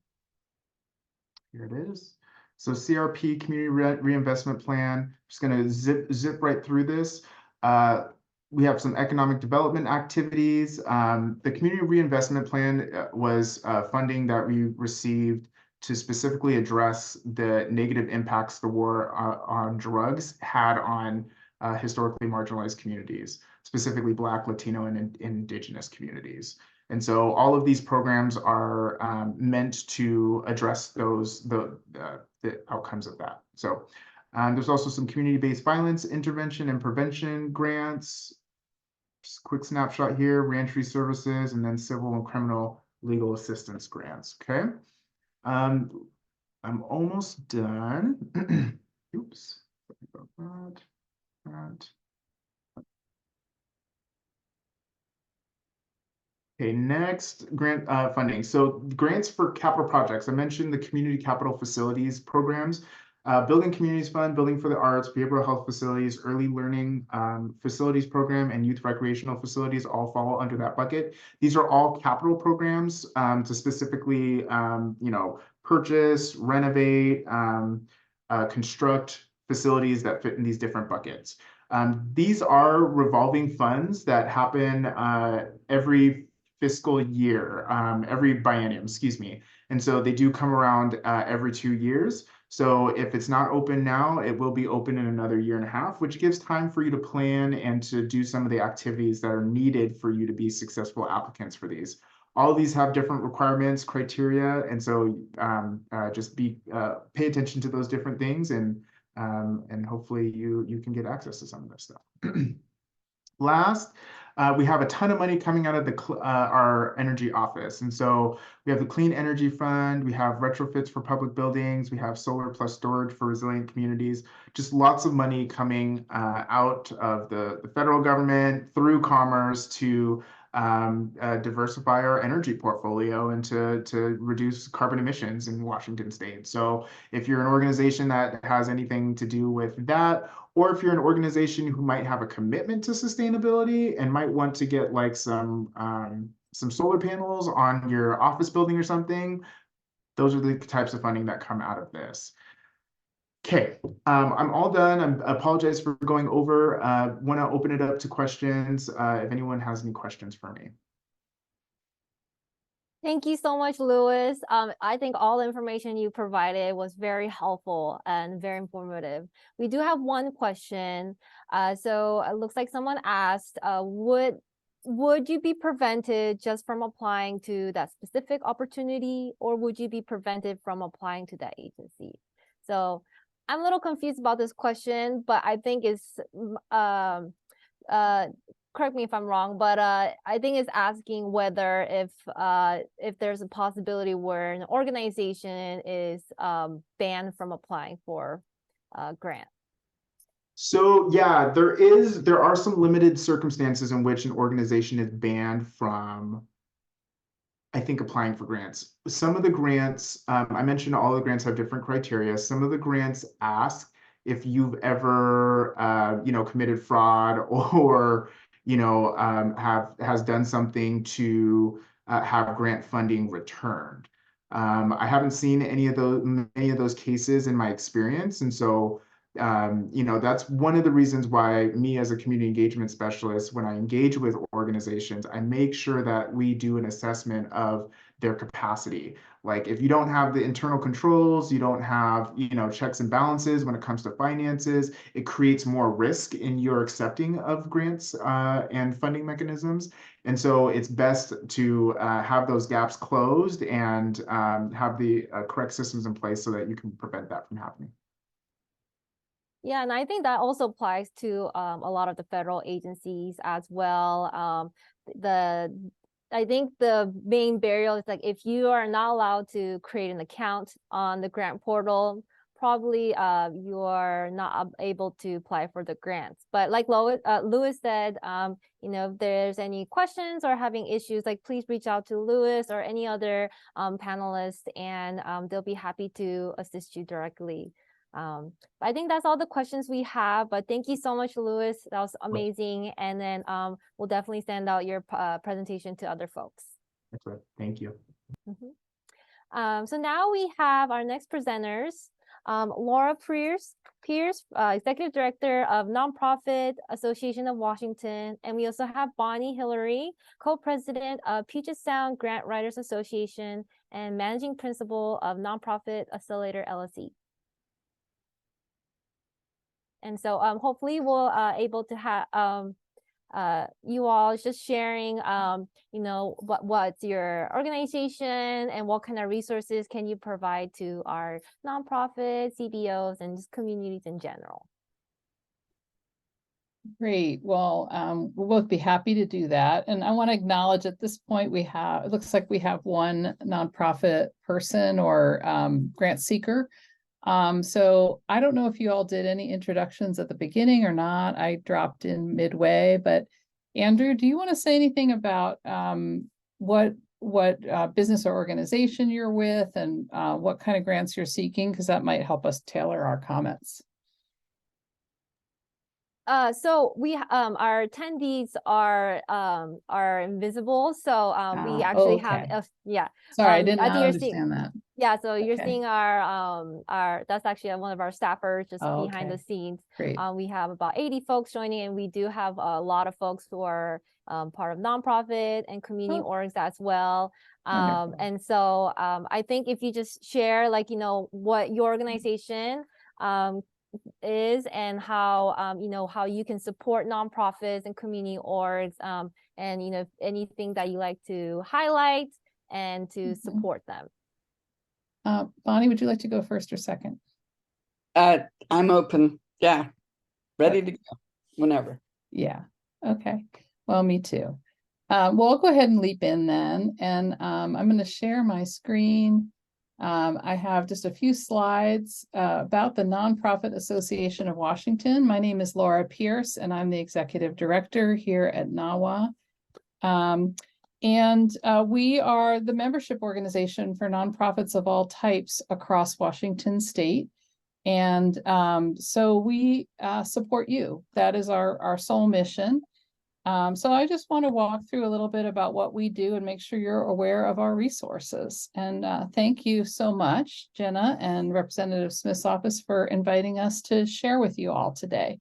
Here it is. So CRP, Community Reinvestment Plan, just going to zip right through this. We have some economic development activities. The Community Reinvestment Plan was funding that we received to specifically address the negative impacts the war on drugs had on historically marginalized communities, specifically Black, Latino, and Indigenous communities. And so all of these programs are meant to address the outcomes of that. So there's also some community-based violence intervention and prevention grants. Just a quick snapshot here, reentry services, and then civil and criminal legal assistance grants, okay? I'm almost done. Oops, sorry about that. Okay, next, grant funding. So grants for capital projects. I mentioned the community capital facilities programs, Building Communities Fund, Building for the Arts, Behavioral Health Facilities, Early Learning Facilities Program, and Youth Recreational Facilities all fall under that bucket. These are all capital programs to specifically, purchase, renovate, construct facilities that fit in these different buckets. These are revolving funds that happen every fiscal year, every biennium, excuse me. And so they do come around every 2 years. So if it's not open now, it will be open in another year and a half, which gives time for you to plan and to do some of the activities that are needed for you to be successful applicants for these. All of these have different requirements, criteria, and so just pay attention to those different things, and hopefully you can get access to some of this stuff. Last, we have a ton of money coming out of our energy office. And so we have the Clean Energy Fund, we have retrofits for public buildings, we have solar plus storage for resilient communities, just lots of money coming out of the federal government through Commerce to diversify our energy portfolio and to reduce carbon emissions in Washington State. So if you're an organization that has anything to do with that, or if you're an organization who might have a commitment to sustainability and might want to get like some solar panels on your office building or something, those are the types of funding that come out of this. Okay, I'm all done. I apologize for going over. Want to open it up to questions if anyone has any questions for me. Thank you so much, Louis. I think all the information you provided was very helpful and very informative. We do have one question. So it looks like someone asked, would you be prevented just from applying to that specific opportunity, or would you be prevented from applying to that agency? So I'm a little confused about this question, but I think it's correct me if I'm wrong, but I think it's asking whether if there's a possibility where an organization is banned from applying for a grant. So yeah, there are some limited circumstances in which an organization is banned from, I think, applying for grants. Some of the grants, I mentioned all the grants have different criteria. Some of the grants ask if you've ever, committed fraud or, has done something to have grant funding returned. I haven't seen many of those cases in my experience, and so that's one of the reasons why me as a community engagement specialist, when I engage with organizations, I make sure that we do an assessment of their capacity. Like if you don't have the internal controls, you don't have, checks and balances when it comes to finances, it creates more risk in your accepting of grants and funding mechanisms. And so it's best to have those gaps closed and have the correct systems in place so that you can prevent that from happening. Yeah, and I think that also applies to a lot of the federal agencies as well. I think the main barrier is like if you are not allowed to create an account on the grant portal, probably you are not able to apply for the grants. But like Louis said, if there's any questions or having issues, like please reach out to Louis or any other panelists, and they'll be happy to assist you directly. But I think that's all the questions we have, but thank you so much, Louis. That was amazing. And then we'll definitely send out your presentation to other folks. That's right. Thank you. So now we have our next presenters, Laura Pierce, Executive Director of Nonprofit Association of Washington, and we also have Bonnie Hillary, Co-President of Puget Sound Grant Writers Association and Managing Principal of Nonprofit Accelerator LLC. And so hopefully we'll able to have you all just sharing you know, what's your organization and what kind of resources can you provide to our nonprofits, CBOs, and just communities in general. Great. Well, we'll both be happy to do that. And I want to acknowledge at this point we have, it looks like we have one nonprofit person or grant seeker. So I don't know if you all did any introductions at the beginning or not. I dropped in midway, but Andrew, do you want to say anything about what business or organization you're with and what kind of grants you're seeking? Because that might help us tailor our comments. So we our attendees are invisible. So we actually have yeah. Sorry, I did I not think understand that. Yeah, so you're seeing our that's actually one of our staffers just behind the scenes. Great. We have about 80 folks joining, and we do have a lot of folks who are part of nonprofit and community orgs as well. And so I think if you just share, like, you know, what your organization is and how you know, how you can support nonprofits and community orgs, and you know, anything that you like to highlight and to support them. Bonnie, would you like to go first or second? I'm open. Yeah. Ready to go whenever. Yeah. Okay. Well, me too. Well, I'll go ahead and leap in then. And I'm going to share my screen. I have just a few slides about the Nonprofit Association of Washington. My name is Laura Pierce, and I'm the Executive Director here at NAWA. We are the membership organization for nonprofits of all types across Washington state. And so we support you. That is our sole mission. So I just want to walk through a little bit about what we do and make sure you're aware of our resources. And thank you so much, Jenna and Representative Smith's office, for inviting us to share with you all today.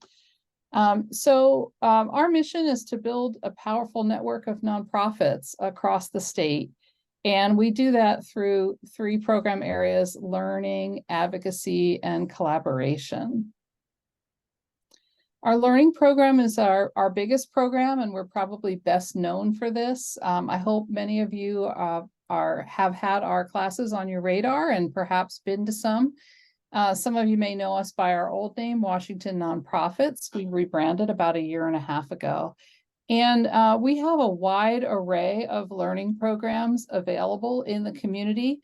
Our mission is to build a powerful network of nonprofits across the state. And we do that through 3 program areas: learning, advocacy, and collaboration. Our learning program is our biggest program, and we're probably best known for this. I hope many of you have had our classes on your radar and perhaps been to some. Some of you may know us by our old name, Washington Nonprofits. We rebranded about 1.5 years ago. And we have a wide array of learning programs available in the community.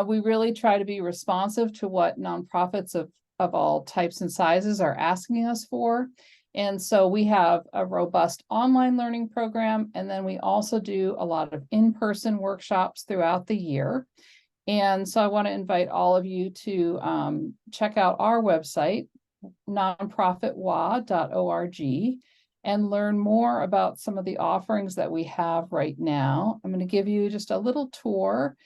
We really try to be responsive to what nonprofits of all types and sizes are asking us for. And so we have a robust online learning program, and then we also do a lot of in-person workshops throughout the year. And so I want to invite all of you to check out our website, nonprofitwa.org, and learn more about some of the offerings that we have right now. I'm going to give you just a little tour.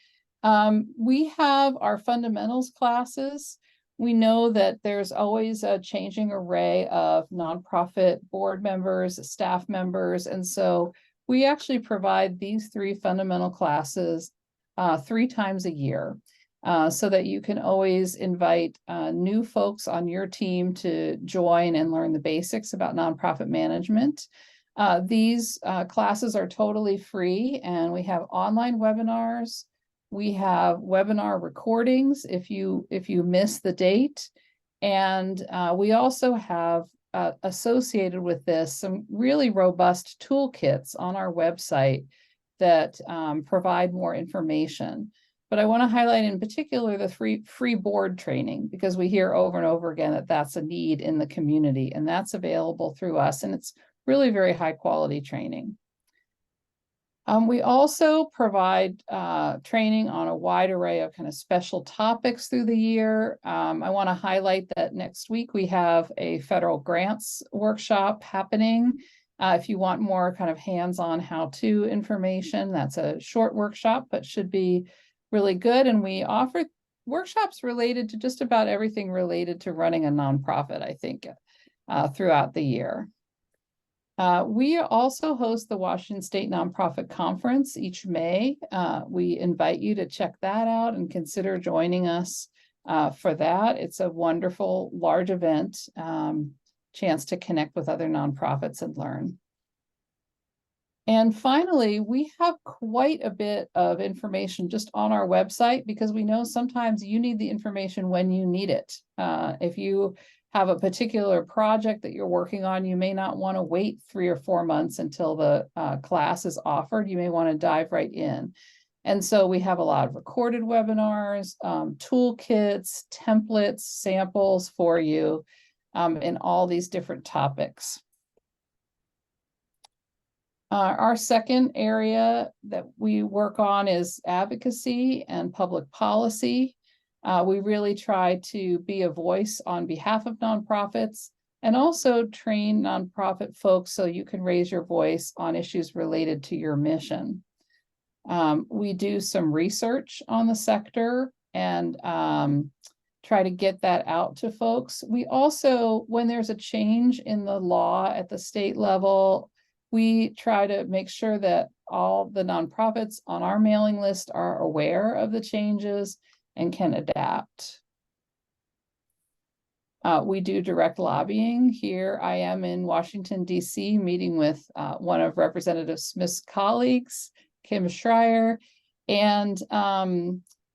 We have our fundamentals classes. We know that there's always a changing array of nonprofit board members, staff members, and so we actually provide these 3 fundamental classes 3 times a year, so that you can always invite new folks on your team to join and learn the basics about nonprofit management. These classes are totally free, and we have online webinars. We have webinar recordings if you miss the date. And we also have associated with this some really robust toolkits on our website that provide more information. But I want to highlight in particular the free board training, because we hear over and over again that that's a need in the community, and that's available through us. And it's really very high quality training. We also provide training on a wide array of kind of special topics through the year. I want to highlight that next week we have a federal grants workshop happening. If you want more kind of hands-on how-to information, that's a short workshop, but should be really good. And we offer workshops related to just about everything related to running a nonprofit, I think, throughout the year. We also host the Washington State Nonprofit Conference each May. We invite you to check that out and consider joining us for that. It's a wonderful, large event, chance to connect with other nonprofits and learn. And finally, we have quite a bit of information just on our website because we know sometimes you need the information when you need it. If you have a particular project that you're working on, you may not want to wait 3 or 4 months until the class is offered. You may want to dive right in. And so we have a lot of recorded webinars, toolkits, templates, samples for you in all these different topics. Our second area that we work on is advocacy and public policy. We really try to be a voice on behalf of nonprofits and also train nonprofit folks so you can raise your voice on issues related to your mission. We do some research on the sector and try to get that out to folks. We also, when there's a change in the law at the state level, we try to make sure that all the nonprofits on our mailing list are aware of the changes and can adapt. We do direct lobbying. Here I am in Washington, D.C., meeting with one of Representative Smith's colleagues, Kim Schreier, and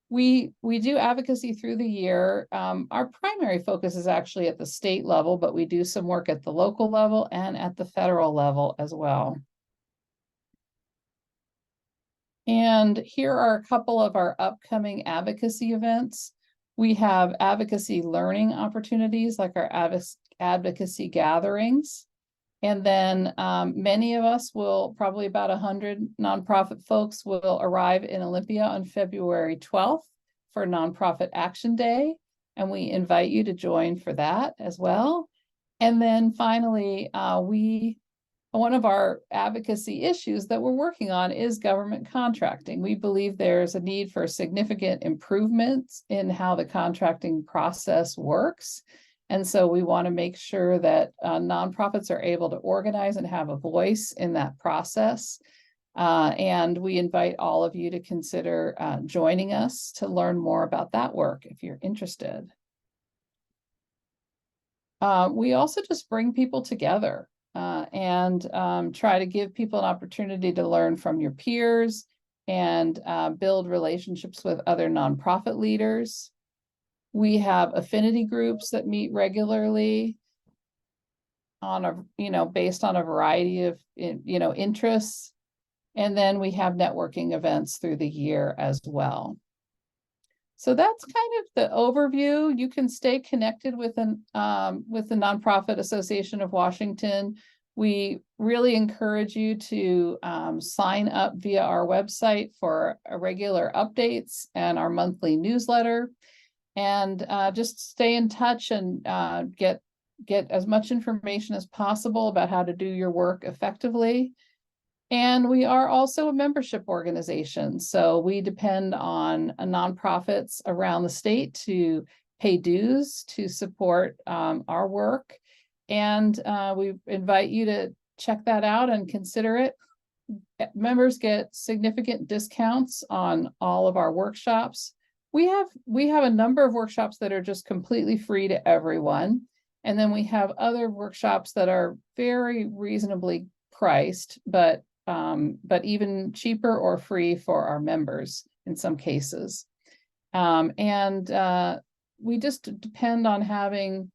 we do advocacy through the year. Our primary focus is actually at the state level, but we do some work at the local level and at the federal level as well. And here are a couple of our upcoming advocacy events. We have advocacy learning opportunities like our advocacy gatherings. And then many of us will, probably about 100 nonprofit folks will arrive in Olympia on February 12th for Nonprofit Action Day. And we invite you to join for that as well. And then finally, one of our advocacy issues that we're working on is government contracting. We believe there's a need for significant improvements in how the contracting process works. And so we want to make sure that nonprofits are able to organize and have a voice in that process. And we invite all of you to consider joining us to learn more about that work if you're interested. We also just bring people together and try to give people an opportunity to learn from your peers and build relationships with other nonprofit leaders. We have affinity groups that meet regularly on a, based on a variety of, interests. And then we have networking events through the year as well. So that's kind of the overview. You can stay connected with the Nonprofit Association of Washington. We really encourage you to sign up via our website for regular updates and our monthly newsletter. And just stay in touch and get as much information as possible about how to do your work effectively. And we are also a membership organization. So we depend on nonprofits around the state to pay dues to support our work. And we invite you to check that out and consider it. Members get significant discounts on all of our workshops. We have a number of workshops that are just completely free to everyone. And then we have other workshops that are very reasonably priced, but even cheaper or free for our members in some cases. We just depend on having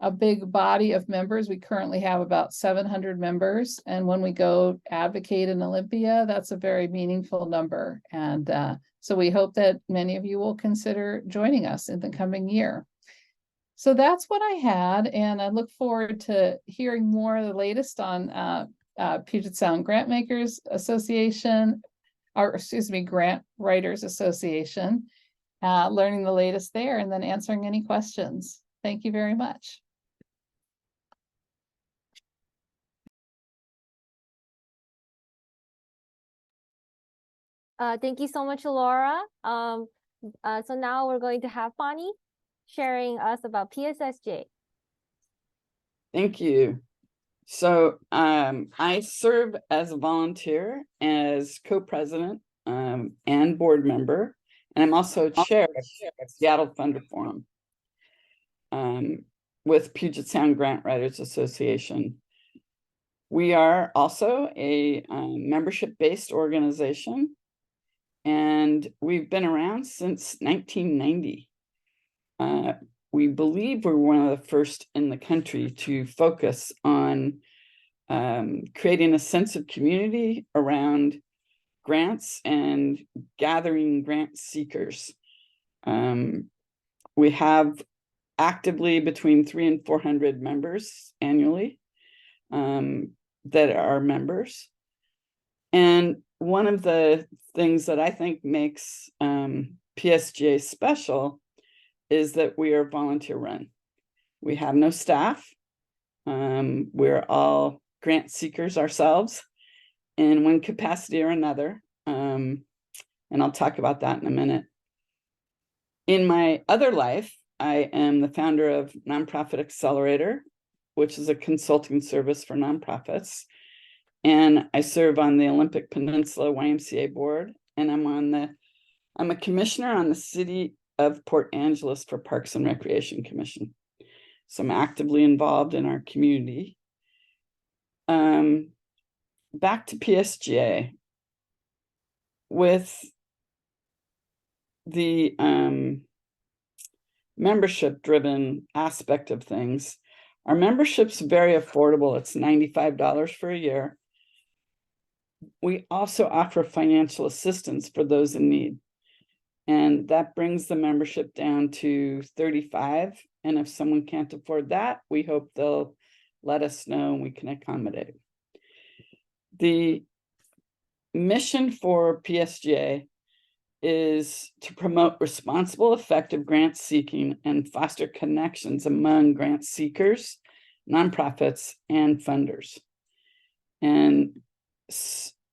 a big body of members. We currently have about 700 members. And when we go advocate in Olympia, that's a very meaningful number. And so we hope that many of you will consider joining us in the coming year. So that's what I had. And I look forward to hearing more of the latest on Puget Sound Grant Makers Association, or excuse me, Grant Writers Association, learning the latest there and then answering any questions. Thank you very much. Thank you so much, Laura. So now we're going to have Bonnie sharing us about PSSJ. Thank you. So I serve as a volunteer, as co-president and board member, and I'm also chair of the Seattle Funder Forum with Puget Sound Grant Writers Association. We are also a membership-based organization, and we've been around since 1990. We believe we're one of the first in the country to focus on creating a sense of community around grants and gathering grant seekers. We have actively between 300 and 400 members annually that are members. And one of the things that I think makes PSGA special is that we are volunteer run. We have no staff. We're all grant seekers ourselves in one capacity or another. And I'll talk about that in a minute. In my other life, I am the founder of Nonprofit Accelerator, which is a consulting service for nonprofits. And I serve on the Olympic Peninsula YMCA board, and I'm a commissioner on the City of Port Angeles for Parks and Recreation Commission. So I'm actively involved in our community. Back to PSGA. With the membership-driven aspect of things, our membership's very affordable. It's $95 for a year. We also offer financial assistance for those in need. And that brings the membership down to $35. And if someone can't afford that, we hope they'll let us know and we can accommodate. The mission for PSGA is to promote responsible, effective grant seeking and foster connections among grant seekers, nonprofits, and funders. And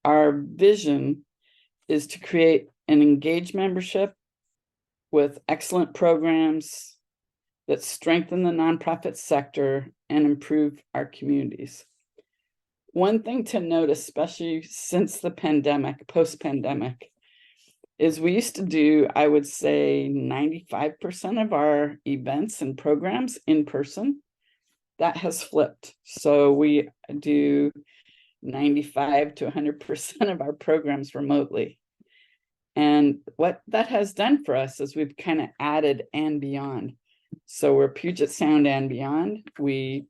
our vision is to create an engaged membership with excellent programs that strengthen the nonprofit sector and improve our communities. One thing to note, especially since the pandemic, post-pandemic, is we used to do, I would say, 95% of our events and programs in person. That has flipped. So we do 95 to 100% of our programs remotely. And what that has done for us is we've kind of added and beyond. So we're Puget Sound and beyond. We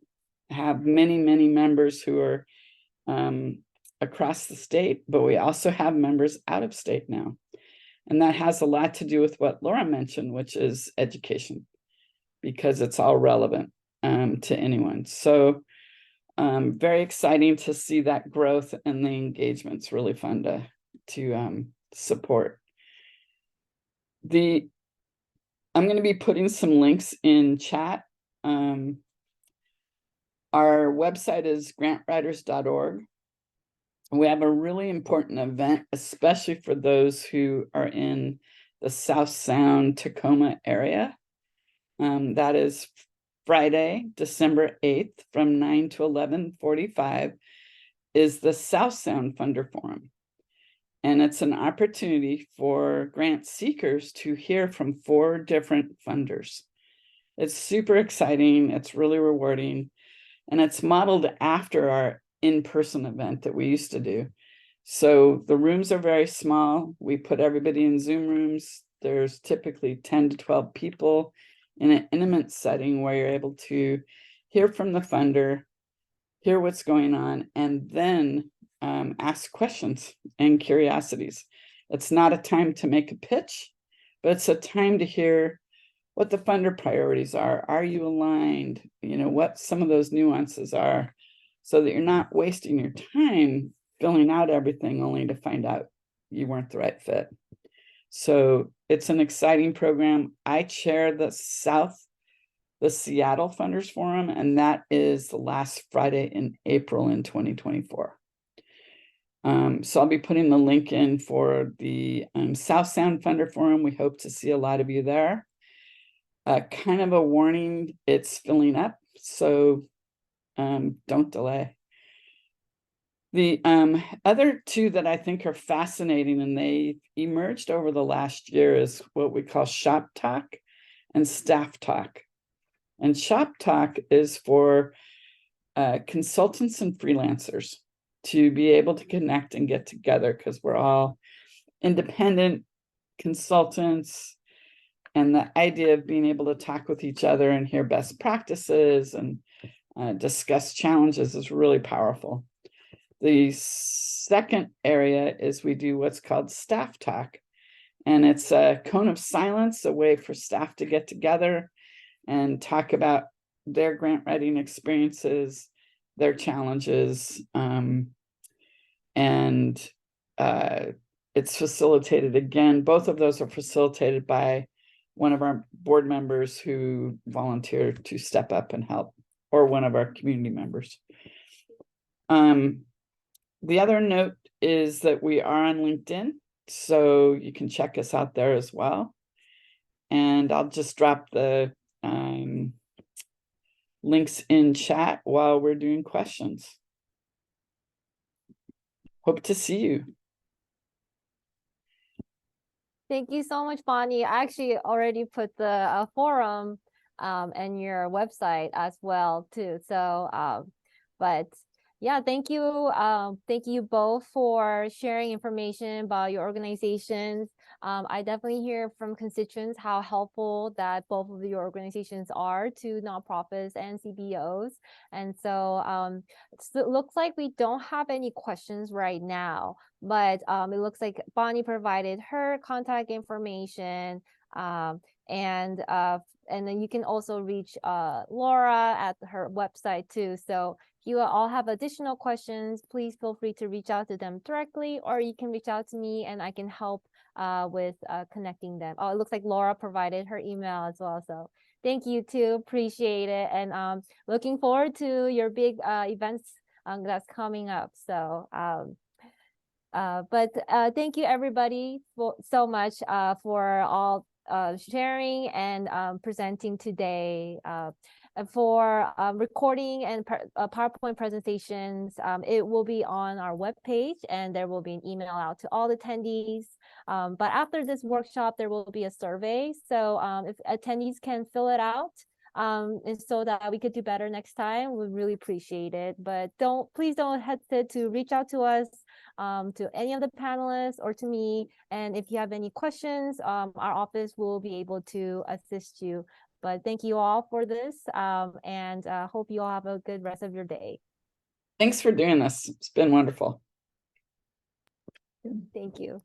have many, many members who are across the state, but we also have members out of state now. And that has a lot to do with what Laura mentioned, which is education, because it's all relevant to anyone. So very exciting to see that growth, and the engagement's really fun to support. I'm going to be putting some links in chat. Our website is grantwriters.org. We have a really important event, especially for those who are in the South Sound, Tacoma area. That is Friday, December 8th from 9 to 11:45 is the South Sound Funder Forum. And it's an opportunity for grant seekers to hear from 4 different funders. It's super exciting. It's really rewarding. And it's modeled after our in-person event that we used to do. So the rooms are very small. We put everybody in Zoom rooms. There's typically 10 to 12 people in an intimate setting where you're able to hear from the funder, hear what's going on, and then ask questions and curiosities. It's not a time to make a pitch, but it's a time to hear what the funder priorities are. Are you aligned? You know, what some of those nuances are. so that you're not wasting your time filling out everything only to find out you weren't the right fit. So it's an exciting program. I chair the Seattle Funders Forum, and that is the last Friday in April in 2024. So I'll be putting the link in for the South Sound Funder Forum. We hope to see a lot of you there. Kind of a warning, it's filling up, so don't delay. The other two that I think are fascinating and they emerged over the last year is what we call Shop Talk and Staff Talk. And Shop Talk is for consultants and freelancers to be able to connect and get together, because we're all independent consultants. And the idea of being able to talk with each other and hear best practices and discuss challenges is really powerful. The second area is we do what's called Staff Talk. And it's a cone of silence, a way for staff to get together and talk about their grant writing experiences, their challenges, and it's facilitated, again, both of those are facilitated by one of our board members who volunteered to step up and help, or one of our community members. The other note is that we are on LinkedIn, so you can check us out there as well. And I'll just drop the links in chat while we're doing questions. Hope to see you. Thank you so much, Bonnie. I actually already put the forum and your website as well too. So, but yeah, thank you. Thank you both for sharing information about your organizations. I definitely hear from constituents how helpful that both of your organizations are to nonprofits and CBOs. And so, it looks like we don't have any questions right now, but it looks like Bonnie provided her contact information, and then you can also reach Laura at her website too. So if you all have additional questions, please feel free to reach out to them directly, or you can reach out to me and I can help with connecting them. Oh, it looks like Laura provided her email as well. So thank you too, appreciate it. And looking forward to your big events that's coming up. So, thank you everybody so much for all sharing and presenting today. For recording and PowerPoint presentations, it will be on our webpage, and there will be an email out to all attendees. But after this workshop, there will be a survey. So if attendees can fill it out, and so that we could do better next time, we really appreciate it. But please don't hesitate to reach out to us, to any of the panelists or to me. And if you have any questions, our office will be able to assist you. But thank you all for this, and hope you all have a good rest of your day. Thanks for doing this. It's been wonderful. Thank you.